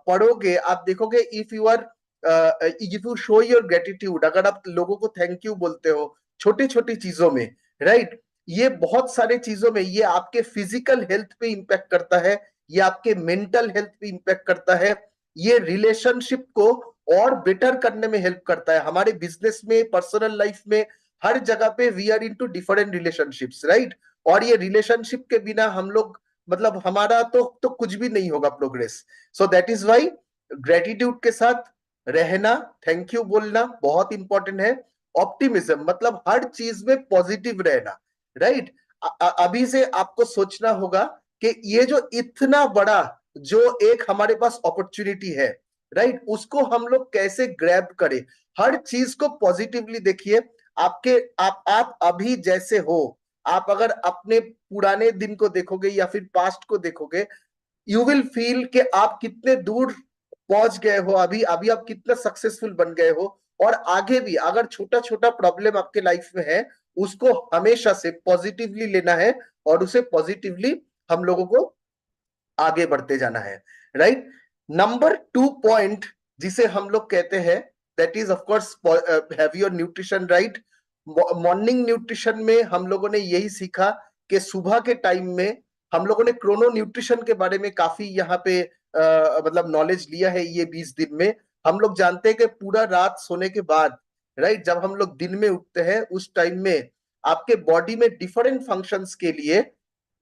पढ़ोगे, आप देखोगे if you show your gratitude, अगर आप लोगों को थैंक यू बोलते हो छोटी छोटी चीजों में, राइट, ये बहुत सारे चीजों में ये आपके फिजिकल हेल्थ पे इंपैक्ट करता है, ये आपके मेंटल हेल्थ पे इंपैक्ट करता है, ये रिलेशनशिप को और बेटर करने में हेल्प करता है। हमारे बिजनेस में, पर्सनल लाइफ में, हर जगह पे we are into different relationships, right? और ये रिलेशनशिप के बिना हम लोग मतलब हमारा तो कुछ भी नहीं होगा progress. So that is why gratitude के साथ रहना, थैंक यू बोलना बहुत इंपॉर्टेंट है। ऑप्टिमिज्म मतलब हर चीज में पॉजिटिव रहना, राइट? अभी से आपको सोचना होगा कि ये जो इतना बड़ा जो एक हमारे पास अपॉर्चुनिटी है, राइट, उसको हम लोग कैसे ग्रैब करें। हर चीज को पॉजिटिवली देखिए। आप अभी जैसे हो, आप अगर अपने पुराने दिन को देखोगे या फिर पास्ट को देखोगे, यू विल फील कि आप कितने दूर पहुंच गए हो, अभी अभी आप कितना सक्सेसफुल बन गए हो। और आगे भी अगर छोटा छोटा प्रॉब्लम आपके लाइफ में है, उसको हमेशा से पॉजिटिवली लेना है और उसे पॉजिटिवली हम लोगों को आगे बढ़ते जाना है, राइट? नंबर 2 पॉइंट जिसे हम लोग कहते हैं, that is of course have your nutrition, right? Morning nutrition में हम लोगों ने यही सीखा कि सुबह के टाइम में हम लोगों ने क्रोनो न्यूट्रिशन के बारे में काफी यहाँ पे मतलब नॉलेज लिया है। ये 20 दिन में हम लोग जानते हैं कि पूरा रात सोने के बाद, राइट, जब हम लोग दिन में उठते हैं उस टाइम में आपके बॉडी में डिफरेंट फंक्शंस के लिए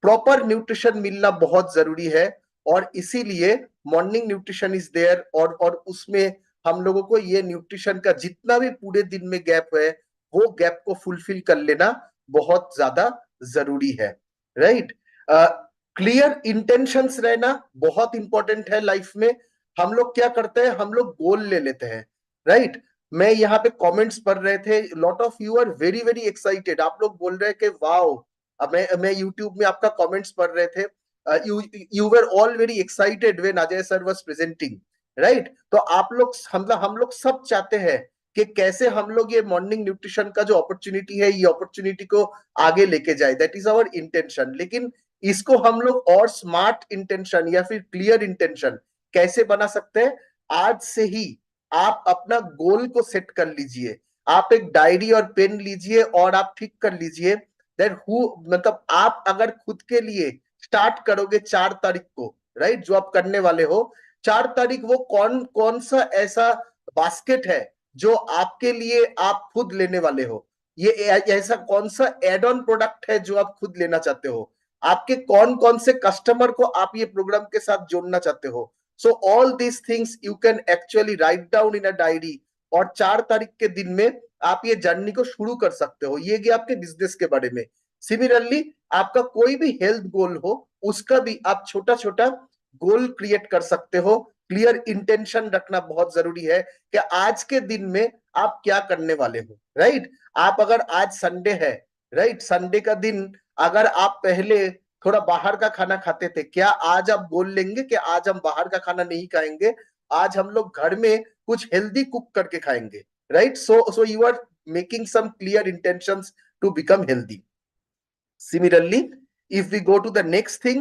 प्रॉपर न्यूट्रिशन मिलना बहुत जरूरी है। और इसीलिए मॉर्निंग न्यूट्रिशन इज देयर, और उसमें हम लोगों को ये न्यूट्रिशन का जितना भी पूरे दिन में गैप है, वो गैप को फुलफिल कर लेना बहुत ज्यादा जरूरी है, राइट? क्लियर इंटेंशंस रहना बहुत इंपॉर्टेंट है लाइफ में। हम लोग क्या करते हैं, हम लोग गोल ले लेते हैं, राइट? मैं यहाँ पे कमेंट्स पढ़ रहे थे, lot of you are very very excited, आप लोग बोल रहे हैं कि वाओ। अब मैं यूट्यूब में आपका कमेंट्स पढ़ रहे थे, you were all very excited when Ajay sir was presenting, right? तो आप लोग हम लोग सब चाहते हैं कि कैसे हम लोग ये मॉर्निंग न्यूट्रिशन का जो अपॉर्चुनिटी है, ये अपॉर्चुनिटी को आगे लेके जाए, दैट इज आवर इंटेंशन। लेकिन इसको हम लोग और स्मार्ट इंटेंशन या फिर क्लियर इंटेंशन कैसे बना सकते हैं? आज से ही आप अपना गोल को सेट कर लीजिए, आप एक डायरी और पेन लीजिए और आप ठीक कर लीजिए दैट मतलब आप अगर खुद के लिए स्टार्ट करोगे 4 तारीख को, राइट, जो आप करने वाले हो 4 तारीख, वो कौन कौन सा ऐसा बास्केट है जो आपके लिए आप खुद लेने वाले हो, ये ऐसा कौन सा एड ऑन प्रोडक्ट है जो आप खुद लेना चाहते हो, आपके कौन कौन से कस्टमर को आप ये प्रोग्राम के साथ जोड़ना चाहते हो। So all these things you can actually write down in a diary, और 4 तारीख के दिन में आप ये जर्नी को शुरू कर सकते हो। ये गया आपके बिजनेस के बारे में। सिमिलरली आपका कोई भी हेल्थ गोल हो, उसका भी आप छोटा छोटा गोल क्रिएट कर सकते हो। क्लियर इंटेंशन रखना बहुत जरूरी है कि आज के दिन में आप क्या करने वाले हो, राइट? आप अगर आज संडे है, राइट, संडे का दिन अगर आप पहले थोड़ा बाहर का खाना खाते थे, क्या आज आप बोल लेंगे कि आज हम बाहर का खाना नहीं खाएंगे, आज हम लोग घर में कुछ हेल्दी कुक करके खाएंगे, right? So you are making some clear intentions to become healthy. Similarly, if we go to the next thing,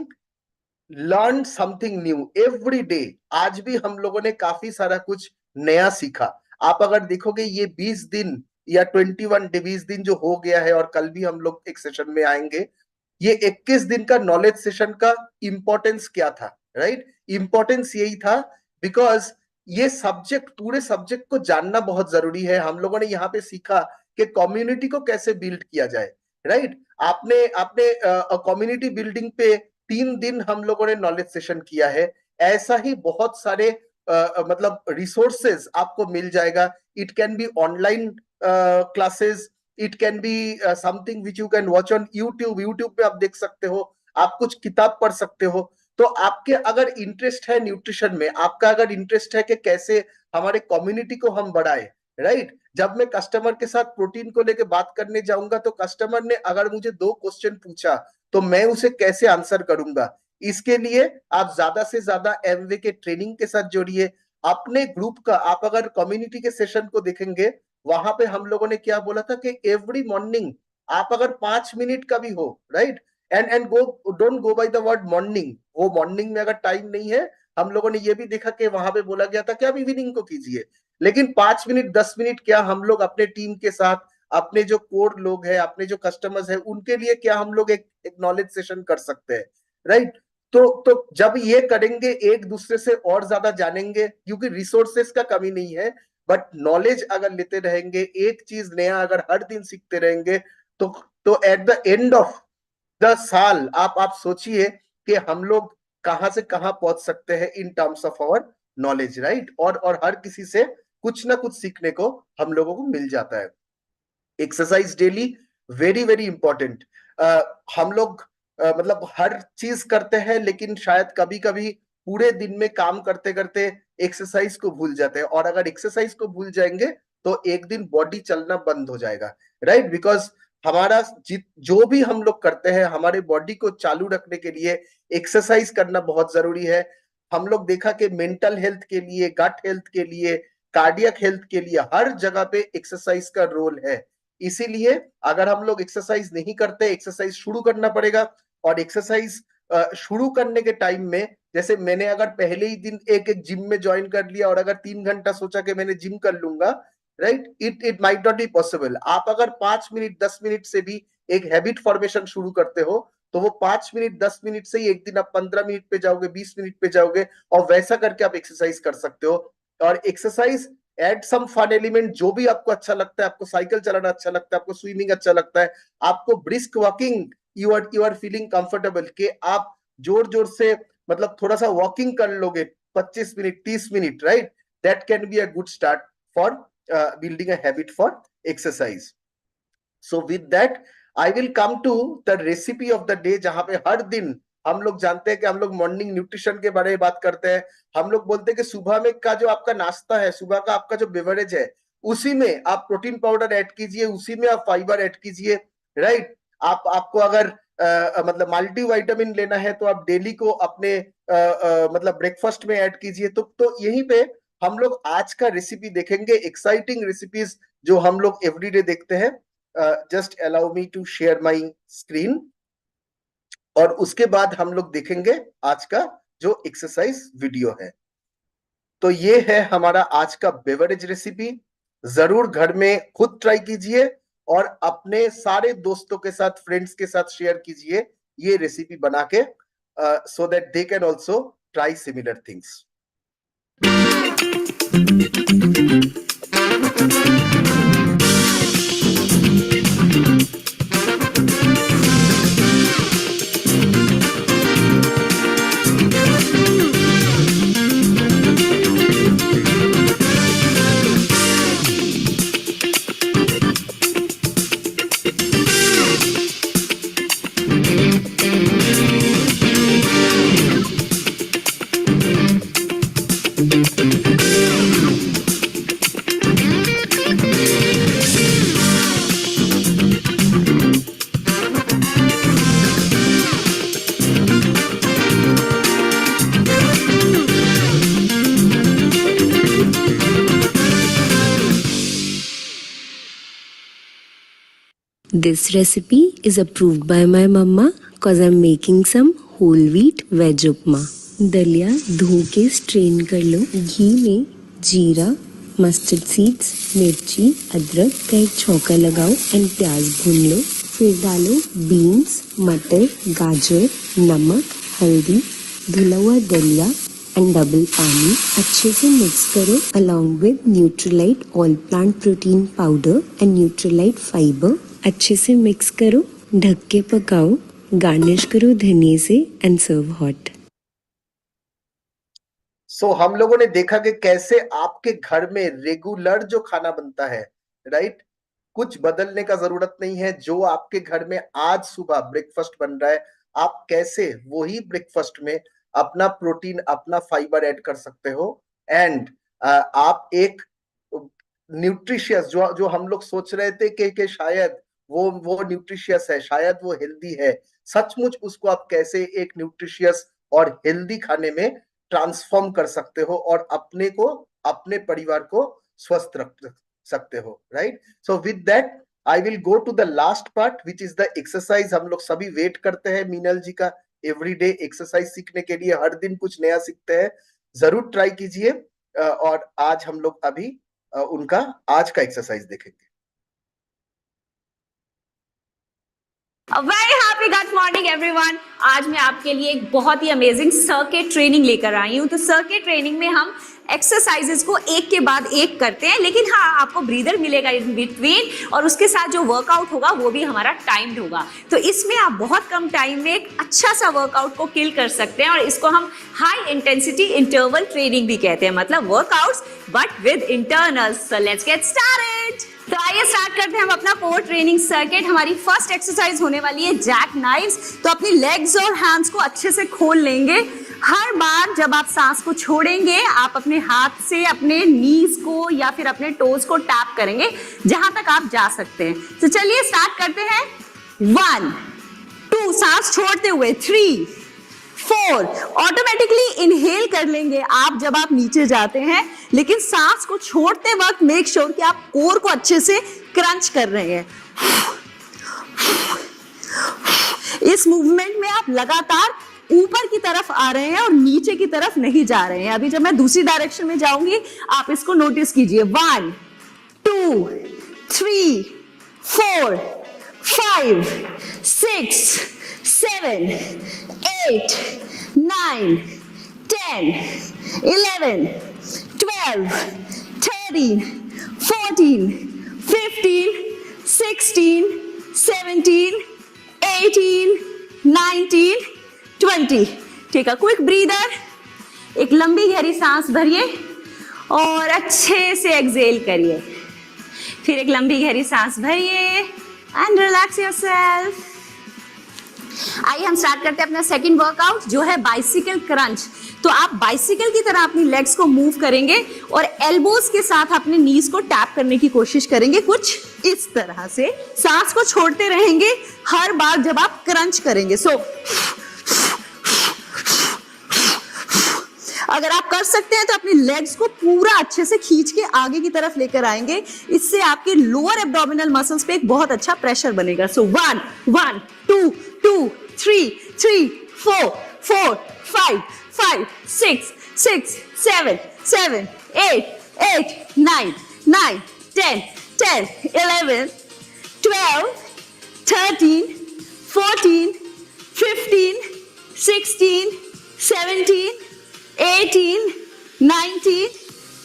learn something new every day. आज भी हम लोगों ने काफी सारा कुछ नया सीखा। आप अगर देखोगे ये 20 दिन या 21 डे, 20 दिन जो हो गया है, और कल भी हम लोग एक सेशन में आएंगे, ये 21 दिन का नॉलेज सेशन का इंपॉर्टेंस क्या था, राइट? इंपॉर्टेंस यही था बिकॉज ये सब्जेक्ट, पूरे सब्जेक्ट को जानना बहुत जरूरी है। हम लोगों ने यहाँ पे सीखा कि कम्युनिटी को कैसे बिल्ड किया जाए, राइट? आपने आपने कम्युनिटी बिल्डिंग पे 3 दिन हम लोगों ने नॉलेज सेशन किया है। ऐसा ही बहुत सारे मतलब रिसोर्सेज आपको मिल जाएगा. It can be online classes, it can be something which you can watch on YouTube. YouTube पे आप देख सकते हो, आप कुछ किताब पढ़ सकते हो. तो आपके अगर इंटरेस्ट है न्यूट्रिशन में, आपका अगर इंटरेस्ट है कि कैसे हमारे कम्युनिटी को हम बढ़ाए, राइट. जब मैं कस्टमर के साथ प्रोटीन को लेके बात करने जाऊंगा तो कस्टमर ने अगर मुझे 2 क्वेश्चन पूछा तो मैं उसे कैसे आंसर करूंगा. इसके लिए आप ज्यादा से ज्यादा एमवे के ट्रेनिंग के साथ जोड़िए. अपने ग्रुप का, आप अगर कम्युनिटी के सेशन को देखेंगे, वहां पे हम लोगों ने क्या बोला था कि एवरी मॉर्निंग आप अगर 5 मिनट का भी हो, right, and go, don't go by the word morning. वो मॉर्निंग में अगर टाइम नहीं है, हम लोगों ने ये भी देखा कि वहां पे बोला गया था कि आप इवनिंग को कीजिए. लेकिन 5 मिनट 10 मिनट क्या हम लोग अपने टीम के साथ, अपने जो कोर लोग हैं, अपने जो कस्टमर्स हैं, उनके लिए क्या हम लोग एक नॉलेज सेशन कर सकते हैं, राइट. तो जब ये करेंगे, एक दूसरे से और ज्यादा जानेंगे, क्योंकि रिसोर्सेस का कमी नहीं है, बट नॉलेज अगर लेते रहेंगे, एक चीज नया अगर हर दिन सीखते रहेंगे, तो at the end of the साल आप सोचिए कि हम लोग कहां से कहां पहुंच सकते हैं in terms of our knowledge, right. और हर किसी से कुछ ना कुछ सीखने को हम लोगों को मिल जाता है. Exercise daily, very very important. हम लोग मतलब हर चीज करते हैं, लेकिन शायद कभी कभी पूरे दिन में काम करते करते एक्सरसाइज को भूल जाते हैं. और अगर एक्सरसाइज को भूल जाएंगे तो एक दिन बॉडी चलना बंद हो जाएगा, राइट. बिकॉज हमारा जो भी हम लोग करते हैं, हमारे बॉडी को चालू रखने के लिए एक्सरसाइज करना बहुत जरूरी है. हम लोग देखा कि मेंटल हेल्थ के लिए, गट हेल्थ के लिए, कार्डियक हेल्थ के लिए हर जगह पे एक्सरसाइज का रोल है. इसीलिए अगर हम लोग एक्सरसाइज नहीं करते, एक्सरसाइज शुरू करना पड़ेगा. और एक्सरसाइज शुरू करने के टाइम में, जैसे मैंने अगर पहले ही दिन एक जिम में ज्वाइन कर लिया और अगर 3 घंटा सोचा कि मैंने जिम कर लूंगा, right, it might not be possible. आप अगर 5 मिनट 10 मिनट से भी एक हैबिट फॉर्मेशन शुरू करते हो, तो वो 5 मिनट 10 मिनट से ही एक दिन आप 15 मिनट पे जाओगे, 20 मिनट पे जाओगे, और वैसा करके आप एक्सरसाइज कर सकते हो. और exercise add some fun element, जो भी आपको अच्छा लगता है, आपको साइकिल चलाना अच्छा लगता है, आपको स्विमिंग अच्छा लगता है, आपको brisk walking, you are feeling comfortable कि आप जोर जोर से मतलब थोड़ा सा वॉकिंग कर लोगे 25 minute 30 minute, right, that can be a good start for building a habit for exercise. So with that I will come to the recipe of the day, जहां पे हर दिन हम लोग जानते हैं कि हम लोग मॉर्निंग न्यूट्रिशन के बारे में बात करते हैं. हम लोग बोलते हैं कि सुबह में का जो आपका नाश्ता है, सुबह का आपका जो बेवरेज है, उसी में आप प्रोटीन पाउडर ऐड कीजिए, उसी में आप फाइबर ऐड कीजिए, राइट. आपको अगर मतलब मल्टी विटामिन लेना है तो आप डेली को अपने मतलब ब्रेकफास्ट में ऐड कीजिए. तो यहीं पे हम लोग आज का रेसिपी देखेंगे, एक्साइटिंग रेसिपीज जो हम लोग एवरीडे देखते हैं. Just allow me to share my screen, और उसके बाद हम लोग देखेंगे आज का जो एक्सरसाइज वीडियो है. तो ये है हमारा आज का बेवरेज रेसिपी. जरूर घर में खुद ट्राई कीजिए और अपने सारे दोस्तों के साथ, फ्रेंड्स के साथ शेयर कीजिए ये रेसिपी बना के, so that they can also try similar things. This recipe is approved by my mama cause I'm making some whole wheat veg उपमा. दलिया धो के स्ट्रेन कर लो. घी में जीरा, मस्टर्ड सीड्स, मिर्ची, अदरक का एक छौंका लगाओ एंड प्याज भून लो. फिर डालो बीन्स, मटर, गाजर, नमक, हल्दी, धुला हुआ दलिया एंड डबल पानी. अच्छे से मिक्स करो along with Nutrilite all plant protein powder and Nutrilite fibre. अच्छे से मिक्स करो, ढक के पकाओ, गार्निश करो धनिया से एंड सर्व हॉट. सो हम लोगों ने देखा कि कैसे आपके घर में रेगुलर जो खाना बनता है, राइट, कुछ बदलने का जरूरत नहीं है। जो आपके घर में आज सुबह ब्रेकफास्ट बन रहा है, आप कैसे वही ब्रेकफास्ट में अपना प्रोटीन, अपना फाइबर ऐड कर सकते हो, एंड आप एक न्यूट्रिशियस, जो हम लोग सोच रहे थे कि शायद वो न्यूट्रिशियस है, शायद वो हेल्दी है, सचमुच उसको आप कैसे एक न्यूट्रिशियस और हेल्दी खाने में ट्रांसफॉर्म कर सकते हो और अपने को, अपने परिवार को स्वस्थ रख सकते हो, right. So with that I will go to the last part which is the exercise. हम लोग सभी वेट करते हैं मीनल जी का एवरीडे एक्सरसाइज सीखने के लिए, हर दिन कुछ नया सीखते हैं, जरूर ट्राई कीजिए। और आज हम लोग अभी उनका आज का एक्सरसाइज देखेंगे। Very happy good morning everyone. आज मैं आपके लिए एक बहुत ही अमेजिंग सर्किट ट्रेनिंग लेकर आई हूँ। तो सर्किट ट्रेनिंग में हम एक्सरसाइजेस को एक के बाद एक करते हैं, लेकिन हाँ, आपको ब्रीदर मिलेगा इन बिटवीन, और उसके साथ जो वर्कआउट होगा वो भी हमारा टाइम्ड होगा। तो इसमें आप बहुत कम टाइम में एक अच्छा सा वर्कआउट को किल कर सकते हैं, और इसको हम हाई इंटेंसिटी इंटरवल ट्रेनिंग भी कहते हैं, मतलब workouts but with internals. So let's get started. तो आइए स्टार्ट करते हैं हम अपना कोर ट्रेनिंग सर्किट। हमारी फर्स्ट एक्सरसाइज होने वाली है जैक नाइव्स। तो अपनी लेग्स और हैंड्स को अच्छे से खोल लेंगे। हर बार जब आप सांस को छोड़ेंगे, आप अपने हाथ से अपने नीज को या फिर अपने टोज को टैप करेंगे जहां तक आप जा सकते हैं। तो चलिए स्टार्ट करते हैं। 1 2 सांस छोड़ते हुए, 3 4 ऑटोमेटिकली इनहेल कर लेंगे आप जब आप नीचे जाते हैं, लेकिन सांस को छोड़ते वक्त मेक श्योर कि आप कोर को अच्छे से क्रंच कर रहे हैं। इस मूवमेंट में आप लगातार ऊपर की तरफ आ रहे हैं और नीचे की तरफ नहीं जा रहे हैं। अभी जब मैं दूसरी डायरेक्शन में जाऊंगी, आप इसको नोटिस कीजिए। 1 2 3 4 5 6 7 8 9 10 11 12 13 14 15 16 17 18 19 20। ठीक है, क्विक ब्रीदर। एक लंबी गहरी सांस भरिए और अच्छे से एक्सहेल करिए। फिर एक लंबी गहरी सांस भरिए एंड रिलैक्स योरसेल्फ। आइए हम स्टार्ट करते हैं अपना सेकंड वर्कआउट, जो है बाइसिकल क्रंच। तो आप बाइसिकल की तरह अपनी लेग्स को मूव करेंगे और एल्बोज के साथ अपने नीज को टैप करने की कोशिश करेंगे, कुछ इस तरह से। सांस को छोड़ते रहेंगे हर बार जब आप क्रंच करेंगे। सो अगर आप कर सकते हैं तो अपनी लेग्स को पूरा अच्छे से खींच के आगे की तरफ लेकर आएंगे। इससे आपके लोअर एब्डोमिनल मसल्स पे एक बहुत अच्छा प्रेशर बनेगा। सो 1 1 2 2 3 3 4 4 5 5 6 6 7 7 8 8 9 9 10 10 11 12 13 14 15 16 17 18 19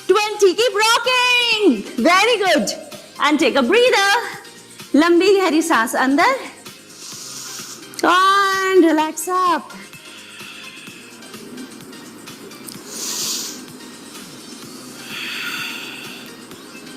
20। Keep rocking. Very good. And take a breather. लंबी गहरी सांस अंदर and relax up.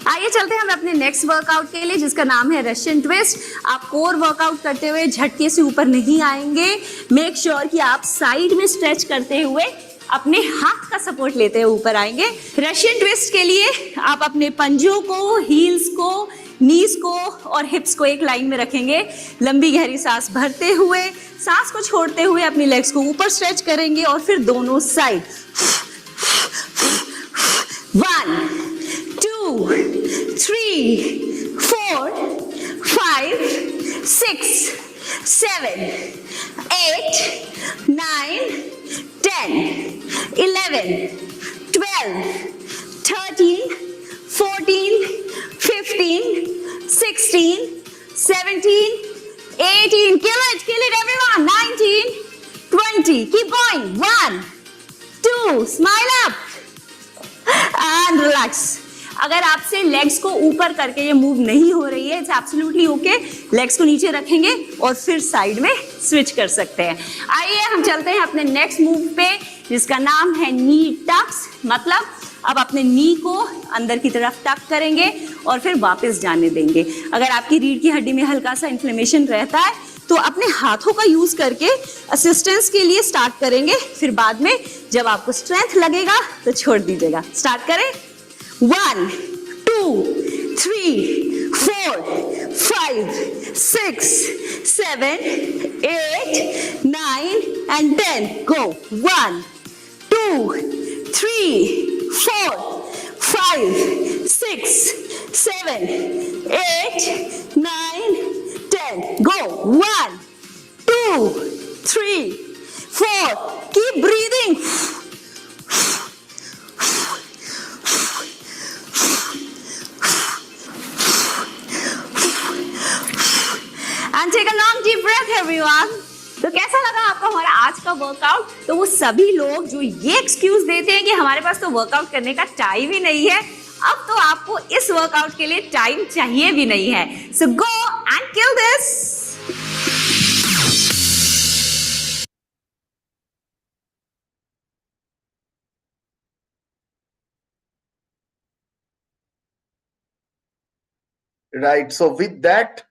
आइए चलते हैं हम अपने नेक्स्ट वर्कआउट के लिए, जिसका नाम है रशियन ट्विस्ट। आप कोर वर्कआउट करते हुए झटके से ऊपर नहीं आएंगे। मेक श्योर कि आप साइड में स्ट्रेच करते हुए अपने हाथ का सपोर्ट लेते हुए ऊपर आएंगे। रशियन ट्विस्ट के लिए आप अपने पंजों को, हील्स को, नीज को और हिप्स को एक लाइन में रखेंगे। लंबी गहरी सांस भरते हुए, सांस को छोड़ते हुए अपनी लेग्स को ऊपर स्ट्रेच करेंगे और फिर दोनों side. 1 2 3 4 5 6 7 8 9 10 11 12 13 14 15 16 17 18, kill it everyone, 19 20, keep going, 1 2, smile up and relax. अगर आपसे लेग्स को ऊपर करके ये मूव नहीं हो रही है, इट्स एब्सोल्युटली ओके, लेग्स को नीचे रखेंगे और फिर साइड में स्विच कर सकते हैं। आइए हम चलते हैं अपने नेक्स्ट मूव पे, जिसका नाम है नी टक्स। मतलब अब अपने नी को अंदर की तरफ टक करेंगे और फिर वापस जाने देंगे। अगर आपकी रीढ़ की हड्डी में हल्का सा इन्फ्लेमेशन रहता है तो अपने हाथों का यूज करके असिस्टेंस के लिए स्टार्ट करेंगे, फिर बाद में जब आपको स्ट्रेंथ लगेगा तो छोड़ दीजिएगा। स्टार्ट करें। 1 2 3 4 5 6 7 8 9 and 10 go। 1 2 3 4 5 6 7 8 9 10 go। 1 2 3 4 keep breathing। And take a long deep breath everyone। तो कैसा लगा आपको हमारा आज का वर्कआउट? तो वो सभी लोग जो ये एक्सक्यूज देते हैं कि हमारे पास तो वर्कआउट करने का टाइम ही नहीं है, अब तो आपको इस वर्कआउट के लिए टाइम चाहिए भी नहीं है। So go and kill this. Right. So with that,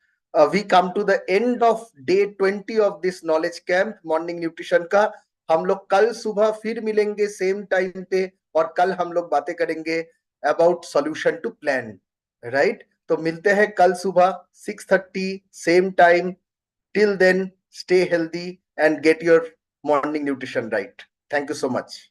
we come to the end of day 20 of this knowledge camp morning nutrition का। हम लोग कल सुबह फिर मिलेंगे सेम टाइम पे, और कल हम लोग बातें करेंगे about solution to plan. Right, तो मिलते हैं कल सुबह 6:30 same time. Till then, stay healthy and get your morning nutrition right. Thank you so much.